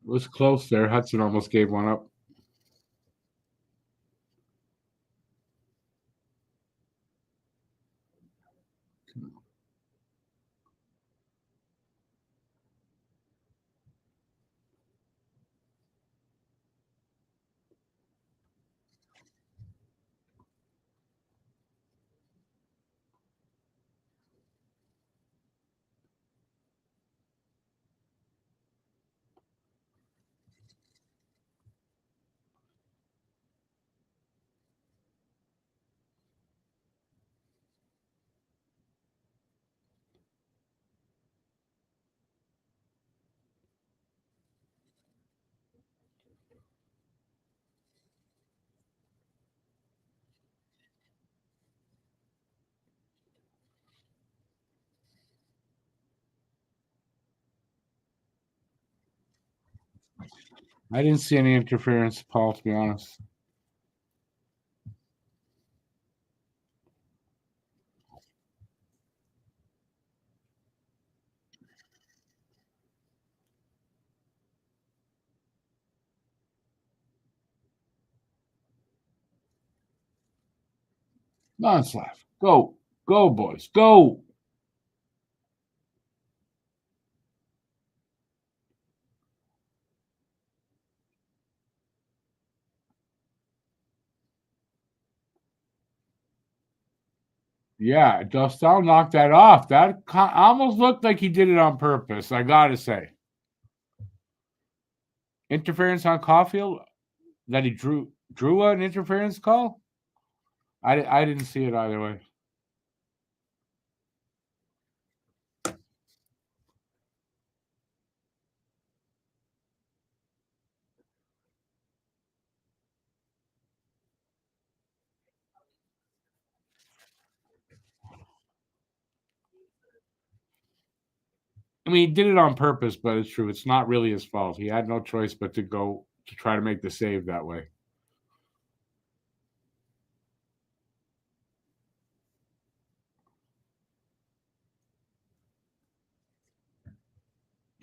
A: It was close there. Hudson almost gave one up. I didn't see any interference, Paul, to be honest. Non-Slav. Go. Go, boys. Go. Yeah, Dostal knocked that off. That almost looked like he did it on purpose, I got to say. Interference on Caulfield? That he drew an interference call? I didn't see it either way. I mean, he did it on purpose, but it's true. It's not really his fault. He had no choice but to go to try to make the save that way.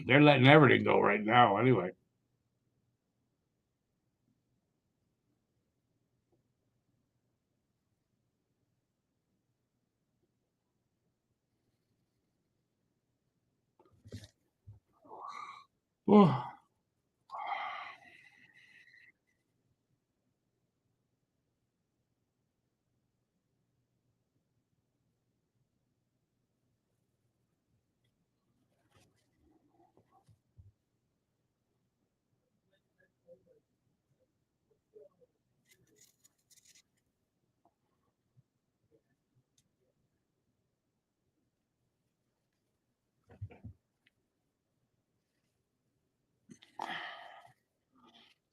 A: They're letting everything go right now, anyway. Oh,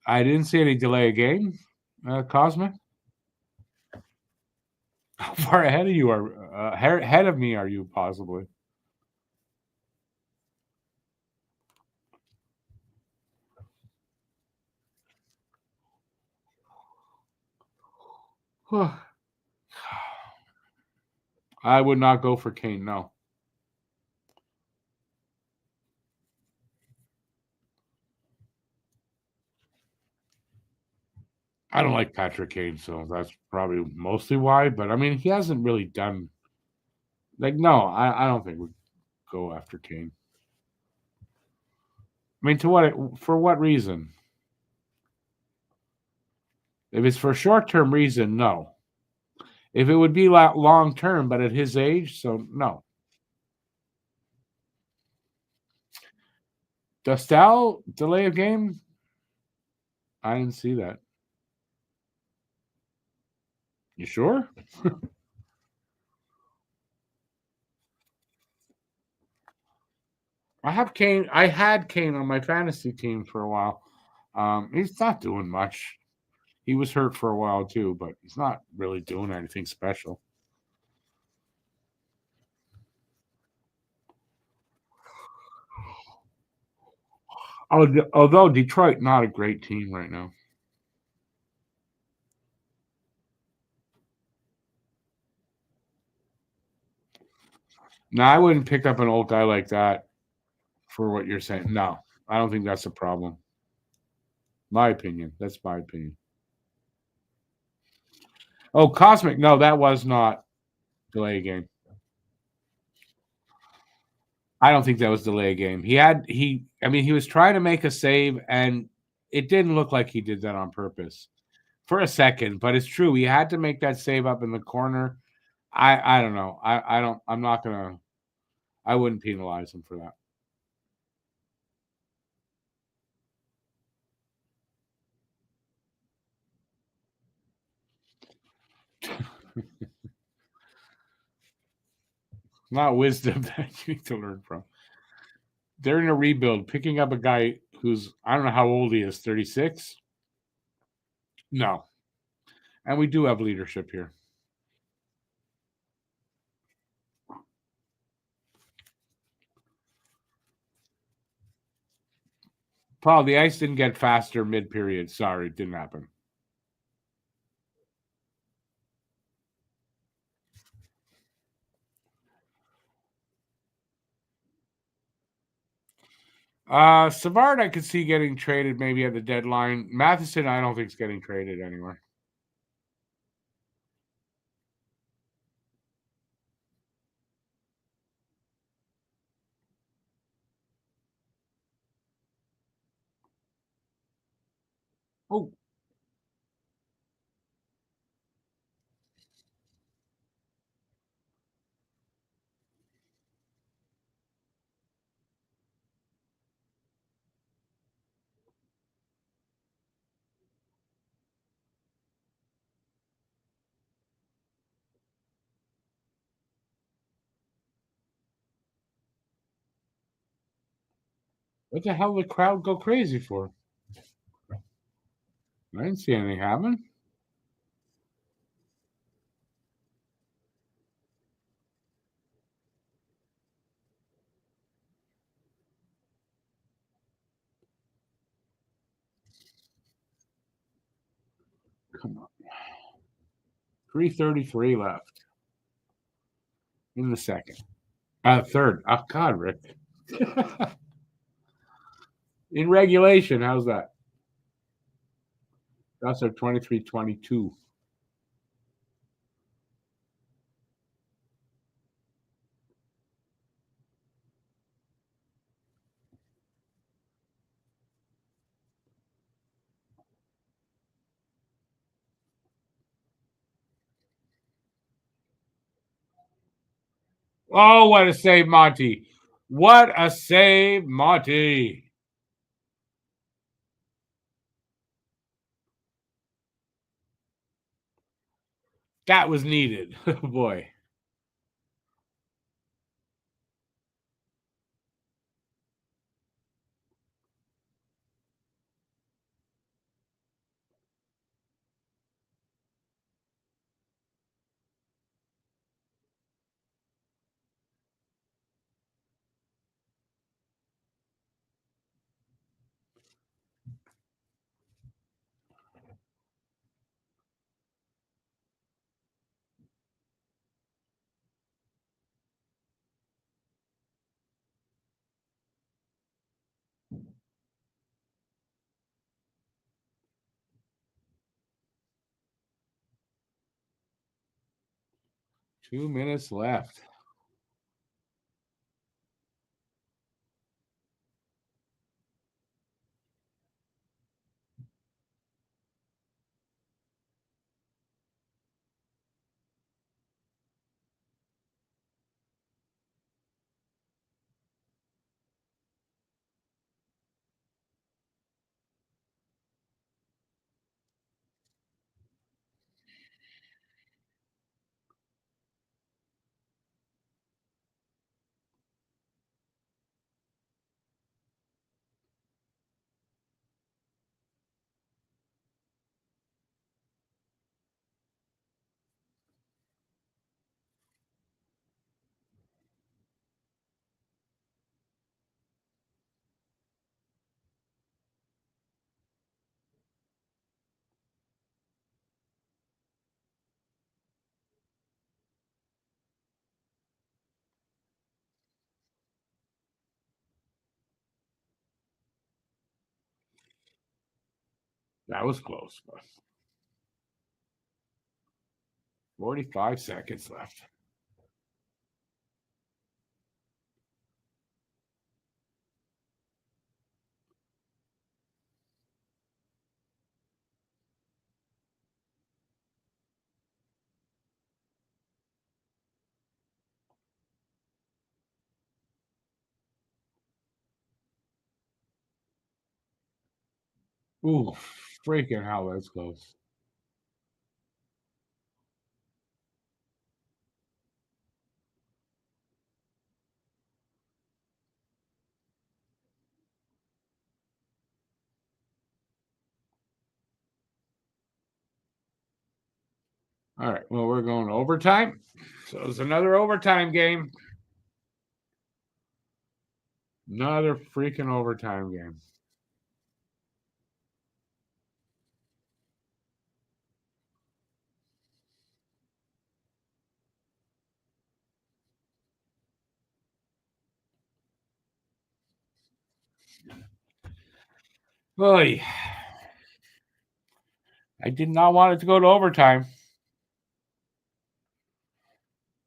A: I didn't see any delay of game, Cosmic. How far ahead of you are ahead of me are you possibly? I would not go for Kane. No, I don't like Patrick Kane, so that's probably mostly why. But I mean, he hasn't really done like no. I don't think we go after Kane. I mean, to what for what reason? If it's for short term reason, no. If it would be long term, but at his age, so no. Dostal delay of game? I didn't see that. You sure? I have Kane. I had Kane on my fantasy team for a while. He's not doing much. He was hurt for a while too, but he's not really doing anything special. Although Detroit not a great team right now. Now I wouldn't pick up an old guy like that for what you're saying. No, I don't think that's a problem. My opinion. That's my opinion. Oh, Cosmic. No, that was not delay game. I don't think that was delay game. I mean he was trying to make a save and it didn't look like he did that on purpose for a second, but it's true. He had to make that save up in the corner. I don't know. I don't I'm not gonna I wouldn't penalize him for that. Not wisdom that you need to learn from. They're in a rebuild, picking up a guy who's I don't know how old he is, 36? No. And we do have leadership here. Paul, the ice didn't get faster mid-period. Sorry, it didn't happen. Savard, I could see getting traded maybe at the deadline. Matheson, I don't think is getting traded anywhere. Oh, what the hell did the crowd go crazy for? I didn't see anything happen. Come on. 3:33 left in the second. Third. Oh, God, Rick. In regulation, how's that? That's our 23-22. Oh, what a save, Monty. What a save, Monty. That was needed. Oh, boy. Two minutes left. That was close. 45 seconds left. Ooh, freaking hell, that's close. All right, well, we're going to overtime. So it's another overtime game. Another freaking overtime game. Oy. I did not want it to go to overtime.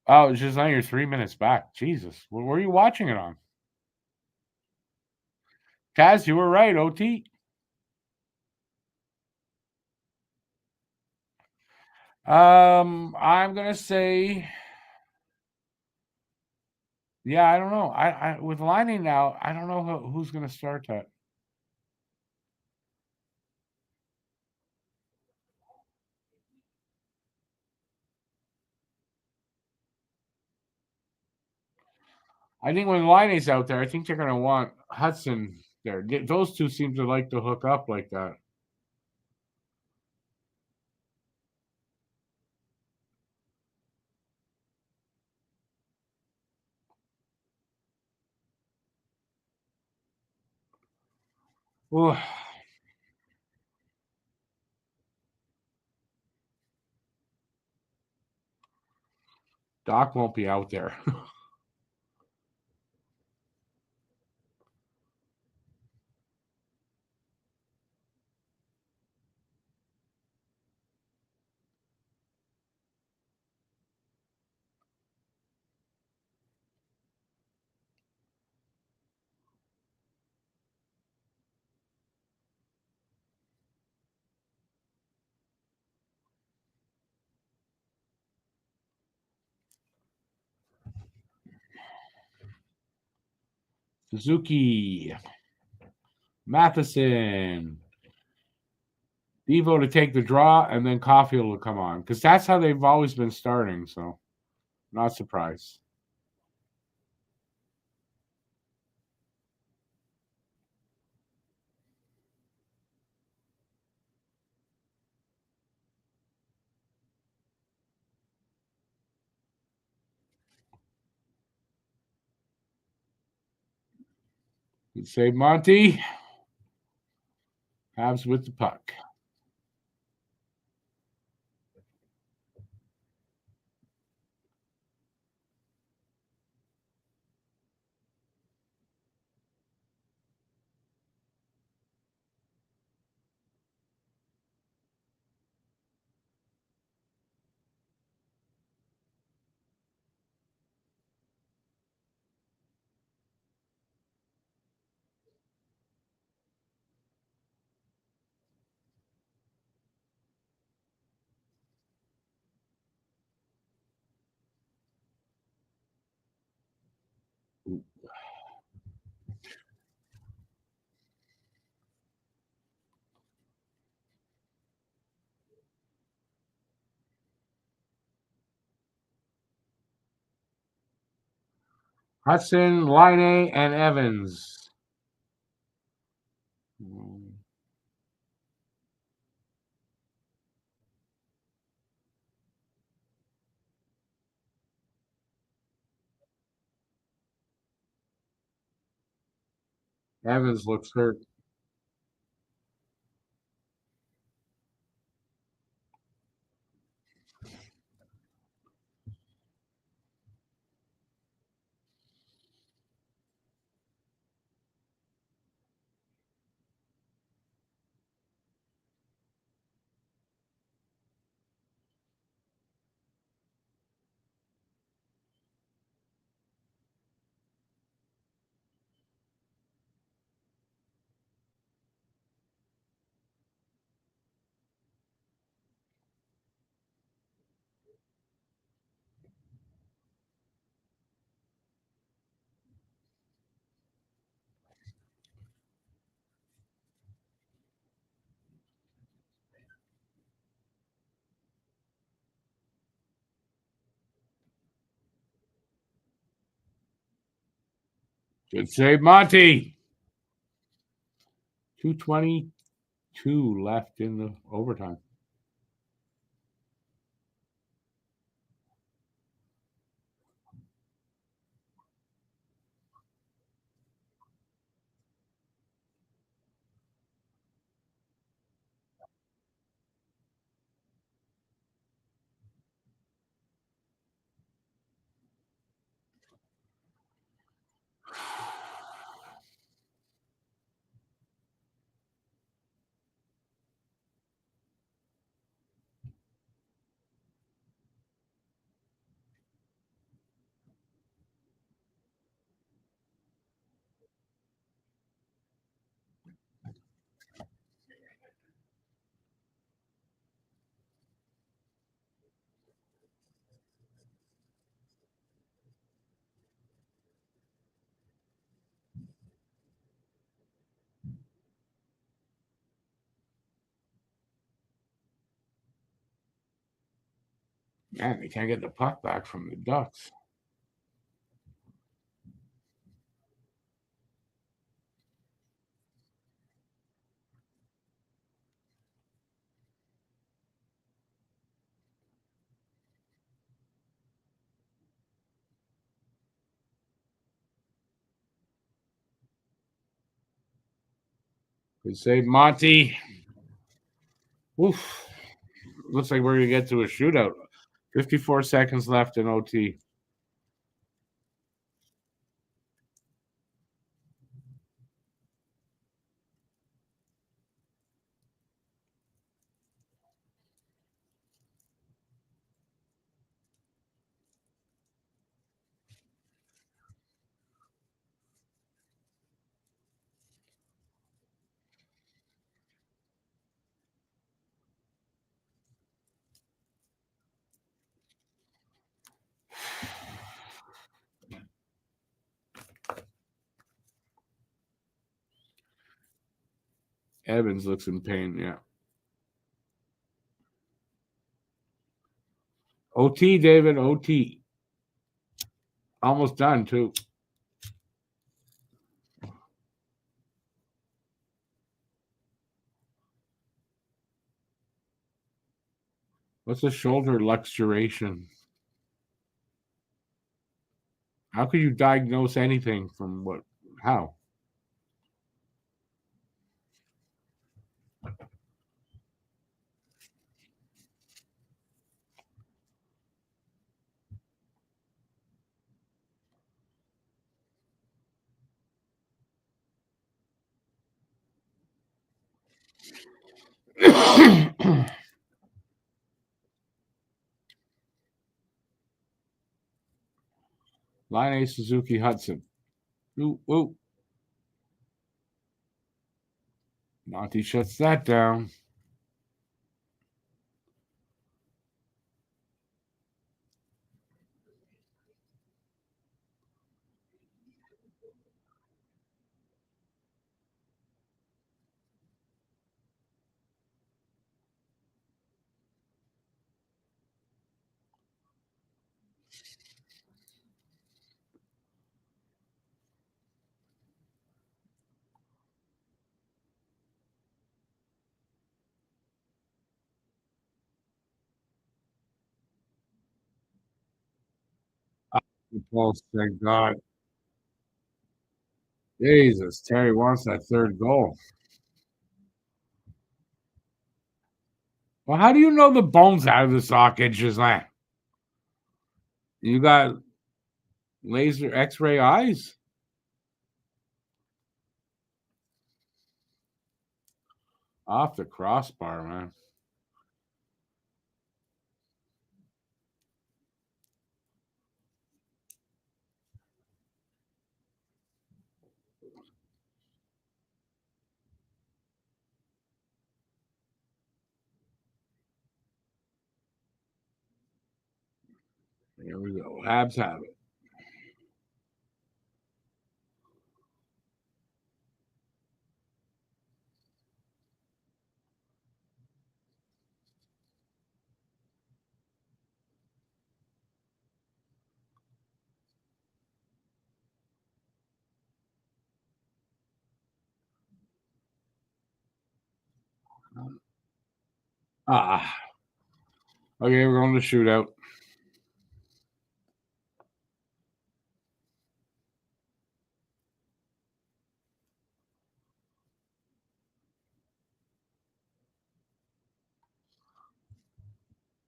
A: Oh, it's just on your 3 minutes back. Jesus. Where were you watching it on? Taz, you were right. OT. I'm gonna say, yeah, I don't know. I with lining now, I don't know who's gonna start that. I think when Liney's out there, I think they're gonna want Hudson there. Those two seem to like to hook up like that. Ooh, Doc won't be out there. Suzuki, Matheson, Devo to take the draw, and then Caulfield will come on because that's how they've always been starting. So, not surprised. Good save, Monty. Habs with the puck. Hudson, Line, and Evans. Evans looks hurt. Good save, Monty. 2:22 left in the overtime. Man, they can't get the puck back from the Ducks. Good save, Monty. Oof. Looks like we're going to get to a shootout. 54 seconds left in OT. Evans looks in pain, yeah. OT, David, OT. Almost done, too. What's a shoulder luxuration? How could you diagnose anything from what? How? Line A Suzuki Hudson. Ooh, ooh. Monty shuts that down. Pulse, thank God. Jesus, Terry wants that third goal. Well, how do you know the bone's out of the socket, Gislan? You got laser X-ray eyes? Off the crossbar, man. Here we go. Habs have it. Ah. Okay, we're going to shootout.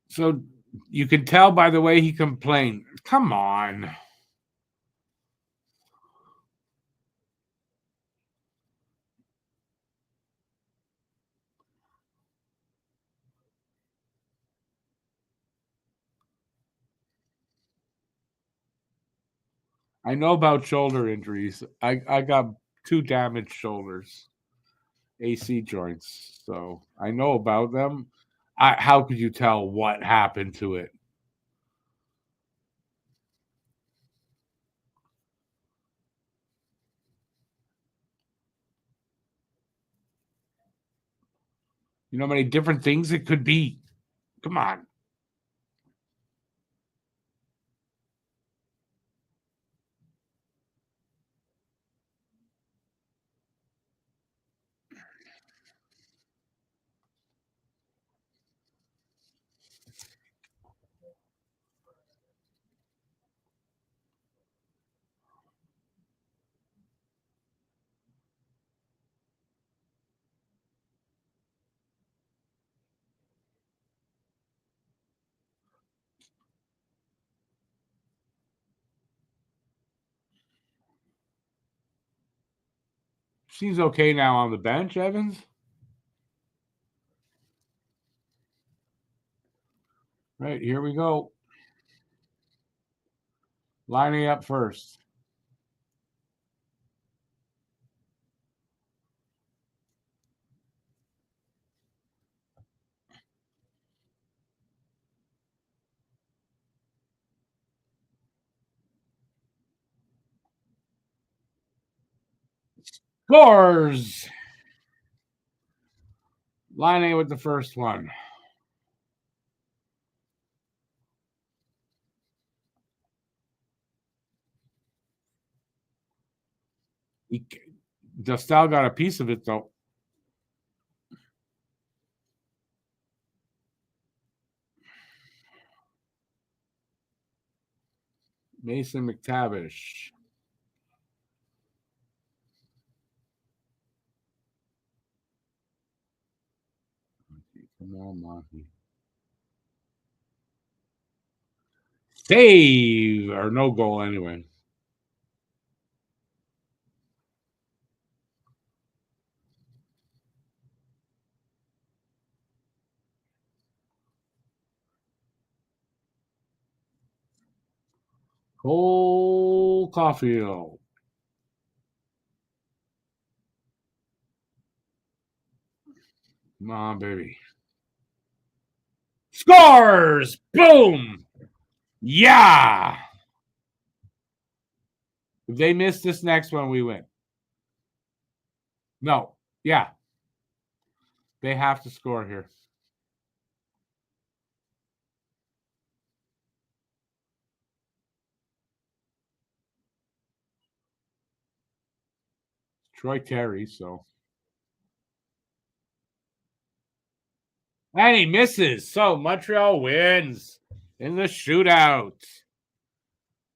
A: So you can tell by the way he complained. Come on. I know about shoulder injuries. I got 2 damaged shoulders, AC joints. So I know about them. How could you tell what happened to it? You know how many different things it could be? Come on. Seems okay now on the bench, Evans. Right, here we go. Lining up first. Scores! Lining with the first one. Dostal got a piece of it, though. Mason McTavish. Come on, Monty. Save! Or no goal, anyway. Cole Caulfield. Come on, baby. Scores! Boom! Yeah! If they miss this next one, we win. No. Yeah. They have to score here. Troy Terry, so. And he misses. So Montreal wins in the shootout.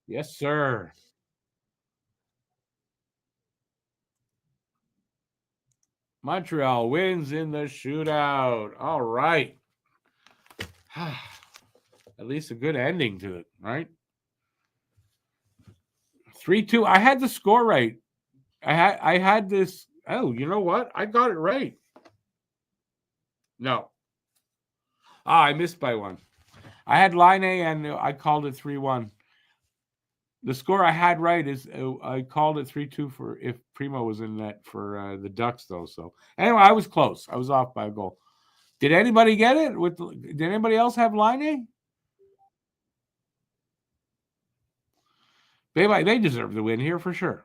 A: Yes, sir. Montreal wins in the shootout. All right. At least a good ending to it, right? 3-2. I had the score right. I had this. Oh, you know what? I got it right. No. I missed by one. I had line A and I called it 3-1. The score I had right is I called it 3-2 for if Primo was in net for the Ducks, though. So anyway, I was close. I was off by a goal. Did anybody get it? Did anybody else have line A? They deserve the win here for sure.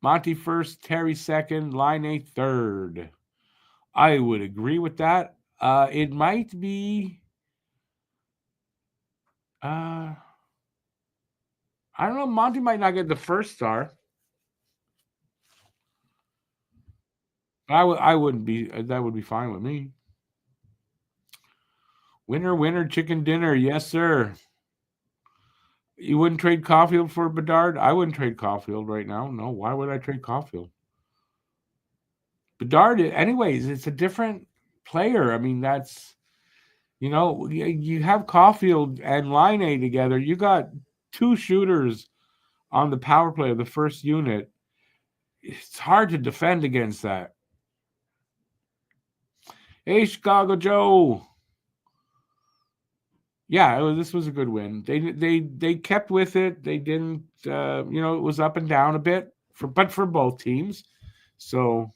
A: Monty first, Terry second, line A third. I would agree with that. It might be. I don't know. Monty might not get the first star. I wouldn't be. That would be fine with me. Winner, chicken dinner. Yes, sir. You wouldn't trade Caulfield for Bedard? I wouldn't trade Caulfield right now. No, why would I trade Caulfield? Bedard, anyways, it's a different player. I mean, that's, you have Caulfield and Line A together. You got two shooters on the power play of the first unit. It's hard to defend against that. Hey, Chicago Joe. Yeah, this was a good win. They kept with it. They didn't, it was up and down a bit for both teams. So,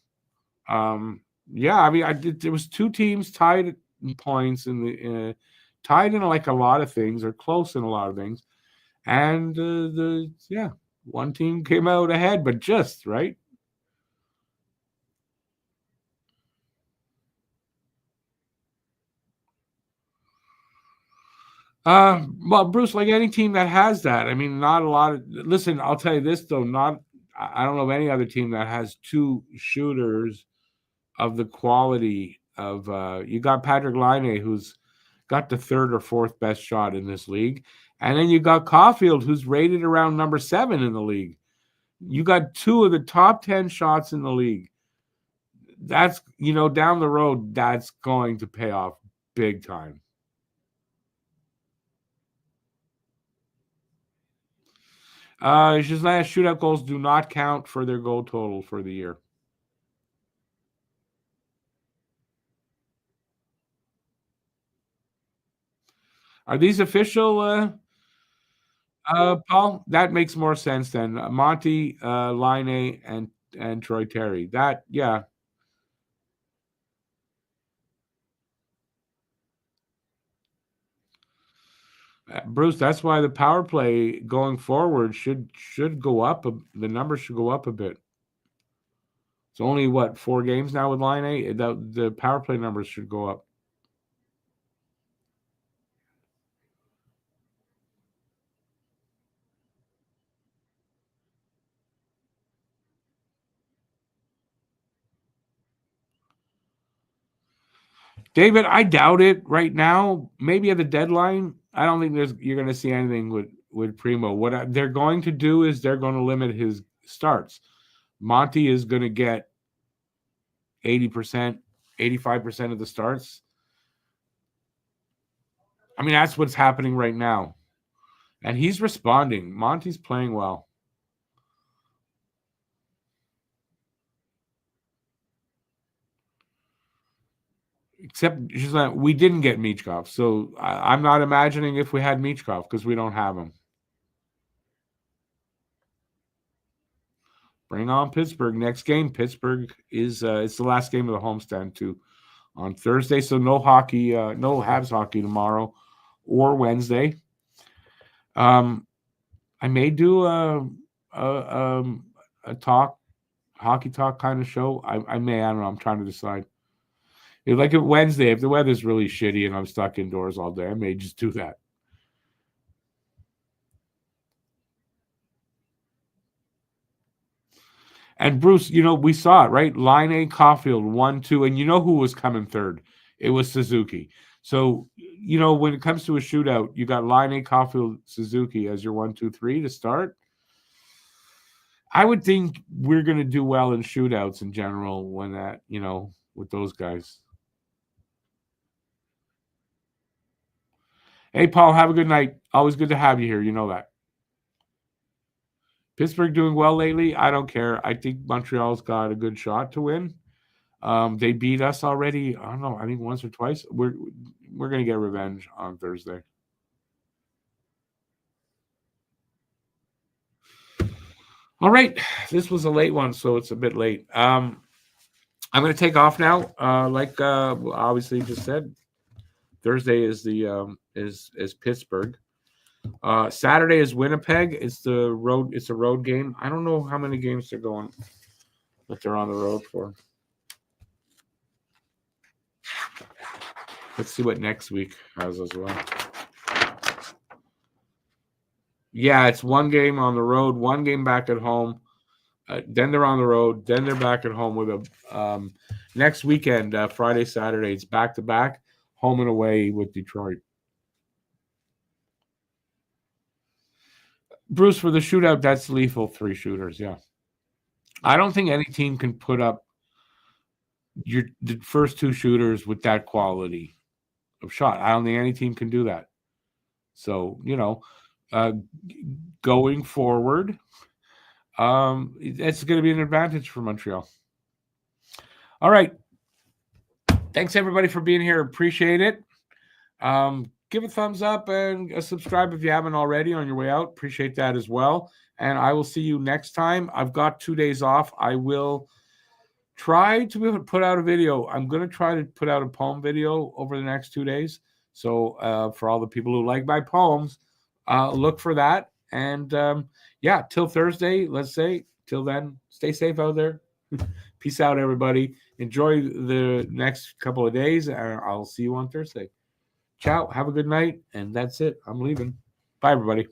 A: yeah, I mean, there was two teams tied in points tied in like a lot of things or close in a lot of things, and one team came out ahead, but just right. Well, Bruce, like any team that has that, I mean, not a lot of. Listen, I'll tell you this though, I don't know of any other team that has two shooters of the quality of. You got Patrick Laine, who's got the third or fourth best shot in this league, and then you got Caulfield, who's rated around number 7 in the league. You got two of the top 10 shots in the league. That's down the road, that's going to pay off big time. Gislain shootout goals do not count for their goal total for the year. Are these official, Paul? That makes more sense than Monty, Line and Troy Terry. That, yeah. Bruce, that's why the power play going forward should go up. The numbers should go up a bit. It's only what 4 games now with Line A. The power play numbers should go up. David, I doubt it right now. Maybe at the deadline. I don't think you're going to see anything with Primo. What they're going to do is they're going to limit his starts. Monty is going to get 80%, 85% of the starts. I mean, that's what's happening right now. And he's responding. Monty's playing well. Except we didn't get Michkov. So I'm not imagining if we had Michkov because we don't have him. Bring on Pittsburgh. Next game, Pittsburgh is it's the last game of the homestand too on Thursday. So no hockey, no Habs hockey tomorrow or Wednesday. I may do a hockey talk kind of show. I may. I don't know. I'm trying to decide. Like a Wednesday, if the weather's really shitty and I'm stuck indoors all day, I may just do that. And Bruce, we saw it, right? Line A, Caulfield, 1-2, and you know who was coming third? It was Suzuki. So, when it comes to a shootout, you got Line A, Caulfield, Suzuki as your 1, 2, 3 to start. I would think we're going to do well in shootouts in general when that, with those guys. Hey, Paul, have a good night. Always good to have you here. You know that. Pittsburgh doing well lately. I don't care. I think Montreal's got a good shot to win. They beat us already. I don't know. I think once or twice. We're going to get revenge on Thursday. All right. This was a late one, so it's a bit late. I'm going to take off now. Like obviously just said, Thursday is the is Pittsburgh. Saturday is Winnipeg. It's a road game. I don't know how many games they're going that they're on the road for. Let's see what next week has as well. Yeah, it's 1 game on the road, 1 game back at home. Then they're on the road. Then they're back at home with a next weekend, Friday, Saturday. It's back to back, home and away with Detroit. Bruce, for the shootout, that's lethal 3 shooters. Yeah, I don't think any team can put up the first 2 shooters with that quality of shot. I don't think any team can do that. So going forward, it's going to be an advantage for Montreal. All right. Thanks, everybody, for being here. Appreciate it. Give a thumbs up and subscribe if you haven't already on your way out. Appreciate that as well. And I will see you next time. I've got 2 days off. I will try to put out a video. I'm going to try to put out a poem video over the next 2 days. So for all the people who like my poems, look for that. And till Thursday, let's say. Till then, stay safe out there. Peace out, everybody. Enjoy the next couple of days. And I'll see you on Thursday. Ciao. Have a good night. And that's it. I'm leaving. Bye, everybody.